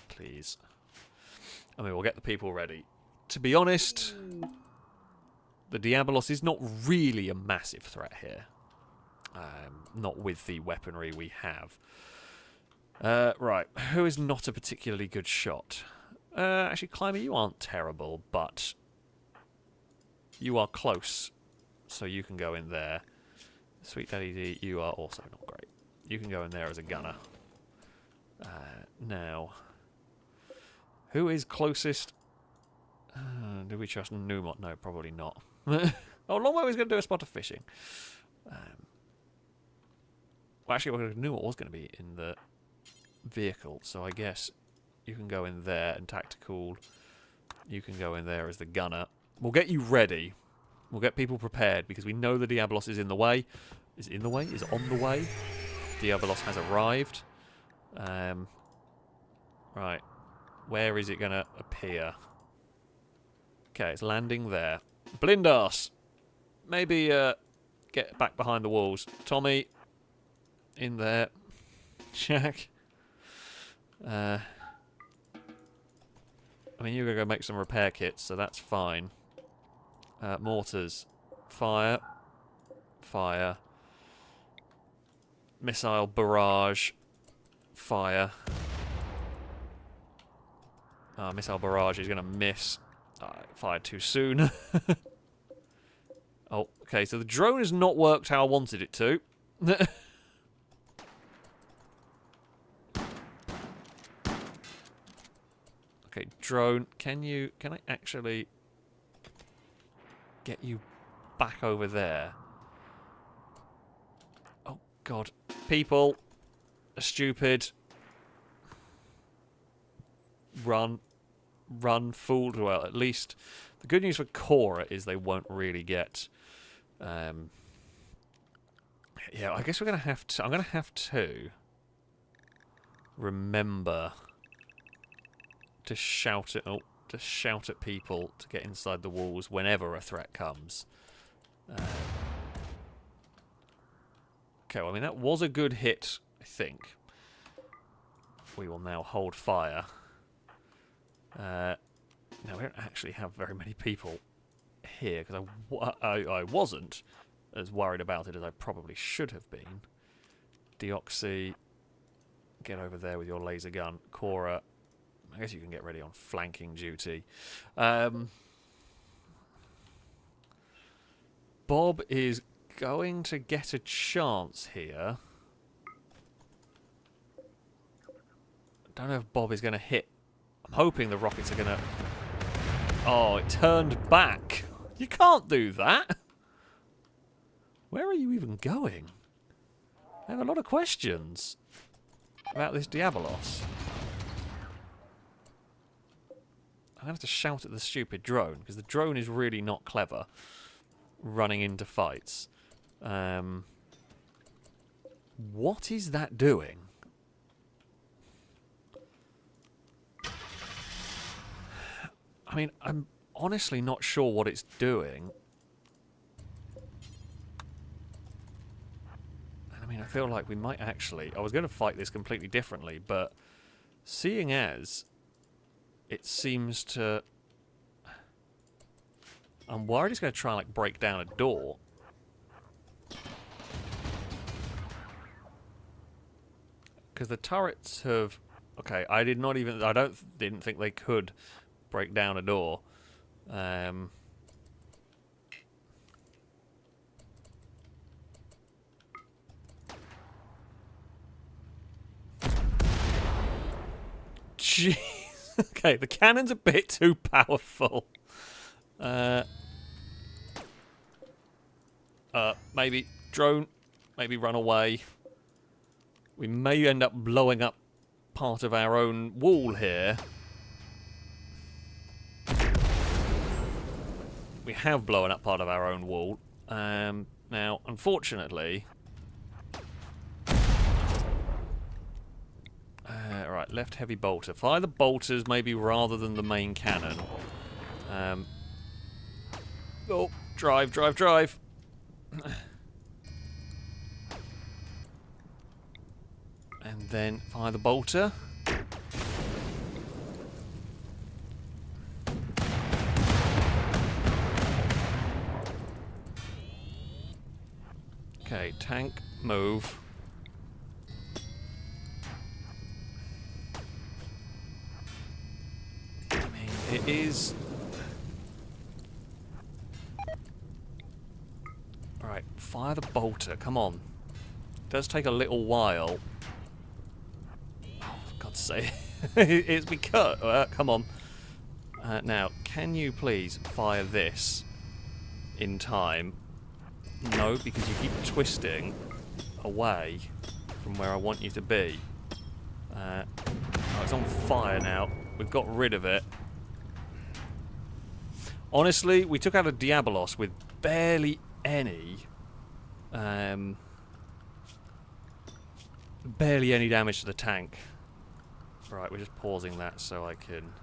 Please. I mean, we'll get the people ready. To be honest, the Diabolos is not really a massive threat here. Not with the weaponry we have. Right, who is not a particularly good shot? Actually, Climber, you aren't terrible, but you are close, so you can go in there. Sweet Daddy D, you are also not great. You can go in there as a gunner. Now, who is closest? Do we trust Numot? No, probably not. Oh, Longbow is going to do a spot of fishing. Well, actually, Numot was going to be in the vehicle, so I guess you can go in there and tactical. You can go in there as the gunner. We'll get you ready. We'll get people prepared because we know the Diabolos is in the way. Is in the way? Is on the way. Diabolos has arrived. Right. Where is it going to appear? Okay, it's landing there. Blindas! Maybe get back behind the walls. Tommy, in there. Jack. I mean, you're going to go make some repair kits, so that's fine. Mortars. Fire. Fire. Missile barrage. Fire. Missile barrage is going to miss. Fired too soon. Oh, okay, so the drone has not worked how I wanted it to. Okay, drone, can I actually get you back over there? Oh, God. People are stupid. Run. Run, fooled. Well, at least the good news for Cora is they won't really get... yeah, I guess we're going to have to... I'm going to have to remember to shout at... Oh, to shout at people to get inside the walls whenever a threat comes. Okay, well, I mean, that was a good hit, I think. We will now hold fire. Now, we don't actually have very many people here, because I wasn't as worried about it as I probably should have been. Deoxy, get over there with your laser gun. Cora, I guess you can get ready on flanking duty. Bob is going to get a chance here. I don't know if Bob is going to hit. I'm hoping the rockets are going to... Oh, it turned back. You can't do that. Where are you even going? I have a lot of questions about this Diabolos. I'm going to have to shout at the stupid drone, because the drone is really not clever running into fights. What is that doing? I mean, I'm honestly not sure what it's doing. And I mean, I feel like we might actually... I was going to fight this completely differently, but seeing as it seems to... I'm worried it's going to try and like break down a door. Because the turrets have... Okay, I didn't think they could break down a door. Jeez. Okay, the cannon's a bit too powerful. Maybe drone, maybe run away. We may end up blowing up part of our own wall here. We have blown up part of our own wall. Now, unfortunately... right, left heavy bolter. Fire the bolters maybe rather than the main cannon. Oh, drive, drive, drive! And then fire the bolter. Okay, tank, move. I mean, it is... Alright, fire the bolter, come on. It does take a little while. Oh, for God's sake. It's because... come on. Now, can you please fire this in time? No, because you keep twisting away from where I want you to be. Oh, it's on fire now. We've got rid of it. Honestly, we took out a Diabolos with barely any... barely any damage to the tank. Right, we're just pausing that so I can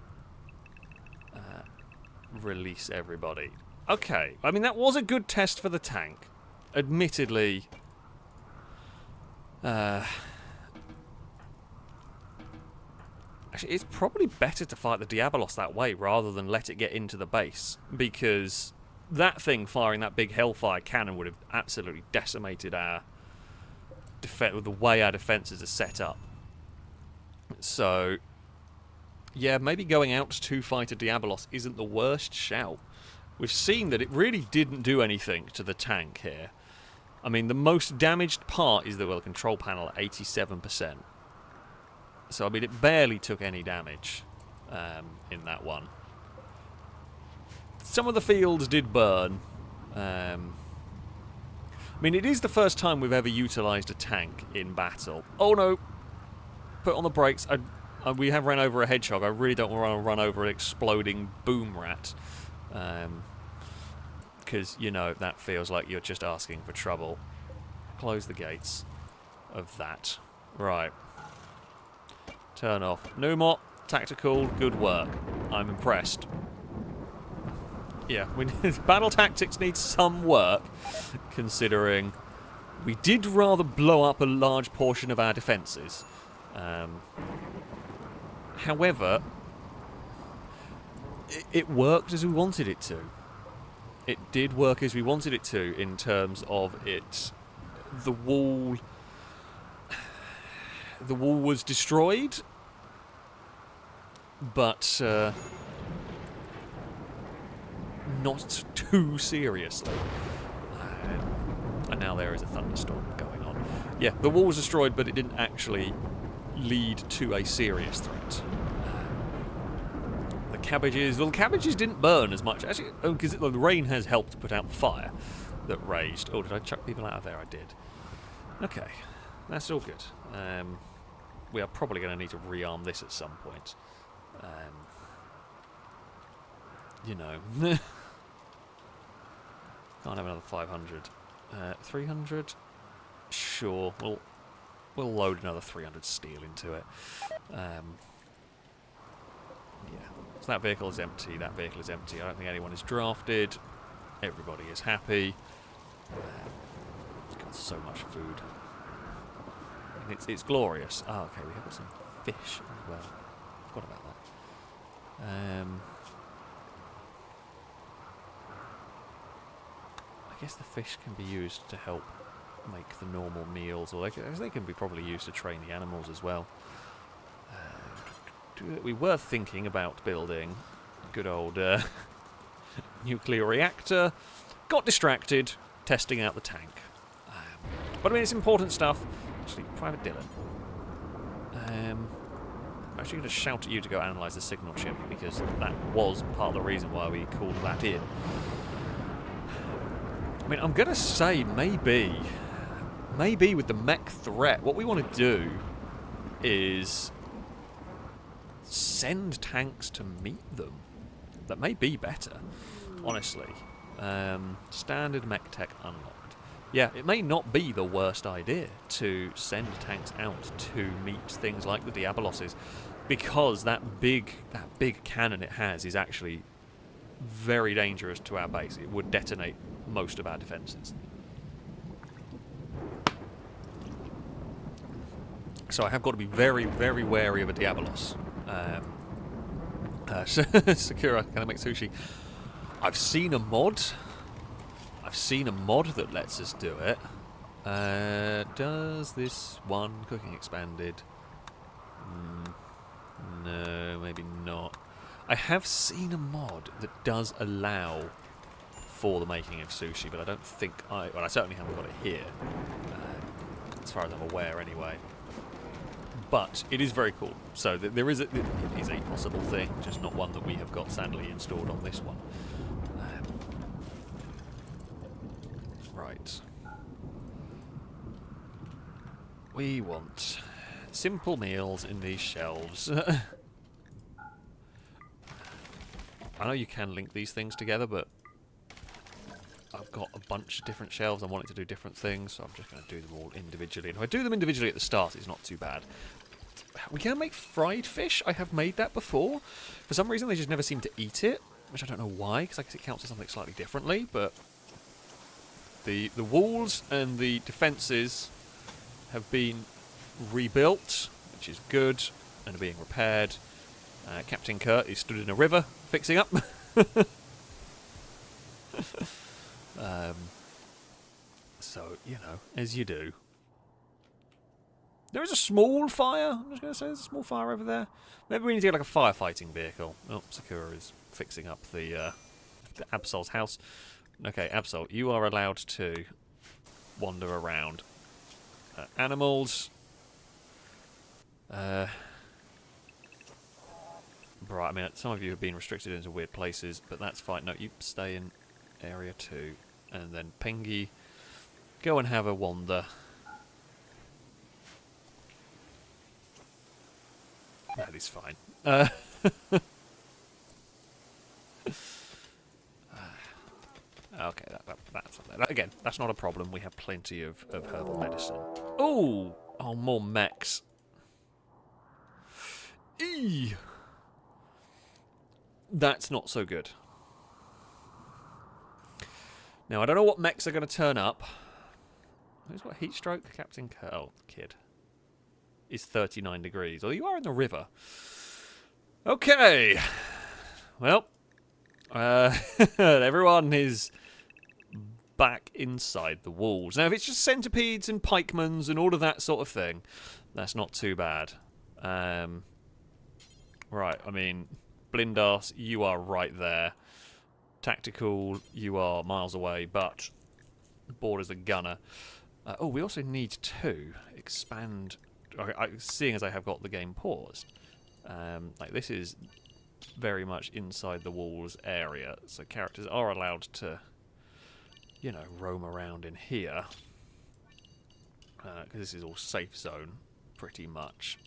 release everybody. Okay, I mean, that was a good test for the tank. Admittedly, actually, it's probably better to fight the Diabolos that way rather than let it get into the base, because that thing firing that big Hellfire cannon would have absolutely decimated our defense, the way our defences are set up. So, yeah, maybe going out to fight a Diabolos isn't the worst shout. We've seen that it really didn't do anything to the tank here. I mean, the most damaged part is the control panel at 87%. So, I mean, it barely took any damage in that one. Some of the fields did burn. I mean, it is the first time we've ever utilised a tank in battle. Oh no! Put on the brakes. We have ran over a hedgehog. I really don't want to run over an exploding boom rat. Because, you know, that feels like you're just asking for trouble. Close the gates of that. Right. Turn off. Numot, tactical, good work. I'm impressed. Yeah, battle tactics need some work, considering we did rather blow up a large portion of our defences. However, it worked as we wanted it to. It did work as we wanted it to in terms of it. The wall was destroyed, but not too seriously. And now there is a thunderstorm going on. Yeah, the wall was destroyed, but it didn't actually lead to a serious threat. The cabbages didn't burn as much. Actually, because the rain has helped put out the fire that raged. Oh, did I chuck people out of there? I did. Okay, that's all good. We are probably going to need to rearm this at some point. You know. Can't have another 500. 300? Sure. We'll load another 300 steel into it. Yeah. So that vehicle is empty. That vehicle is empty. I don't think anyone is drafted. Everybody is happy. It's got so much food. And it's glorious. Oh, okay. We have got some fish as well. Forgot about that. I guess the fish can be used to help make the normal meals, or they can be probably used to train the animals as well. We were thinking about building a good old nuclear reactor. Got distracted testing out the tank. But I mean, it's important stuff. Actually, Private Dylan. I'm actually going to shout at you to go analyse the signal chip, because that was part of the reason why we called that in. I mean, I'm going to say maybe with the mech threat, what we want to do is send tanks to meet them. That may be better, honestly. Standard mech tech unlocked. Yeah, it may not be the worst idea to send tanks out to meet things like the Diaboloses, because that big cannon it has is actually very dangerous to our base. It would detonate most of our defences. So I have got to be very, very wary of a Diabolos. Sakura, can I make sushi? I've seen a mod that lets us do it. Does this one cooking expanded? No, maybe not. I have seen a mod that does allow for the making of sushi, but I don't think well, I certainly haven't got it here, as far as I'm aware anyway. But it is very cool. So it is a possible thing, just not one that we have got sadly installed on this one. Right. We want simple meals in these shelves. I know you can link these things together, but I've got a bunch of different shelves. I'm wanting to do different things, so I'm just going to do them all individually. And if I do them individually at the start, it's not too bad. We can make fried fish. I have made that before. For some reason, they just never seem to eat it, which I don't know why, because I guess it counts as something slightly differently. But the walls and the defences have been rebuilt, which is good, and are being repaired. Captain Kurt is stood in a river, fixing up. So, you know, as you do. There is a small fire. I'm just going to say there's a small fire over there. Maybe we need to get like a firefighting vehicle. Oh, Sakura is fixing up the Absol's house. Okay, Absol, you are allowed to wander around. Animals. Right, I mean, some of you have been restricted into weird places, but that's fine. No, you stay in area 2. And then Pengy, go and have a wander. That is fine. Okay, that's again, that's not a problem. We have plenty of herbal medicine. Ooh! Oh, more mechs. Eee! That's not so good. Now, I don't know what mechs are going to turn up. Who's got heat stroke? Captain Curl, kid. Is 39 degrees. Oh, you are in the river. Okay. Well, everyone is back inside the walls. Now, if it's just centipedes and pikemans and all of that sort of thing, that's not too bad. Right, I mean, Blindas, you are right there. Tactical, you are miles away, but board as a gunner. Oh, we also need to expand. Seeing as I have got the game paused, like this is very much inside the walls area, so characters are allowed to, you know, roam around in here, because this is all safe zone, pretty much.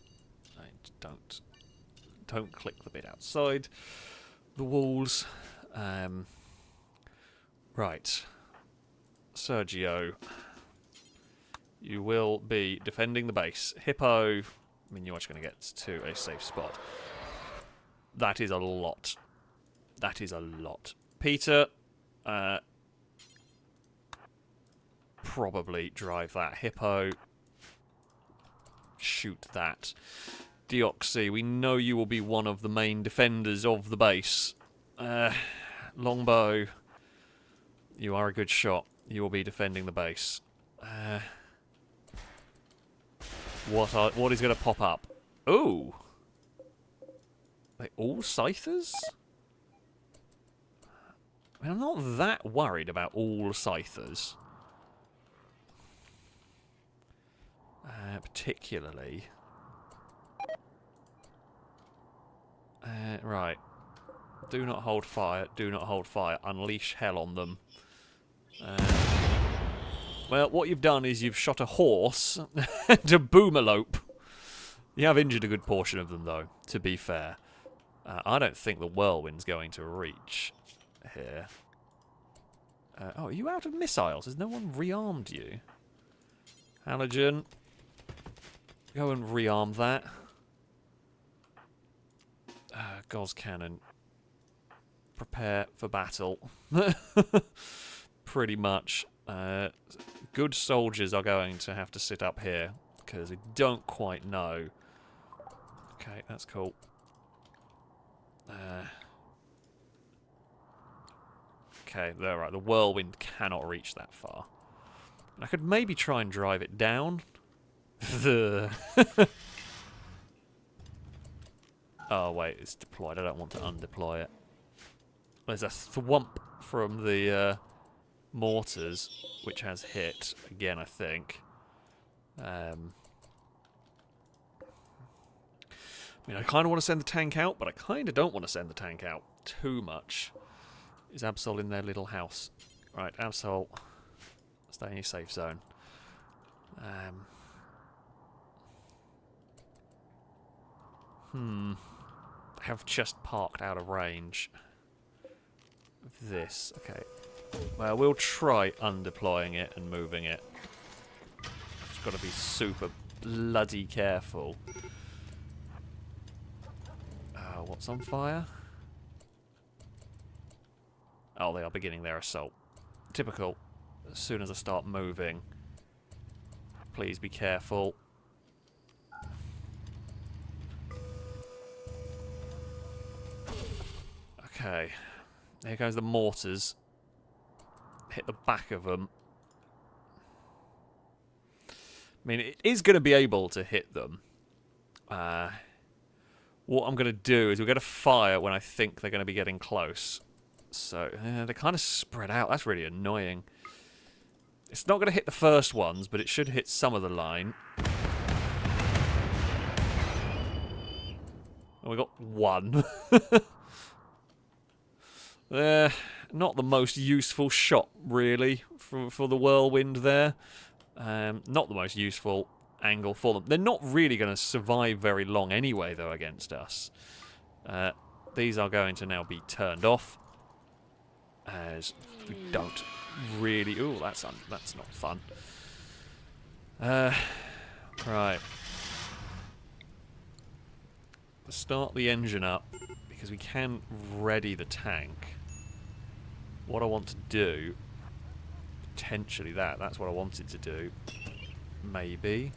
Don't click the bit outside the walls. Right, Sergio, you will be defending the base. Hippo, I mean, you're actually going to get to a safe spot. That is a lot. That is a lot. Peter, probably drive that. Hippo, shoot that. Deoxy, we know you will be one of the main defenders of the base. Longbow, you are a good shot. You will be defending the base. What is going to pop up? Ooh! They all scythers? I mean, I'm not that worried about all scythers. Particularly. Right. Do not hold fire. Do not hold fire. Unleash hell on them. Well, what you've done is you've shot a horse and a boomalope. You have injured a good portion of them, though, to be fair. I don't think the whirlwind's going to reach here. Oh, are you out of missiles? Has no one rearmed you? Halogen, go and rearm that. Gauss cannon. Prepare for battle. Pretty much. Good soldiers are going to have to sit up here because we don't quite know. Okay, that's cool. Okay, they're right. The whirlwind cannot reach that far. I could maybe try and drive it down. Oh wait, it's deployed. I don't want to undeploy it. There's a thwump from the mortars, which has hit again, I think. I mean, I kind of want to send the tank out, but I kind of don't want to send the tank out too much. Is Absol in their little house? Right, Absol, stay in your safe zone. I have just parked out of range of this. Okay. Well, we'll try undeploying it and moving it. Just got to be super bloody careful. What's on fire? Oh, they are beginning their assault. Typical. As soon as I start moving, please be careful. Okay. Here goes the mortars. Hit the back of them. I mean, it is going to be able to hit them. What I'm going to do is we're going to fire when I think they're going to be getting close. So, they're kind of spread out. That's really annoying. It's not going to hit the first ones, but it should hit some of the line. Oh, we got one. Not the most useful shot, really, for the whirlwind there. Not the most useful angle for them. They're not really going to survive very long anyway, though, against us. These are going to now be turned off, as we don't really... Ooh, that's not fun. Right. Let's start the engine up, because we can ready the tank. What I want to do... Potentially that's what I wanted to do. Maybe.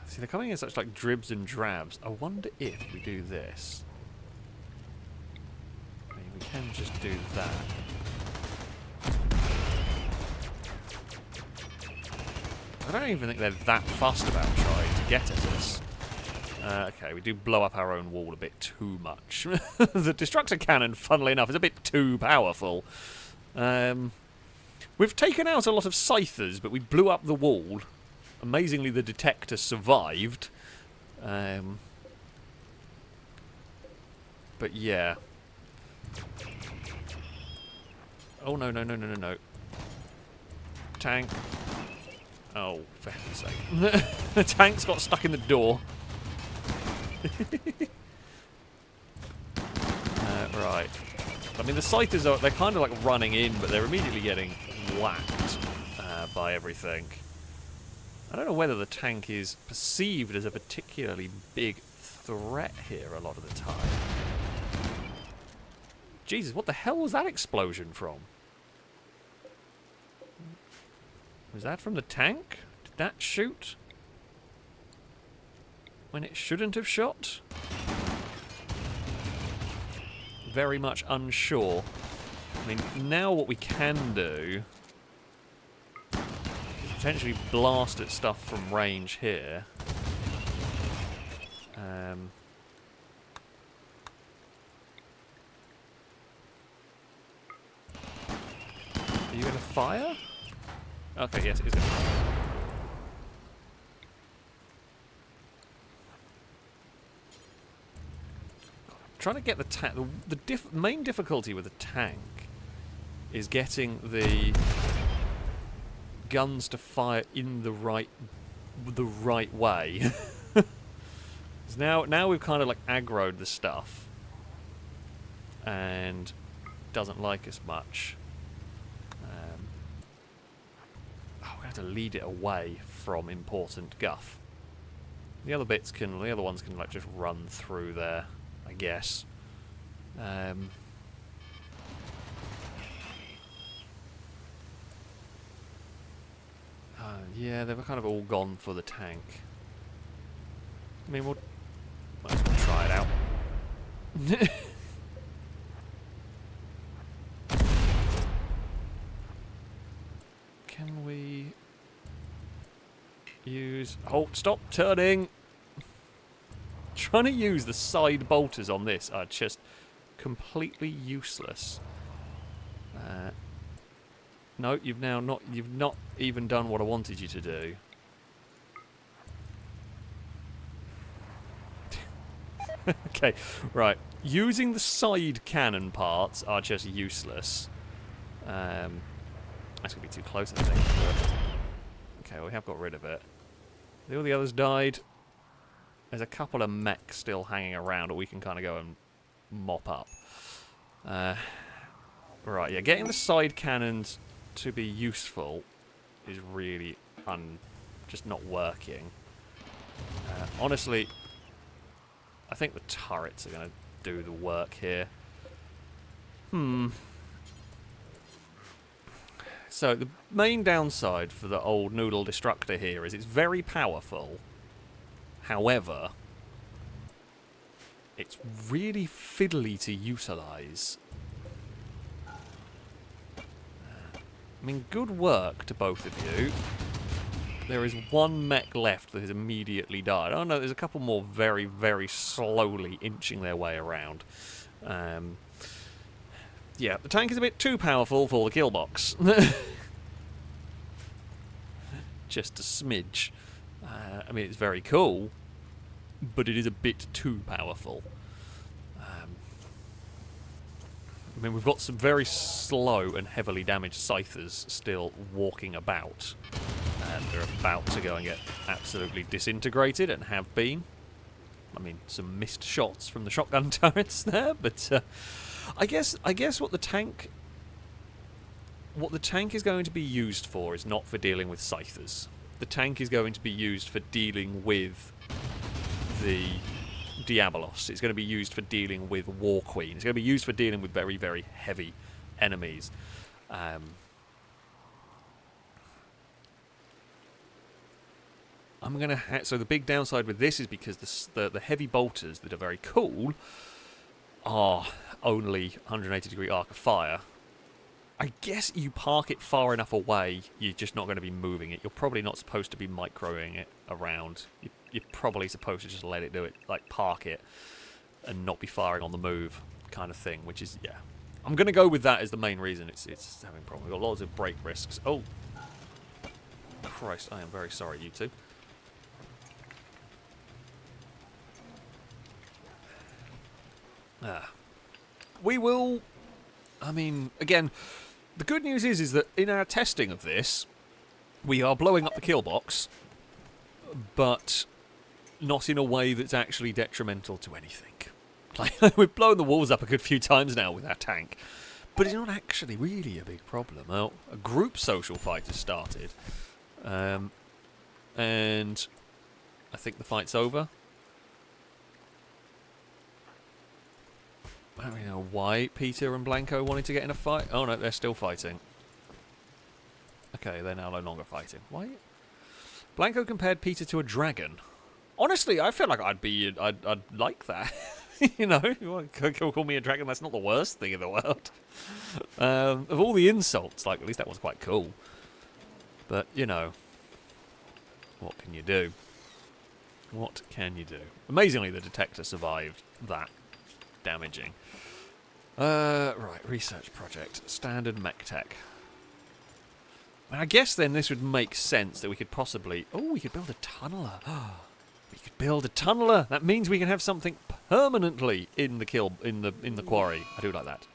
See, they're coming in such like dribs and drabs. I wonder if we do this. I mean, we can just do that. I don't even think they're that fussed about trying to get at us. Okay, we do blow up our own wall a bit too much. The destructor cannon, funnily enough, is a bit too powerful. We've taken out a lot of scythers, but we blew up the wall. Amazingly, the detector survived. But yeah. Oh, no. Tank. Oh, for heaven's sake. The tank's got stuck in the door. Right. I mean, the scythers they're kind of like running in, but they're immediately getting whacked by everything. I don't know whether the tank is perceived as a particularly big threat here a lot of the time. Jesus, what the hell was that explosion from? Was that from the tank? Did that shoot when it shouldn't have shot? Very much unsure. I mean, now what we can do is potentially blast at stuff from range here. Are you going to fire? Okay, yes, it is going to fire. Trying to get the tank. The main difficulty with the tank is getting the guns to fire in the right way. now we've kind of like aggroed the stuff, and doesn't like us much. We have to lead it away from important guff. The other ones can like just run through there, I guess. Yeah, they were kind of all gone for the tank. I mean, we'll try it out. Can we use... Halt, stop turning! Trying to use the side bolters on this are just completely useless. No, you've not even done what I wanted you to do. Okay, right. Using the side cannon parts are just useless. That's going to be too close, I think. But okay, well, we have got rid of it. All the others died. There's a couple of mechs still hanging around that we can kind of go and mop up. Right, yeah, getting the side cannons to be useful is really just not working. Honestly, I think the turrets are going to do the work here. So the main downside for the old Noodle Destructor here is it's very powerful. However, it's really fiddly to utilise. I mean, good work to both of you. There is one mech left that has immediately died. Oh no, there's a couple more very, very slowly inching their way around. Yeah, the tank is a bit too powerful for the Killbox. Just a smidge. I mean, it's very cool, but it is a bit too powerful. I mean, we've got some very slow and heavily damaged scythers still walking about. And they're about to go and get absolutely disintegrated, and have been. I mean, some missed shots from the shotgun turrets there, but I guess what the tank is going to be used for is not for dealing with scythers. The tank is going to be used for dealing with the Diabolos. It's going to be used for dealing with War Queen. It's going to be used for dealing with very, very heavy enemies. I'm going to so the big downside with this is because the heavy bolters that are very cool are only 180 degree arc of fire. I guess you park it far enough away, you're just not going to be moving it. You're probably not supposed to be microing it around. You're probably supposed to just let it do it, like park it, and not be firing on the move kind of thing, which is, yeah. I'm going to go with that as the main reason it's having a problem. We've got lots of break risks. Oh, Christ, I am very sorry, you two. We will, I mean, again, the good news is that in our testing of this, we are blowing up the Killbox, but not in a way that's actually detrimental to anything. Like, we've blown the walls up a good few times now with our tank, but it's not actually really a big problem. Well, a group social fight has started, and I think the fight's over. I don't really know why Peter and Blanco wanted to get in a fight. Oh no, they're still fighting. Okay, they're now no longer fighting. Why? Blanco compared Peter to a dragon. Honestly, I feel like I'd like that. You know, you want to call me a dragon? That's not the worst thing in the world. Of all the insults, like, at least that was quite cool. But, you know, what can you do? What can you do? Amazingly, the detector survived that damaging. Right, research project. Standard mech tech. And I guess then this would make sense that we could possibly... Oh, we could build a tunneler. We could build a tunneler. That means we can have something permanently in the in the quarry. I do like that.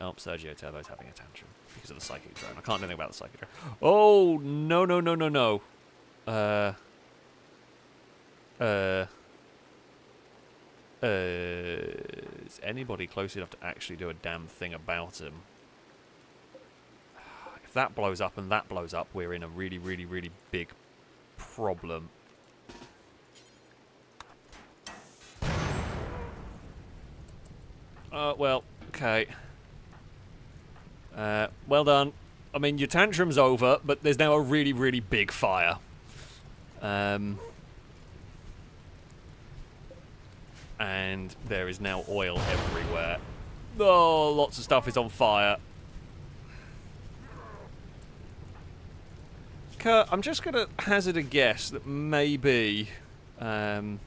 Oh, Sergio Turbo's having a tantrum because of the psychic drone. I can't do anything about the psychic drone. Oh, no, no, no, no, no. Is anybody close enough to actually do a damn thing about him? If that blows up and that blows up, we're in a really, really, really big problem. Well, okay. Well done. I mean, your tantrum's over, but there's now a really, really big fire. And there is now oil everywhere. Oh, lots of stuff is on fire. Kurt, I'm just going to hazard a guess that maybe you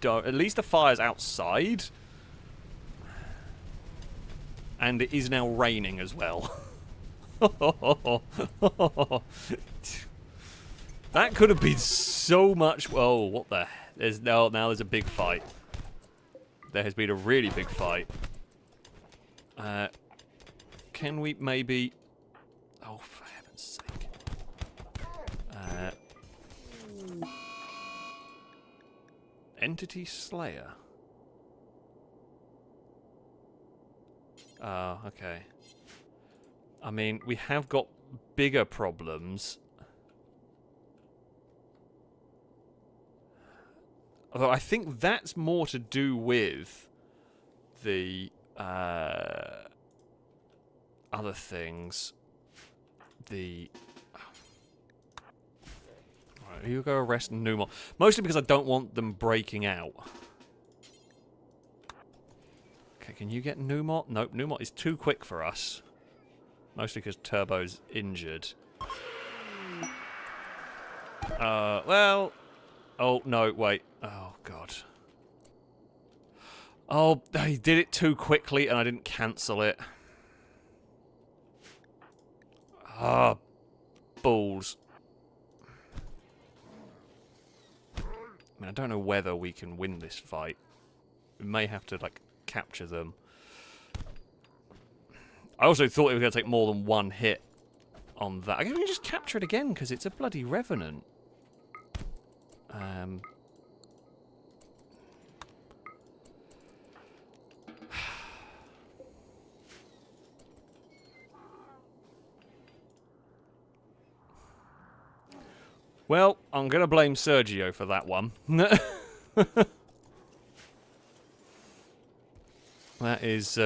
don't... At least the fire's outside. And it is now raining as well. That could have been so much... Oh, what the... now there's a big fight. There has been a really big fight. Can we maybe... Oh, for heaven's sake. Entity Slayer. Oh, okay. I mean, we have got bigger problems. Although I think that's more to do with the other things. The... Alright, you go arrest Numot. Mostly because I don't want them breaking out. Okay, can you get Numot? Nope, Numot is too quick for us. Mostly because Turbo's injured. Well... Oh, no, wait. Oh, God. Oh, he did it too quickly and I didn't cancel it. Ah, balls. I mean, I don't know whether we can win this fight. We may have to, like, capture them. I also thought it was going to take more than one hit on that. I guess we can just capture it again, because it's a bloody Revenant. Well, I'm going to blame Sergio for that one. That is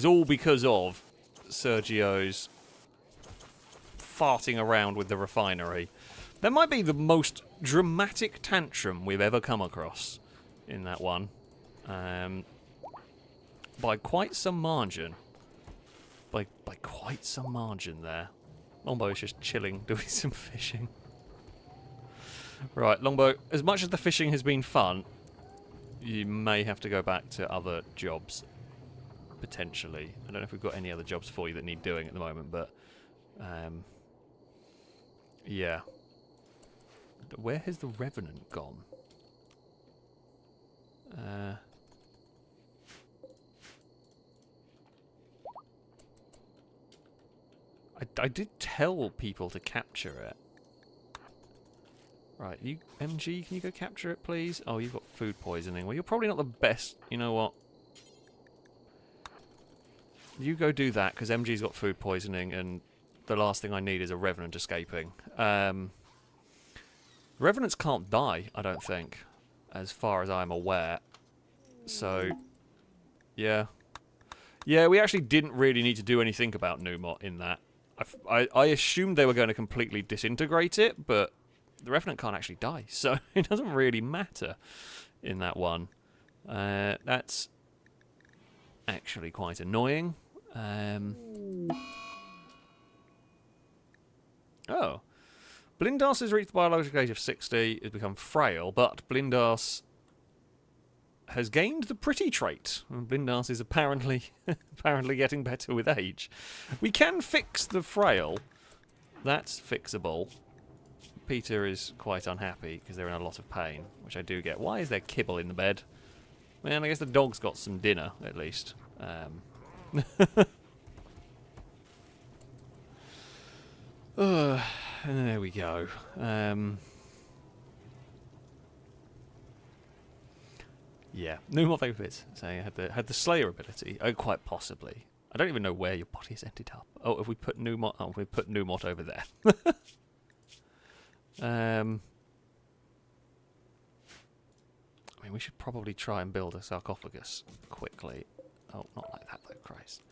all because of Sergio's farting around with the refinery. That might be the most dramatic tantrum we've ever come across in that one. By quite some margin. By quite some margin there. Longbow is just chilling, doing some fishing. Right, Longbow, as much as the fishing has been fun, you may have to go back to other jobs. Potentially. I don't know if we've got any other jobs for you that need doing at the moment, but... yeah. Where has the Revenant gone? I did tell people to capture it. Right, you MG, can you go capture it, please? Oh, you've got food poisoning. Well, you're probably not the best. You know what? You go do that, because MG's got food poisoning, and the last thing I need is a Revenant escaping. Revenants can't die, I don't think, as far as I'm aware. So, yeah. Yeah, we actually didn't really need to do anything about Numot in that. I assumed they were going to completely disintegrate it, but the Revenant can't actually die, so it doesn't really matter in that one. That's actually quite annoying. Oh. Blindas has reached the biological age of 60, has become frail, but Blindas has gained the pretty trait. Blindas is apparently getting better with age. We can fix the frail. That's fixable. Peter is quite unhappy because they're in a lot of pain, which I do get. Why is there kibble in the bed? Man, I guess the dog's got some dinner, at least. And there we go. Yeah, no more favourites. So I had the Slayer ability. Oh, quite possibly. I don't even know where your body's ended up. Oh, if we put Numot, we put Numot over there. I mean, we should probably try and build a sarcophagus quickly. Oh, not like that though, Christ.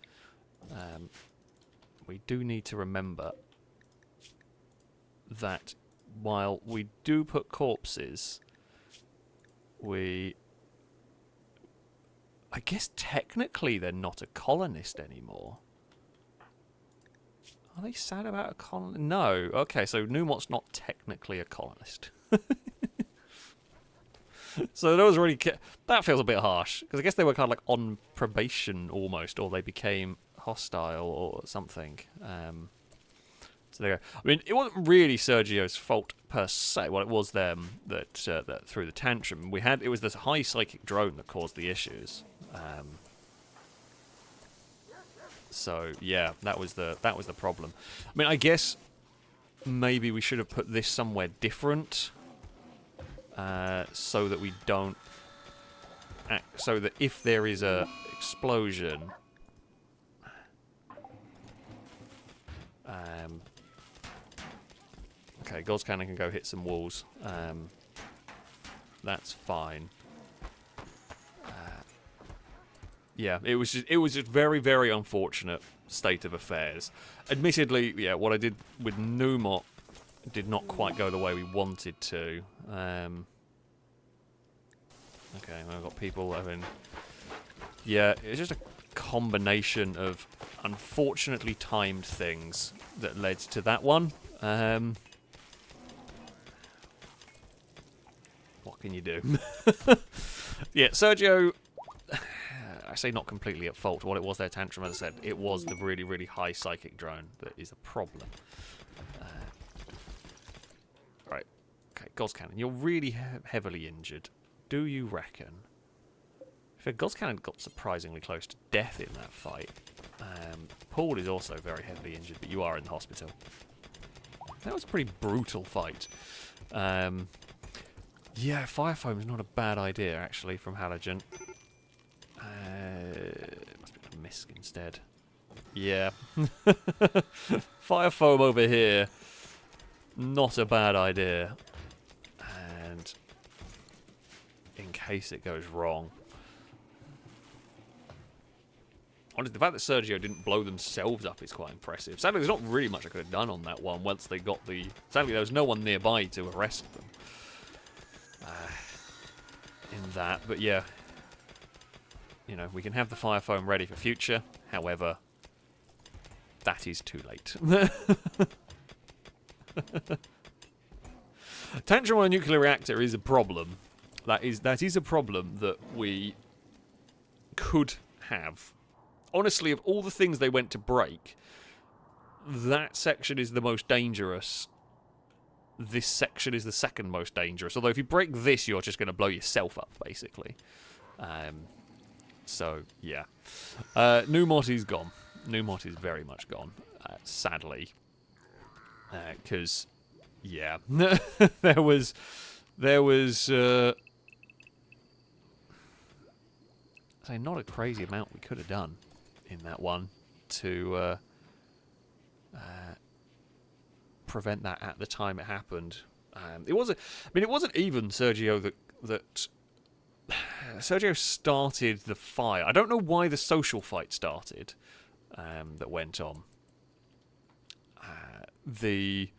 We do need to remember that while we do put corpses, I guess technically they're not a colonist anymore. Are they sad about a colonist? No. Okay, so Numot's not technically a colonist. So that was really... that feels a bit harsh. Because I guess they were kind of like on probation almost, or they became hostile or something. So there you go. I mean, it wasn't really Sergio's fault per se. Well, it was them that threw the tantrum. It was this high psychic drone that caused the issues. So yeah, that was the problem. I mean, I guess maybe we should have put this somewhere different, so that we don't. So that if there is a explosion, okay, God's Cannon can go hit some walls. That's fine. Yeah, it was a very, very unfortunate state of affairs. Admittedly, yeah, what I did with Numot did not quite go the way we wanted to. Okay, I've got people having... Yeah, it's just a combination of unfortunately timed things that led to that one. What can you do? Yeah, Sergio, I say not completely at fault. What it was their tantrum, as I said, it was the really, really high psychic drone that is a problem. Right. Okay, Gauss Cannon, you're really heavily injured. Do you reckon? If Gauss Cannon got surprisingly close to death in that fight. Paul is also very heavily injured, but you are in the hospital. That was a pretty brutal fight. Yeah, fire foam is not a bad idea, actually, from Halogen. Must be a Misk instead. Yeah. Fire foam over here. Not a bad idea. And in case it goes wrong. Honestly, the fact that Sergio didn't blow themselves up is quite impressive. Sadly, there's not really much I could have done on that one once they got the... Sadly, there was no one nearby to arrest them. In that, but yeah. You know, we can have the fire foam ready for future. However, that is too late. Tantrum on a nuclear reactor is a problem. That is a problem that we could have. Honestly, of all the things they went to break, that section is the most dangerous. This section is the second most dangerous. Although if you break this, you're just going to blow yourself up, basically. So, yeah. Numot is gone. Numot is very much gone, sadly. Because, yeah. there was say not a crazy amount we could have done in that one to prevent that at the time it happened. It wasn't even Sergio that Sergio started the fire. I don't know why the social fight started that went on. The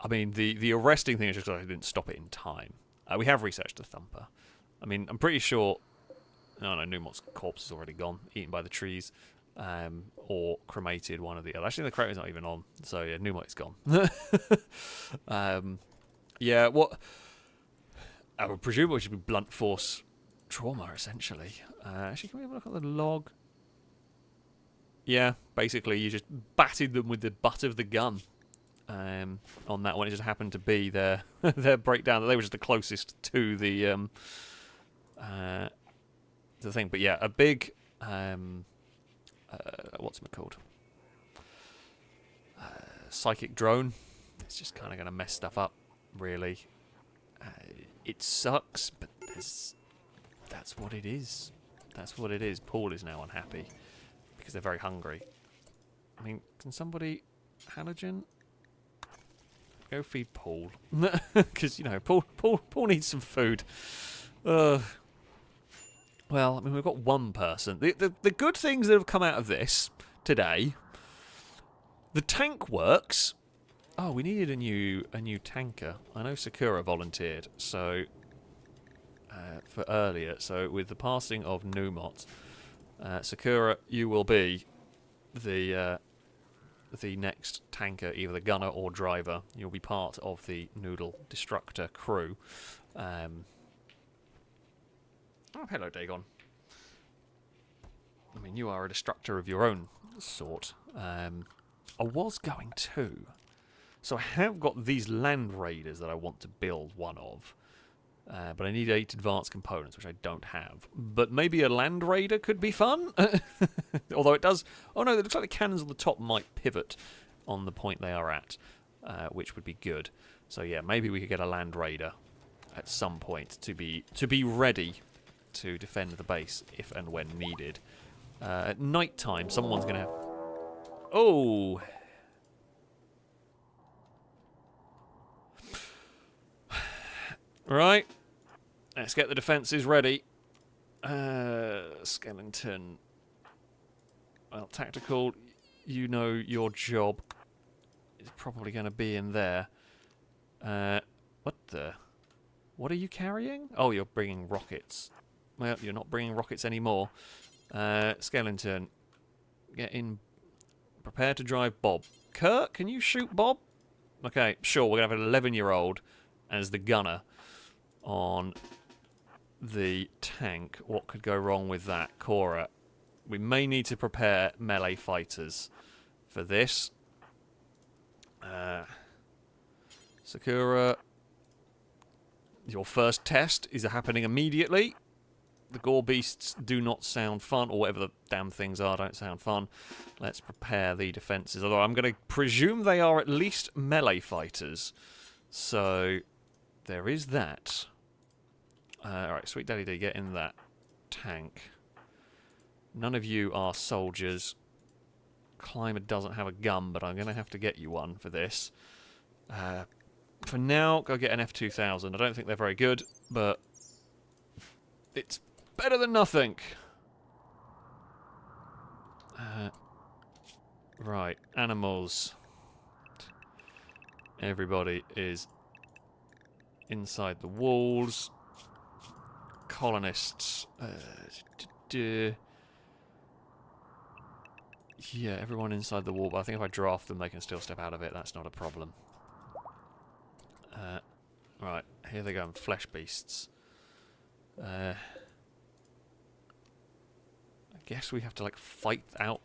arresting thing is just that I didn't stop it in time. We have researched the Thumper. I mean, I'm pretty sure... No, Numot's corpse is already gone, eaten by the trees, or cremated, one or the other. Actually, the cremator's not even on, so yeah, Numot is gone. Yeah, what... I would presume it should be blunt force trauma, essentially. Actually, can we have a look at the log? Yeah, basically, you just batted them with the butt of the gun. On that one, it just happened to be their breakdown. They were just the closest to the thing. But yeah, a big what's it called? Psychic drone. It's just kind of going to mess stuff up, really. It sucks, but that's what it is. That's what it is. Paul is now unhappy because they're very hungry. I mean, can somebody halogen? Go feed Paul, because you know Paul needs some food. Well, I mean we've got one person. The good things that have come out of this today. The tank works. Oh, we needed a new tanker. I know Sakura volunteered so for earlier. So with the passing of Numot, Sakura, you will be the next tanker, either the gunner or driver. You'll be part of the Noodle Destructor crew. Oh, hello, Dagon. I mean, you are a destructor of your own sort. I was going to. So I have got these Land Raiders that I want to build one of. But I need 8 advanced components, which I don't have. But maybe a Land Raider could be fun. Although it does... Oh no, it looks like the cannons on the top might pivot on the point they are at, which would be good. So yeah, maybe we could get a Land Raider at some point to be ready to defend the base if and when needed. At night time, someone's going to have... Oh! Right. Let's get the defences ready. Skeleton. Well, tactical, you know your job is probably going to be in there. What the? What are you carrying? Oh, you're bringing rockets. Well, you're not bringing rockets anymore. Skeleton, Get in. Prepare to drive Bob. Kurt, can you shoot Bob? Okay, sure. We're going to have an 11-year-old as the gunner on the tank. What could go wrong with that? Cora. We may need to prepare melee fighters for this. Sakura, your first test is happening immediately. The gore beasts do not sound fun, or whatever the damn things are don't sound fun. Let's prepare the defences. Although I'm going to presume they are at least melee fighters. So there is that. Alright, Sweet Daddy D, get in that tank. None of you are soldiers. Climber doesn't have a gun, but I'm going to have to get you one for this. For now, go get an F-2000. I don't think they're very good, but it's better than nothing. Right, animals. Everybody is inside the walls. Colonists. Yeah, everyone inside the wall, but I think if I draft them, they can still step out of it. That's not a problem. Right, here they go, flesh beasts. I guess we have to, like, fight out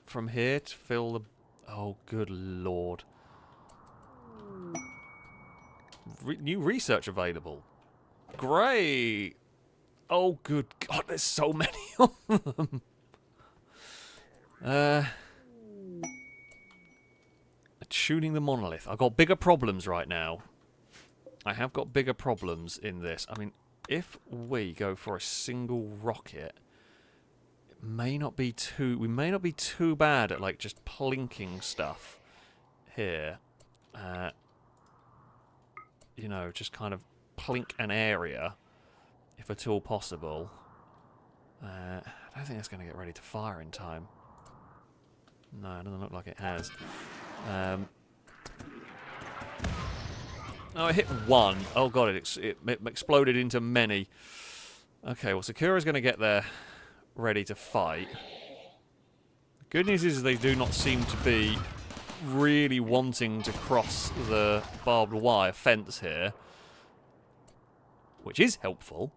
from here to fill the... Oh, good lord. New research available. Great! Oh, good god, there's so many of them. Tuning the monolith. I've got bigger problems right now. I have got bigger problems in this. I mean, if we go for a single rocket, it may not be too... We may not be too bad at, like, just plinking stuff here. You know, just kind of plink an area, if at all possible. I don't think it's going to get ready to fire in time. No, it doesn't look like it has. Oh, it hit one. Oh god, it exploded into many. Okay, well, Sakura's going to get there ready to fight. The good news is they do not seem to be really wanting to cross the barbed wire fence here, which is helpful.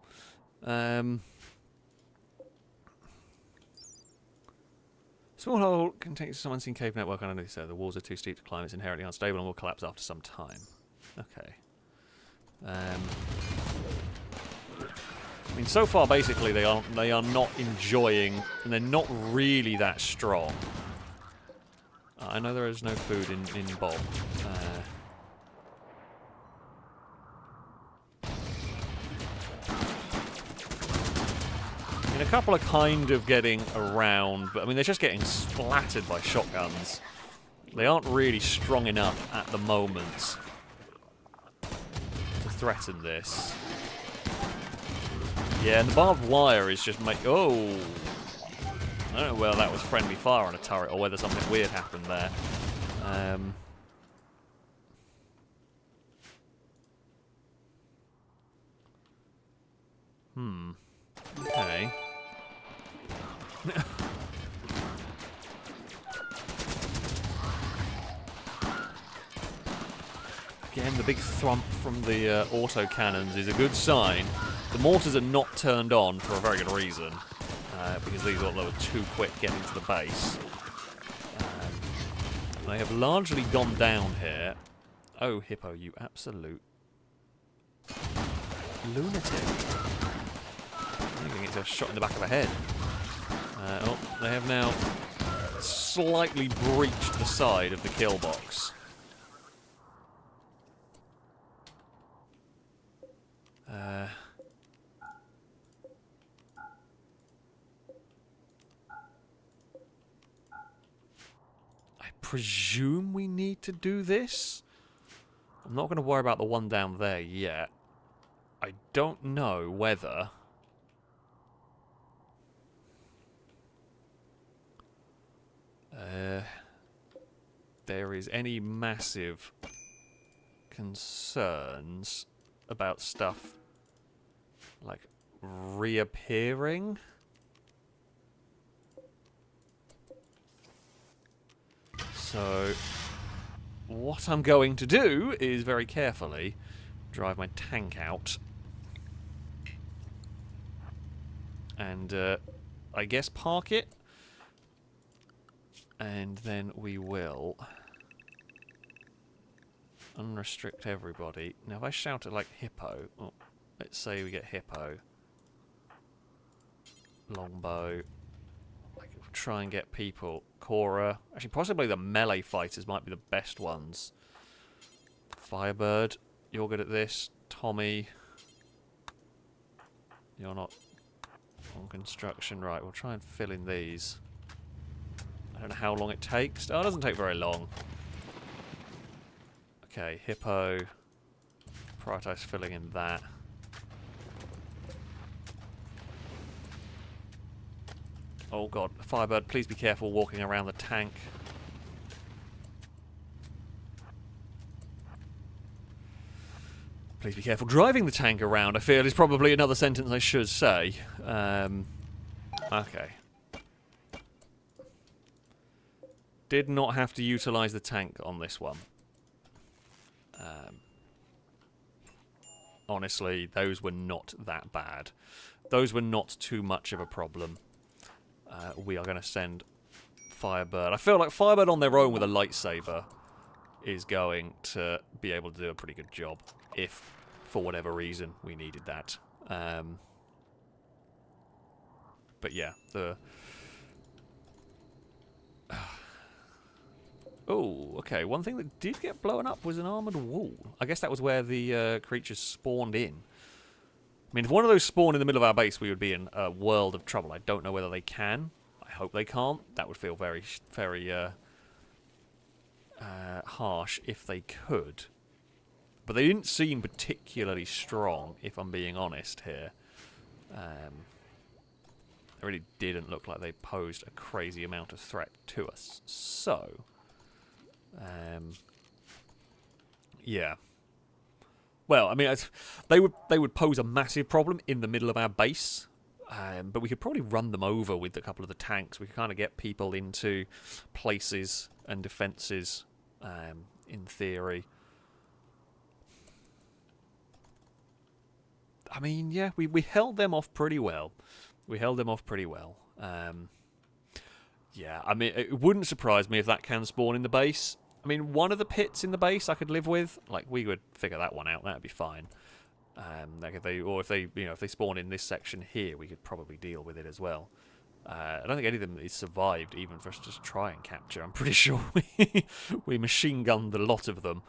Small hole contains some unseen cave network underneath, so the walls are too steep to climb. It's inherently unstable and will collapse after some time. Okay. I mean, so far, basically, they are not enjoying, and they're not really that strong. I know there is no food in Bob. I mean, a couple are kind of getting around, but I mean, they're just getting splattered by shotguns. They aren't really strong enough at the moment to threaten this. Yeah, and the barbed wire is just oh! I don't know whether that was friendly fire on a turret or whether something weird happened there. Okay. Again, the big thump from the autocannons is a good sign. The mortars are not turned on for a very good reason, because these were too quick getting to the base. They have largely gone down here. Oh, Hippo, you absolute lunatic. I'm going to get a shot in the back of the head. Oh, they have now slightly breached the side of the Killbox. I presume we need to do this. I'm not going to worry about the one down there yet. I don't know whether... there is any massive concerns about stuff like reappearing. So what I'm going to do is very carefully drive my tank out. And I guess park it. And then we will unrestrict everybody. Now if I shout it like hippo, oh, let's say we get hippo, longbow, like, try and get people, Cora, actually possibly the melee fighters might be the best ones. Firebird, you're good at this. Tommy, you're not on construction. Right, we'll try and fill in these. I don't know how long it takes. Oh, it doesn't take very long. Okay, hippo. Prioritize filling in that. Oh god, Firebird, please be careful walking around the tank. Please be careful driving the tank around, I feel is probably another sentence I should say. Okay. Did not have to utilise the tank on this one. Honestly, those were not that bad. Those were not too much of a problem. We are going to send Firebird. I feel like Firebird on their own with a lightsaber is going to be able to do a pretty good job if, for whatever reason, we needed that. But yeah, the... Oh, okay. One thing that did get blown up was an armoured wall. I guess that was where the creatures spawned in. I mean, if one of those spawned in the middle of our base, we would be in a world of trouble. I don't know whether they can. I hope they can't. That would feel very, very harsh if they could. But they didn't seem particularly strong, if I'm being honest here. They really didn't look like they posed a crazy amount of threat to us. So... yeah. Well, I mean, they would pose a massive problem in the middle of our base, but we could probably run them over with a couple of the tanks. We could kind of get people into places and defences, in theory. I mean, yeah, we held them off pretty well. We held them off pretty well. Yeah, I mean, it wouldn't surprise me if that can spawn in the base. I mean, one of the pits in the base I could live with. Like, we would figure that one out. That'd be fine. Like if they spawn in this section here, we could probably deal with it as well. I don't think any of them is survived, even for us to just try and capture. I'm pretty sure we machine gunned a lot of them.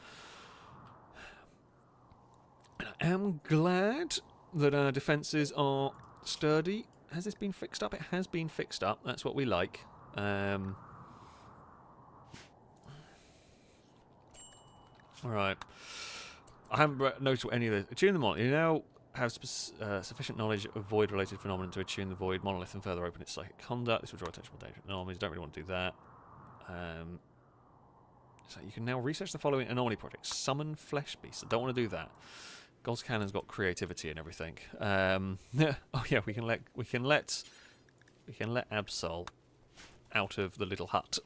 I am glad that our defences are sturdy. Has this been fixed up? It has been fixed up. That's what we like. Alright. I haven't noticed what any of this... Attune the monolith. You now have sufficient knowledge of void-related phenomena to attune the void monolith and further open its psychic conduct. This will draw attention to dangerous anomalies. Don't really want to do that. So you can now research the following anomaly projects. Summon flesh beasts. I don't want to do that. God's Cannon's got creativity and everything. Oh yeah, we can let Absol out of the little hut.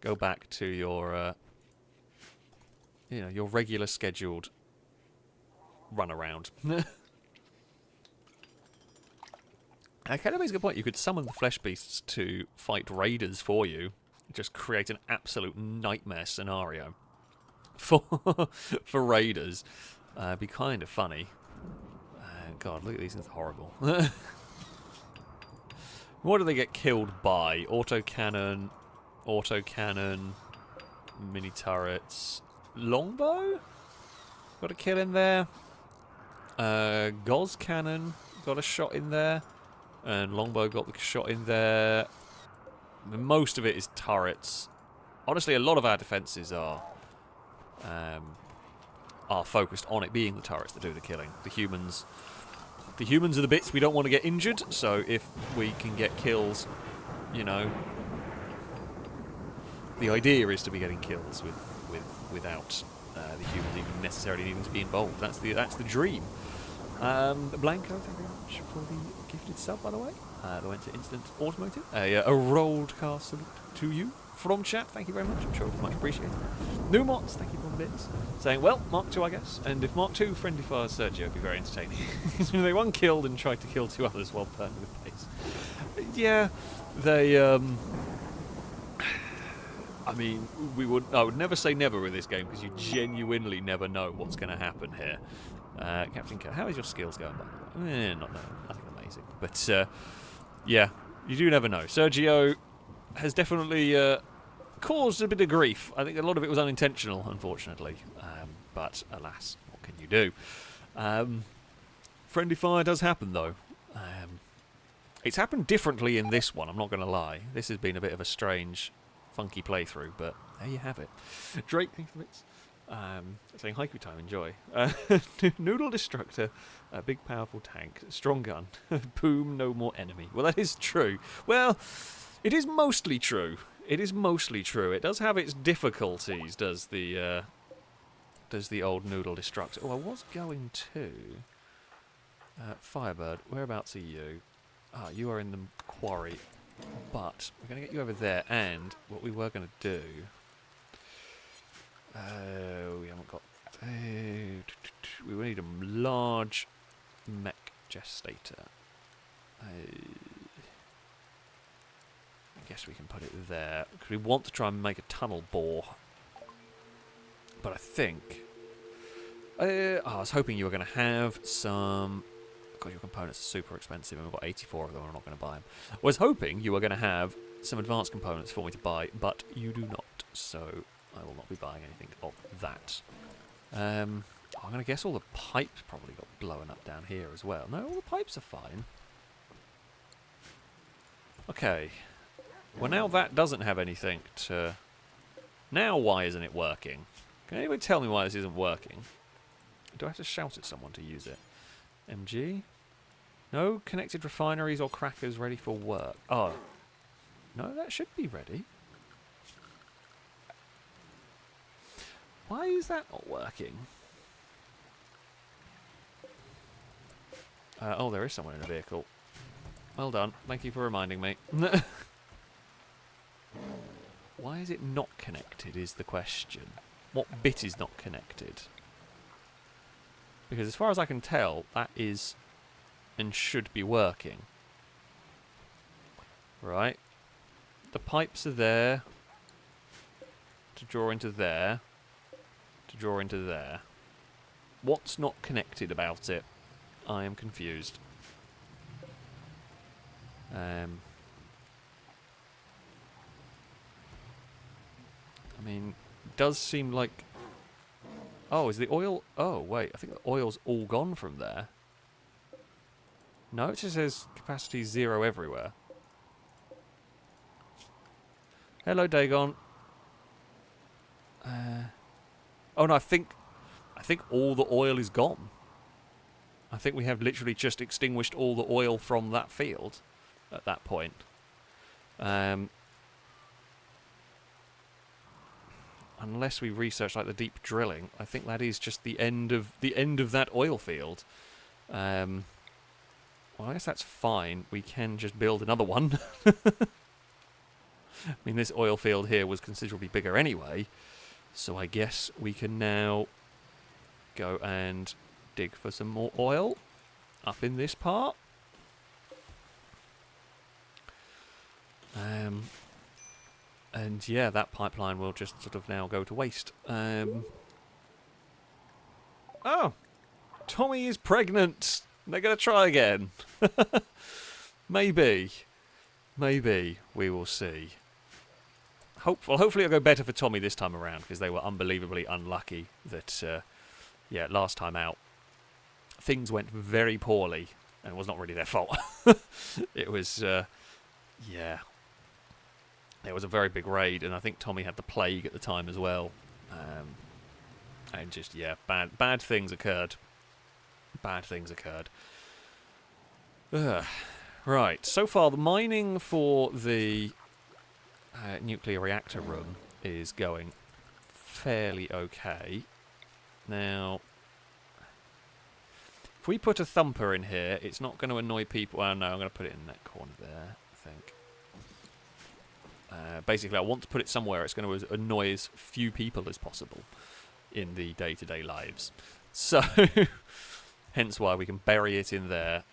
Go back to your your regular scheduled run around. Kind of makes a good point. You could summon the flesh beasts to fight raiders for you. Just create an absolute nightmare scenario for raiders. Be kind of funny. God, look at these things, horrible. What do they get killed by? Autocannon, mini turrets, longbow. Got a kill in there. Gauss cannon got a shot in there, and longbow got the shot in there. Most of it is turrets. Honestly, a lot of our defences are focused on it being the turrets that do the killing. The humans are the bits we don't want to get injured. So if we can get kills, the idea is to be getting kills without the humans even necessarily needing to be involved. That's the dream. Blanco, thank you very much for the gifted sub, by the way. That went to Instant Automotive. A rolled cast salute to you from chat. Thank you very much. I'm sure it was much appreciated. Numots, thank you for the bits. Saying, well, Mark 2, I guess. And if Mark 2 friendly fires Sergio, it'd be very entertaining. They one killed and tried to kill 2 others while burning the base. Yeah, they, I mean, I would never say never with this game because you genuinely never know what's going to happen here. Captain K, how is your skills going, by the way? Nothing amazing. But, yeah, you do never know. Sergio has definitely caused a bit of grief. I think a lot of it was unintentional, unfortunately. But, alas, what can you do? Friendly fire does happen, though. It's happened differently in this one, I'm not going to lie. This has been a bit of a strange, funky playthrough, but there you have it. Drake, thanks for the bits. Saying haiku time, enjoy. Noodle Destructor, a big powerful tank, strong gun, boom, no more enemy. Well, that is true. Well, it is mostly true. It is mostly true. It does have its difficulties, does the old Noodle Destructor. Oh, I was going to... Firebird, whereabouts are you? Ah, you are in the quarry. But we're going to get you over there, and what we were going to do... we haven't got... we will need a large mech gestator. I guess we can put it there. Because we want to try and make a tunnel bore. But I think... I was hoping you were going to have some... God, your components are super expensive and we've got 84 of them, I'm not going to buy them. I was hoping you were going to have some advanced components for me to buy, but you do not, so I will not be buying anything of that. I'm going to guess all the pipes probably got blown up down here as well. No, all the pipes are fine. Okay. Well, now that doesn't have anything to... Now why isn't it working? Can anybody tell me why this isn't working? Do I have to shout at someone to use it? MG? No connected refineries or crackers ready for work. Oh. No, that should be ready. Why is that not working? Oh, there is someone in a vehicle. Well done. Thank you for reminding me. Why is it not connected is the question. What bit is not connected? Because as far as I can tell, that is and should be working. Right. The pipes are there to draw into there, to draw into there. What's not connected about it? I am confused. I mean, it does seem like... Oh, is the oil... Oh, wait. I think the oil's all gone from there. No, it just says capacity 0 everywhere. Hello, Dagon. Oh, no, I think all the oil is gone. I think we have literally just extinguished all the oil from that field at that point. Unless we research like the deep drilling, I think that is just the end of that oil field. Well, I guess that's fine. We can just build another one. I mean, this oil field here was considerably bigger anyway, so I guess we can now go and dig for some more oil up in this part. And yeah, that pipeline will just sort of now go to waste. Oh! Tommy is pregnant! They're going to try again. Maybe. Maybe. We will see. Hopefully it'll go better for Tommy this time around, because they were unbelievably unlucky that, yeah, last time out, things went very poorly, and it was not really their fault. It was, yeah. It was a very big raid, and I think Tommy had the plague at the time as well. And just, yeah, bad things occurred. Bad things occurred. Right, so far the mining for the nuclear reactor room is going fairly okay. Now, If we put a thumper in here, it's not going to annoy people. Well, no, I'm going to put it in that corner there, I think. Basically, I want to put it somewhere it's going to annoy as few people as possible in the day-to-day lives. So, hence why we can bury it in there,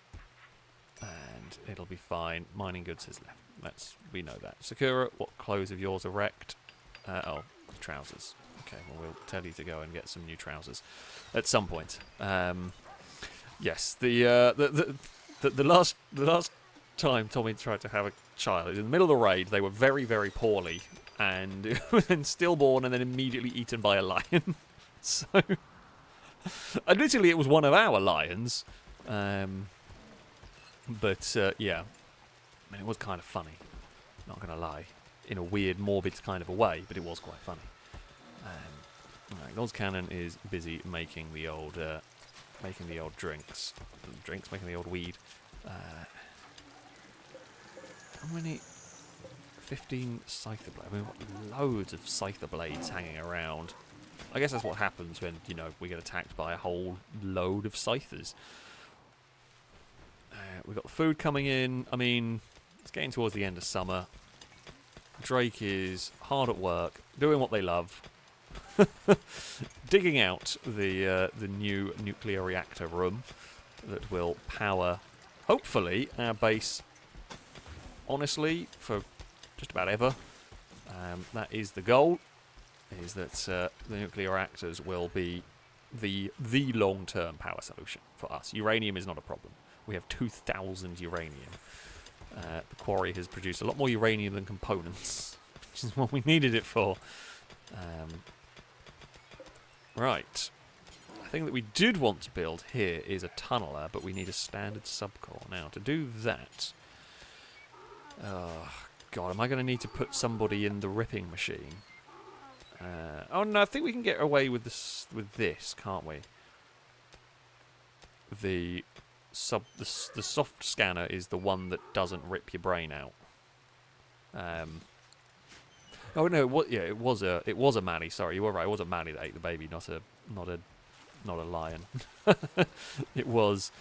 and it'll be fine. Mining goods is left. We know that. Sakura, what clothes of yours are wrecked? Oh, trousers. Okay, well, we'll tell you to go and get some new trousers at some point. Yes, the last time Tommy tried to have a child, in the middle of the raid, they were very, very poorly, and then stillborn, and then immediately eaten by a lion. So, admittedly, it was one of our lions, but yeah, I mean, it was kind of funny. Not gonna lie, in a weird, morbid kind of a way, but it was quite funny. Alright, God's Cannon is busy making the old drinks, making the old weed. How many? 15 scyther blades. I mean, we've got loads of scyther blades hanging around. I guess that's what happens when, you know, we get attacked by a whole load of scythers. We've got the food coming in. I mean, it's getting towards the end of summer. Drake is hard at work, doing what they love. Digging out the new nuclear reactor room that will power, hopefully, our base, honestly, for just about ever. That is the goal, is that the nuclear reactors will be the long-term power solution for us. Uranium is not a problem. We have 2,000 uranium. The quarry has produced a lot more uranium than components, which is what we needed it for. Right. The thing that we did want to build here is a tunneler, but we need a standard subcore. Now, to do that... Oh, God, am I going to need to put somebody in the ripping machine? Oh, no, I think we can get away with this, can't we? The soft scanner is the one that doesn't rip your brain out. Oh no, it was a Manny. Sorry, you were right. It was a Manny that ate the baby, not a lion. It was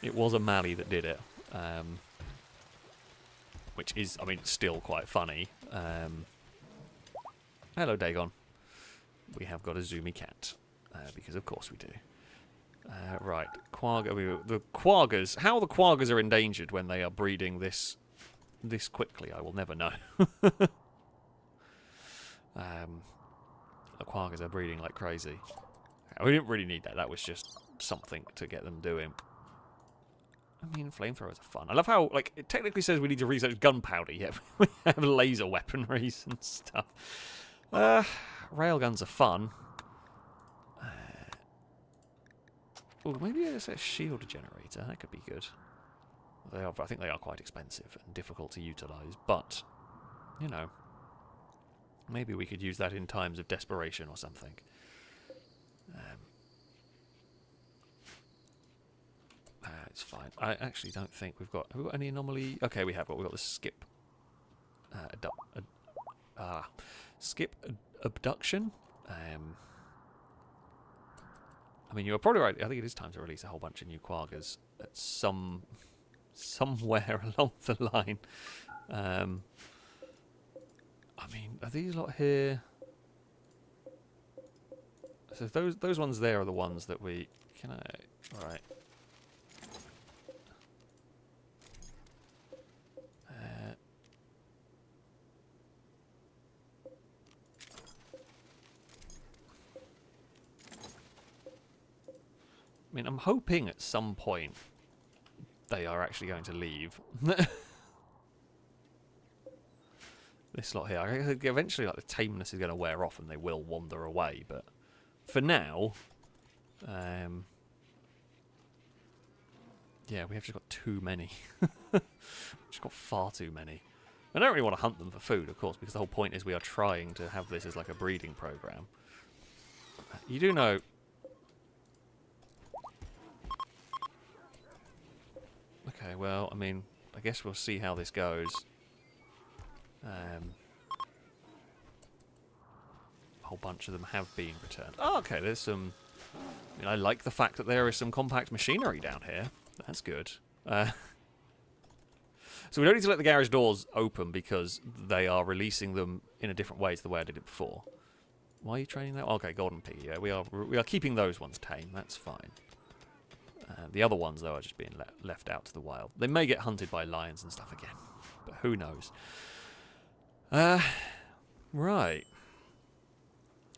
a Manny that did it, which is, I mean, still quite funny. Hello, Dagon. We have got a zoomy cat, because of course we do. Right, the quaggas. How the quaggas are endangered when they are breeding this quickly, I will never know. The quaggas are breeding like crazy. We didn't really need that. That was just something to get them doing. I mean, flamethrowers are fun. I love how, like, it technically says we need to research gunpowder, yet we have laser weaponries and stuff. Railguns are fun. Oh, maybe it's a shield generator. That could be good. They are, I think they are quite expensive and difficult to utilise, but, you know, maybe we could use that in times of desperation or something. It's fine. I actually don't think we've got... Have we got any anomaly? Okay, we have got. We've got the skip... skip abduction. I mean, you were probably right. I think it is time to release a whole bunch of new quaggas at somewhere along the line. I mean, are these lot here? So those ones there are the ones that we... Can I... Right. I mean, I'm hoping at some point they are actually going to leave. This lot here. I think eventually, like, the tameness is going to wear off and they will wander away. But for now, yeah, we have just got too many. We've just got far too many. I don't really want to hunt them for food, of course, because the whole point is we are trying to have this as like a breeding program. You do know... Okay, well, I mean, I guess we'll see how this goes. A whole bunch of them have been returned. Oh, okay, there's some I mean, I like the fact that there is some compact machinery down here. That's good. So we don't need to let the garage doors open because they are releasing them in a different way to the way I did it before. Why are you training that? Okay, golden piggy. Yeah, we are keeping those ones tame. That's fine. The other ones, though, are just being left out to the wild. They may get hunted by lions and stuff again, but who knows? Right.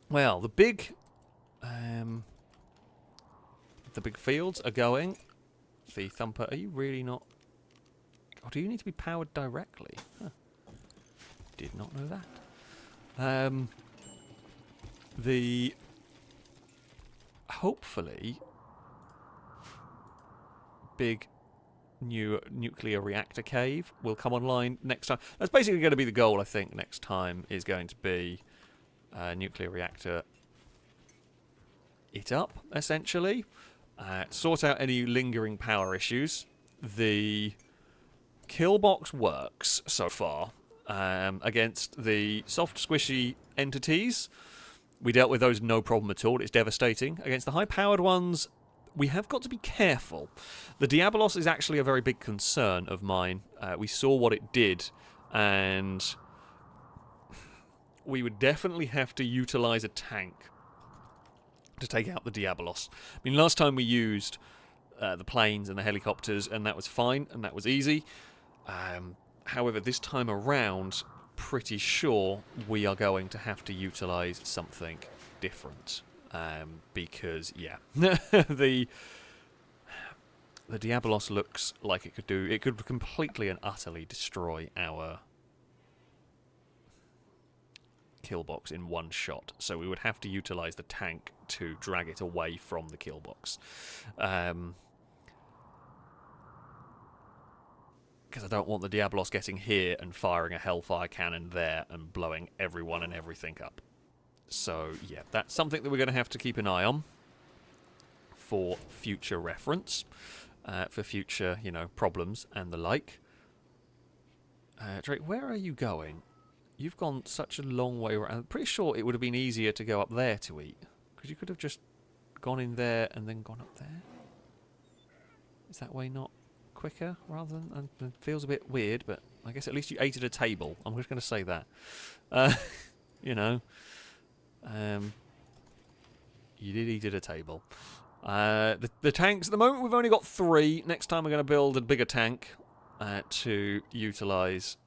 Well, the big fields are going. The thumper. Are you really not? Oh, do you need to be powered directly? Huh. Did not know that. Hopefully big new nuclear reactor cave will come online next time. That's basically going to be the goal, I think, next time is going to be nuclear reactor it up, essentially. Sort out any lingering power issues. The Killbox works so far against the soft, squishy entities. We dealt with those no problem at all. It's devastating. Against the high-powered ones, we have got to be careful. The Diabolos is actually a very big concern of mine. We saw what it did, and we would definitely have to utilize a tank to take out the Diabolos. I mean, last time we used the planes and the helicopters, and that was fine, and that was easy. However, this time around, pretty sure we are going to have to utilize something different. Because, yeah, the Diabolos looks like it could completely and utterly destroy our Killbox in one shot. So we would have to utilize the tank to drag it away from the Killbox. Because I don't want the Diabolos getting here and firing a Hellfire cannon there and blowing everyone and everything up. So, yeah, that's something that we're going to have to keep an eye on for future reference, for future, problems and the like. Drake, where are you going? You've gone such a long way around. I'm pretty sure it would have been easier to go up there to eat, because you could have just gone in there and then gone up there. Is that way not quicker rather than... it feels a bit weird, but I guess at least you ate at a table. I'm just going to say that. You did eat at a table. The tanks, at the moment we've only got 3. Next time we're going to build a bigger tank to utilise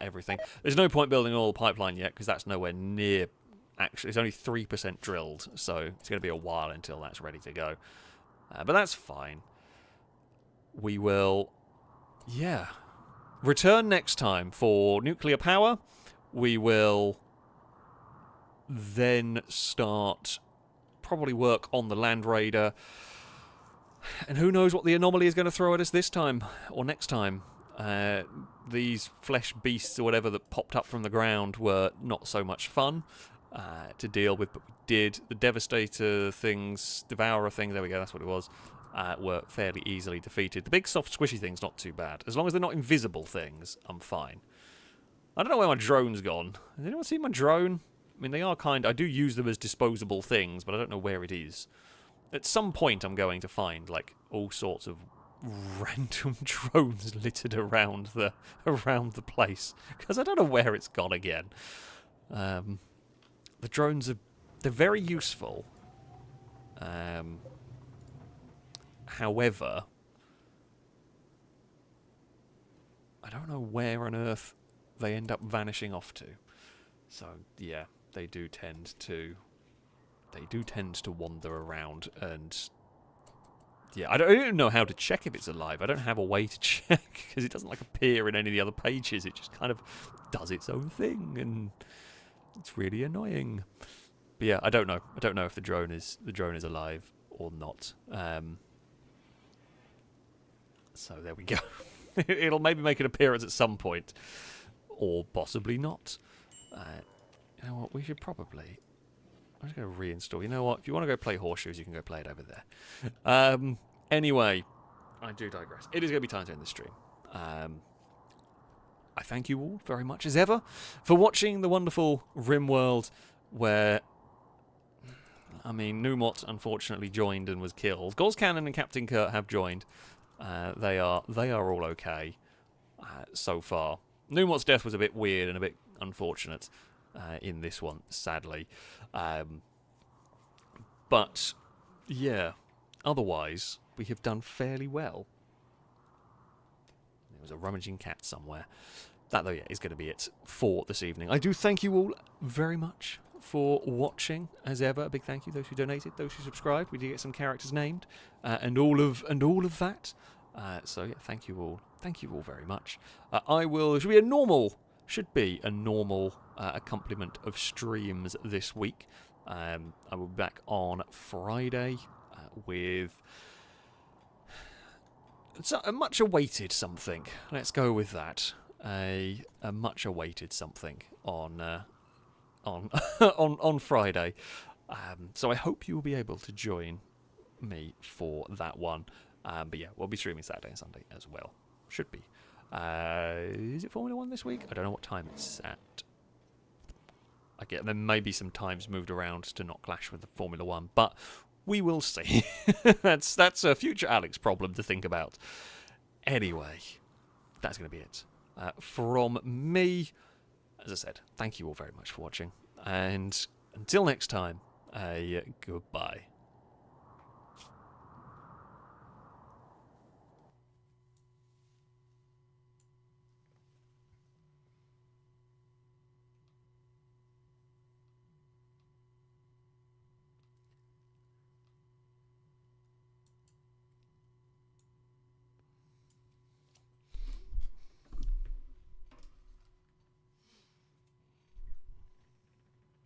everything. There's no point building an oil pipeline yet, because that's nowhere near... Actually, it's only 3% drilled, so it's going to be a while until that's ready to go. But that's fine. We will, return next time for nuclear power. We will then start, probably work on the Land Raider. And who knows what the Anomaly is going to throw at us this time, or next time. These flesh beasts or whatever that popped up from the ground were not so much fun to deal with, but we did. The Devastator things, Devourer thing, there we go, that's what it was. Were fairly easily defeated. The big soft squishy thing's not too bad. As long as they're not invisible things, I'm fine. I don't know where my drone's gone. Has anyone seen my drone? I mean, they are I do use them as disposable things, but I don't know where it is. At some point I'm going to find, like, all sorts of random drones littered around the place. Because I don't know where it's gone again. The drones they're very useful. However, I don't know where on earth they end up vanishing off to. So, yeah, they do tend to wander around, and yeah, I don't even know how to check if it's alive. I don't have a way to check, because it doesn't appear in any of the other pages. It just kind of does its own thing, and it's really annoying. But yeah, I don't know. I don't know if the drone is alive or not. So there we go. It'll maybe make an appearance at some point, or possibly not. You know what? We should probably... I'm just going to reinstall. You know what? If you want to go play horseshoes, you can go play it over there. Anyway, I do digress. It is going to be time to end the stream. I thank you all very much, as ever, for watching the wonderful Rimworld, where I mean, Numot unfortunately joined and was killed. Gozcannon and Captain Kurt have joined. They are all okay so far. Numot's death was a bit weird and a bit unfortunate in this one, sadly. But, yeah, otherwise, we have done fairly well. There was a rummaging cat somewhere. That, though, yeah, is going to be it for this evening. I do thank you all very much for watching, as ever. A big thank you those who donated, those who subscribed. We did get some characters named, and all of that. So yeah, thank you all very much. Should be a normal accompaniment of streams this week. I will be back on Friday with a much awaited something. Let's go with that. A much awaited something on on Friday. So I hope you will be able to join me for that one. But yeah, we'll be streaming Saturday and Sunday as well. Should be. Is it Formula 1 this week? I don't know what time it's at. There may be some times moved around to not clash with the Formula 1, but we will see. That's a future Alex problem to think about. Anyway, that's going to be it. From me, as I said, thank you all very much for watching, and until next time, goodbye.